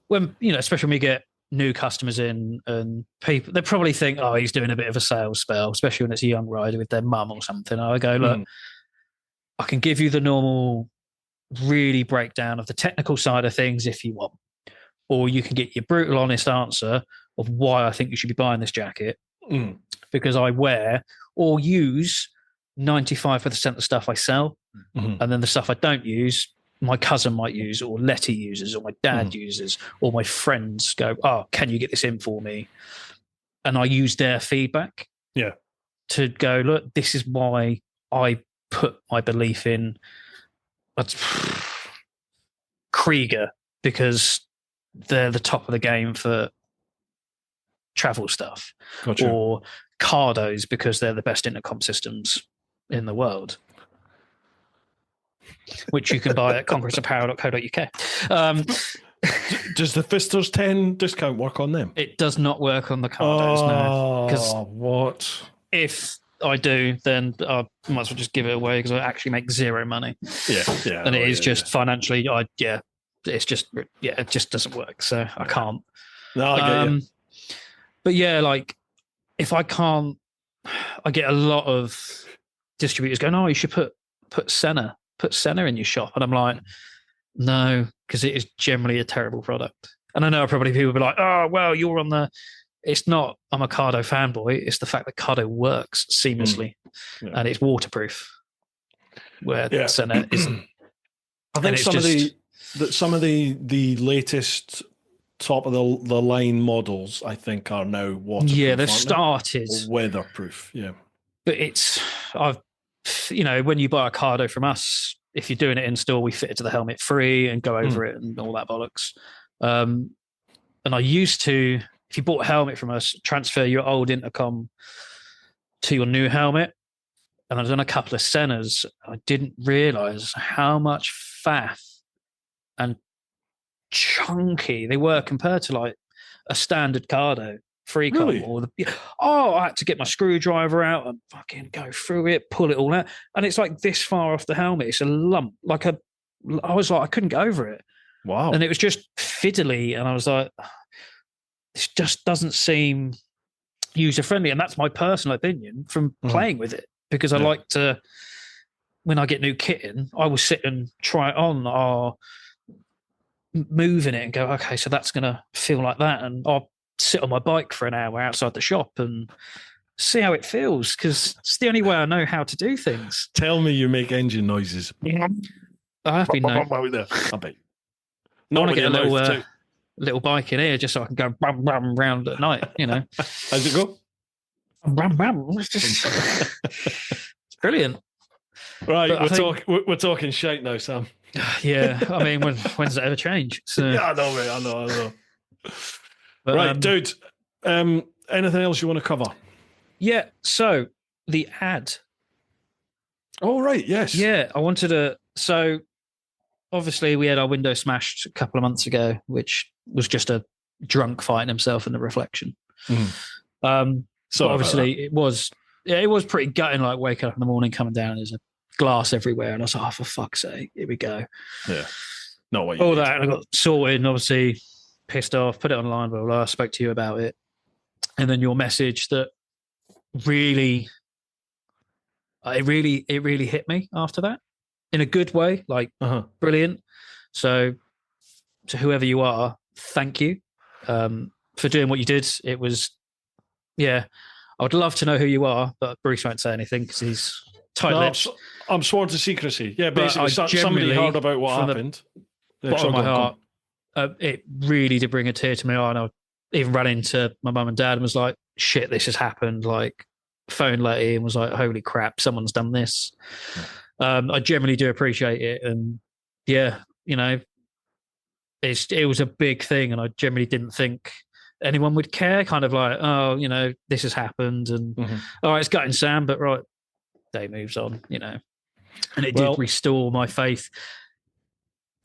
when, especially when we get new customers in and people, they probably think, oh, he's doing a bit of a sales spell, especially when it's a young rider with their mum or something. I go, look, I can give you the normal really breakdown of the technical side of things if you want, or you can get your brutal honest answer of why I think you should be buying this jacket because I wear or use 95% of the stuff I sell, and then the stuff I don't use my cousin might use, or Letty uses, or my dad uses, or my friends go, oh, can you get this in for me? And I use their feedback to go, look, this is why I put my belief in Krieger, because they're the top of the game for travel stuff. Gotcha. Or Cardos because they're the best intercom systems in the world, which you can buy at conquerorsapparel.co.uk. Does the Fisters 10 discount work on them? It does not work on the Cardos, no. Because what? if I do, then I might as well just give it away because I actually make zero money. Yeah. And it is just financially, it just doesn't work. So I can't. No, I get you. But yeah, like if I can't, I get a lot of distributors going, oh, you should put Senna in your shop. And I'm like, no, because it is generally a terrible product. And I know probably people will be like, oh, well, you're on the... It's not, I'm a Cardo fanboy. It's the fact that Cardo works seamlessly and it's waterproof, where Senna isn't. I think some of the latest top of the line models, I think, are now waterproof. Yeah, they've started. Or weatherproof, yeah. But when you buy a Cardo from us, if you're doing it in store, we fit it to the helmet free and go over it and all that bollocks. And I used to, if you bought a helmet from us, transfer your old intercom to your new helmet. And I've done a couple of Sennas. I didn't realize how much faff and chunky they were compared to like a standard Cardo Freecom. Really? I had to get my screwdriver out and fucking go through it, pull it all out. And it's like this far off the helmet. It's a lump. I was like, I couldn't get over it. Wow. And it was just fiddly. And I was like, this just doesn't seem user friendly. And that's my personal opinion from playing with it, because I like to, when I get new kit in, I will sit and try it on or move in it and go, okay, so that's going to feel like that. And I'll sit on my bike for an hour outside the shop and see how it feels, because it's the only way I know how to do things. Tell me you make engine noises. I have been known. I bet. I want to get a little bike in here just so I can go brum, brum, round at night, How's it go? Brum, brum. It's brilliant. Right, we're talking shite now, Sam. Yeah, I mean, when's that ever change? So, yeah, I know, mate. I know. But, right, dude. Anything else you want to cover? Yeah. So the ad. Oh, right. Yes. Yeah, I wanted to. So obviously, we had our window smashed a couple of months ago, which was just a drunk fighting himself in the reflection. So obviously, it was pretty gutting. Like waking up in the morning, coming down, and there's a glass everywhere, and I was like, "Oh, for fuck's sake, here we go." Yeah. Not what you all did. that, and I got sorted, and obviously pissed off, put it online, blah, blah, blah. I spoke to you about it. And then your message that really, it really hit me after that in a good way, like brilliant. So to whoever you are, thank you for doing what you did. It was, yeah, I would love to know who you are, but Bruce won't say anything because he's tight-lipped. No, I'm sworn to secrecy. Yeah, But basically, somebody heard about what from happened. The bottom of my heart, it really did bring a tear to my eye. And I even ran into my mum and dad and was like, shit, this has happened. Like, phone Letty and was like, holy crap, someone's done this. I generally do appreciate it. And yeah, you know, it was a big thing. And I generally didn't think anyone would care. Kind of like, oh, you know, this has happened. And all right, it's gutting Sam, but right, day moves on, you know. And it did restore my faith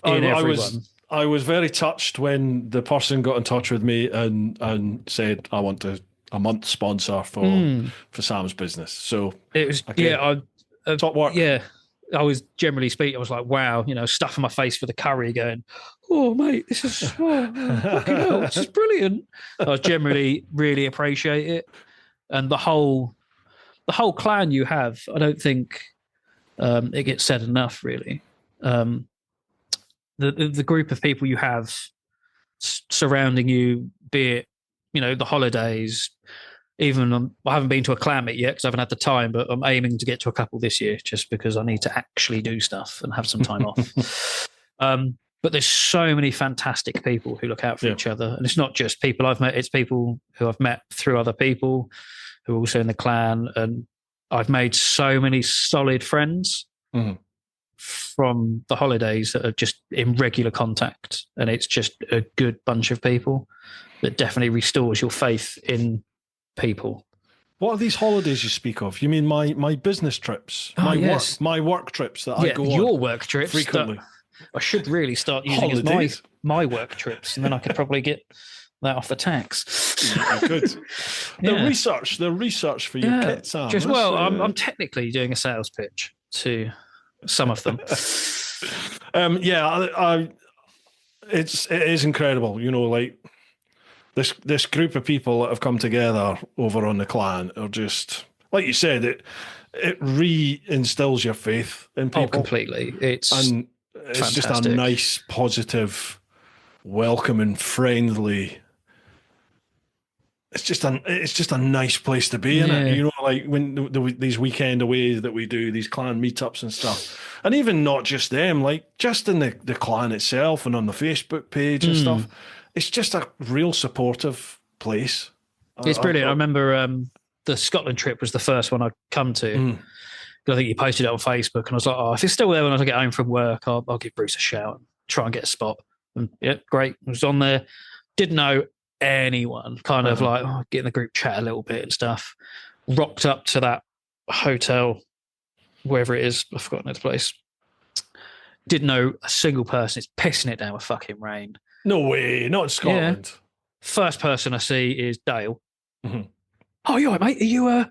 in everyone. I was very touched when the person got in touch with me and said, I want a month sponsor for Sam's business. So it was, top work. Yeah. I was generally speaking, I was like, wow, you know, stuffing my face for the curry going, oh, mate, this is, fucking hell, this is brilliant. I was generally really appreciate it. And the whole clan you have, I don't think it gets said enough, really. The group of people you have surrounding you, be it, you know, the holidays, even I haven't been to a clan meet yet because I haven't had the time, but I'm aiming to get to a couple this year just because I need to actually do stuff and have some time off. But there's so many fantastic people who look out for each other. And it's not just people I've met, it's people who I've met through other people who are also in the clan. And I've made so many solid friends from the holidays that are just in regular contact. And it's just a good bunch of people that definitely restores your faith in people. What are these holidays you speak of? You mean my business trips? My work trips that I go on? Your work trips frequently. I should really start using as my work trips, and then I could probably get that off the tax. You could. The research for your kit, Sam. I'm technically doing a sales pitch to some of them. It is incredible. You know, like this group of people that have come together over on the clan are just, like you said, it reinstills your faith in people. Oh, completely. It's just a nice, positive, welcoming, friendly. It's just a nice place to be, isn't it? You know, like when these weekend aways that we do, these clan meetups and stuff, and even not just them, like just in the clan itself and on the Facebook page and stuff. It's just a real supportive place. It's brilliant. I remember the Scotland trip was the first one I'd come to. I think you posted it on Facebook, and I was like, oh, if it's still there when I get home from work, I'll give Bruce a shout and try and get a spot. And yeah, great. I was on there. Didn't know anyone, kind of like get in the group chat a little bit and stuff. Rocked up to that hotel, wherever it is, I've forgotten its place. Didn't know a single person. It's pissing it down with fucking rain. No way, not in Scotland. Yeah. First person I see is Dale. Oh, you all right, mate? Are you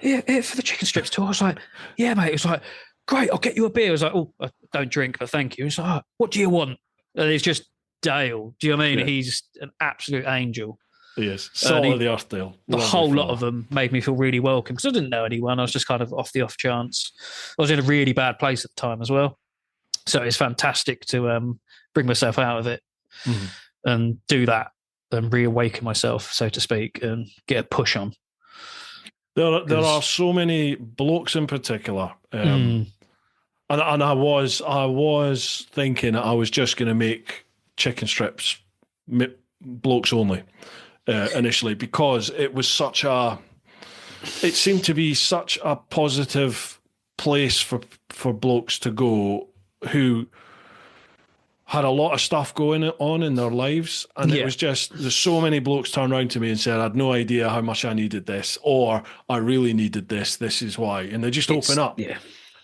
here for the chicken strips too? I was like, yeah, mate. It was like, great, I'll get you a beer. I was like, oh, I don't drink, but thank you. It's like, oh, what do you want? And it's just Dale. Do you know what I mean? Yeah. He's an absolute angel. He is. Salt of the earth, Dale. The whole lot of them made me feel really welcome because I didn't know anyone. I was just kind of off the off chance. I was in a really bad place at the time as well. So it's fantastic to bring myself out of it and do that and reawaken myself, so to speak, and get a push on. There are so many blokes in particular, and I was thinking I was just going to make chicken strips blokes only initially because it seemed to be such a positive place for blokes to go who had a lot of stuff going on in their lives, and it was just, there's so many blokes turned around to me and said, I had no idea how much I needed this, or I really needed this is why, and they just open up.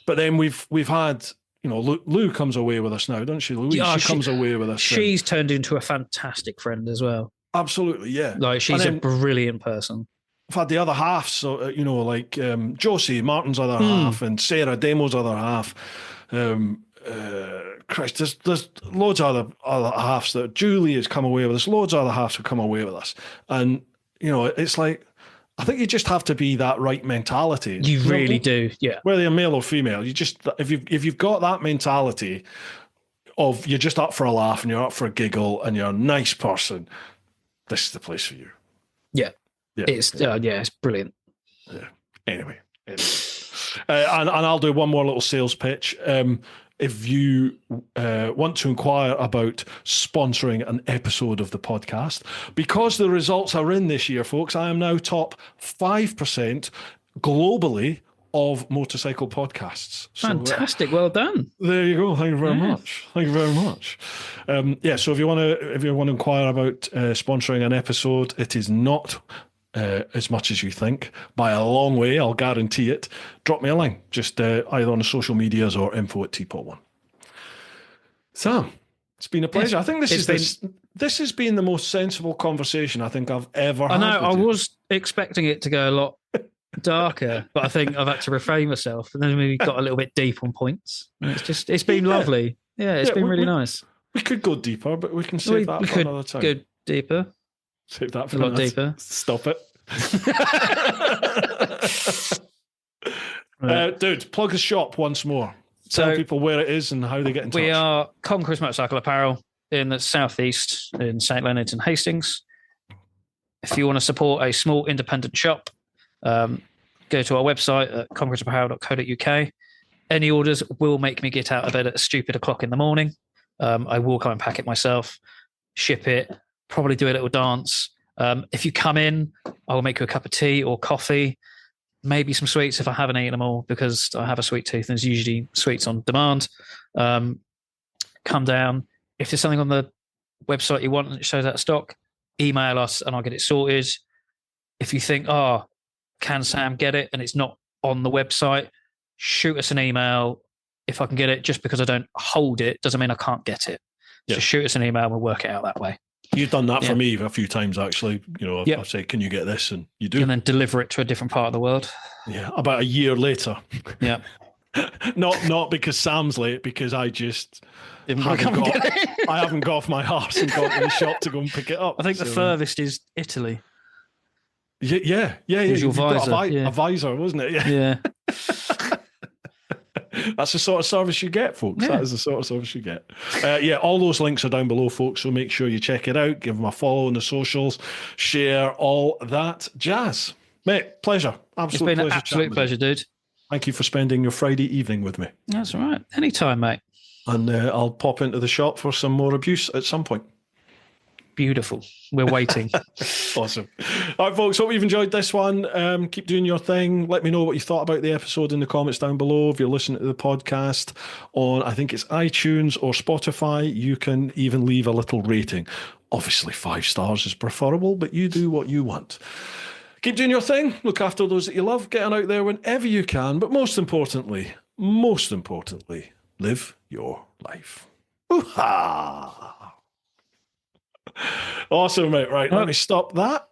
But then we've had, you know, Lou comes away with us now, doesn't she, Louise? She comes away with us. She's turned into a fantastic friend as well. Absolutely, yeah. Like, she's a brilliant person. I've had the other half, so you know, like Josie, Martin's other half, and Sarah, Demo's other half. Christ, there's loads of other halves that Julie has come away with us. Loads of other halves have come away with us, and you know, it's like I think you just have to be that right mentality. You really do, yeah. Whether you're male or female, you just if you've got that mentality of you're just up for a laugh and you're up for a giggle and you're a nice person, this is the place for you. Yeah, it's brilliant. Yeah. Anyway. And I'll do one more little sales pitch. If you want to inquire about sponsoring an episode of the podcast, because the results are in this year, folks, I am now top 5% globally of motorcycle podcasts. Fantastic. Well done. There you go. Thank you very much. Thank you very much. So if you want to inquire about sponsoring an episode, it is not as much as you think by a long way, I'll guarantee it. Drop me a line, just either on the social medias or info@TeapotOne. Sam, it's been a pleasure. I think this has been the most sensible conversation I think I've ever had. I know. I was expecting it to go a lot darker, but I think I've had to refrain myself, and then we got a little bit deep on points. And it's been lovely. Yeah, it's been really nice. We could go deeper, but we can save that for another time. Go deeper. Save that for a lot deeper. Stop it. Dude, plug the shop once more. Tell people where it is and how they get in touch. We are Conquerors Motorcycle Apparel in the southeast in St Leonards and Hastings. If you want to support a small independent shop, go to our website at conquerorsapparel.co.uk. Any orders will make me get out of bed at a stupid o'clock in the morning. I will come and pack it myself, ship it, probably do a little dance. If you come in, I will make you a cup of tea or coffee, maybe some sweets if I haven't eaten them all, because I have a sweet tooth and there's usually sweets on demand. Come down. If there's something on the website you want and it shows out of stock, email us and I'll get it sorted. If you think, can Sam get it and it's not on the website, shoot us an email. If I can get it, just because I don't hold it doesn't mean I can't get it. So shoot us an email and we'll work it out that way. You've done that for me a few times, actually. I've said, can you get this? And you do. And then deliver it to a different part of the world. Yeah, about a year later. Yeah. Not because Sam's late, because I just I haven't got off my arse and gone to the shop to go and pick it up. I think the furthest is Italy. Yeah. Your visor. A visor, wasn't it? Yeah. That's the sort of service you get, folks. Yeah. That is the sort of service you get. All those links are down below, folks, so make sure you check it out. Give them a follow on the socials. Share all that jazz. Mate, pleasure. Absolute pleasure. It's been an absolute pleasure, dude. Thank you for spending your Friday evening with me. That's all right. Anytime, mate. And I'll pop into the shop for some more abuse at some point. Beautiful. We're waiting. Awesome. All right, folks, hope you've enjoyed this one. Keep doing your thing. Let me know what you thought about the episode in the comments down below. If you're listening to the podcast on, I think it's iTunes or Spotify, you can even leave a little rating. Obviously, 5 stars is preferable, but you do what you want. Keep doing your thing. Look after those that you love. Get on out there whenever you can. But most importantly, live your life. Ooh-ha! Awesome, mate. Right, let me stop that.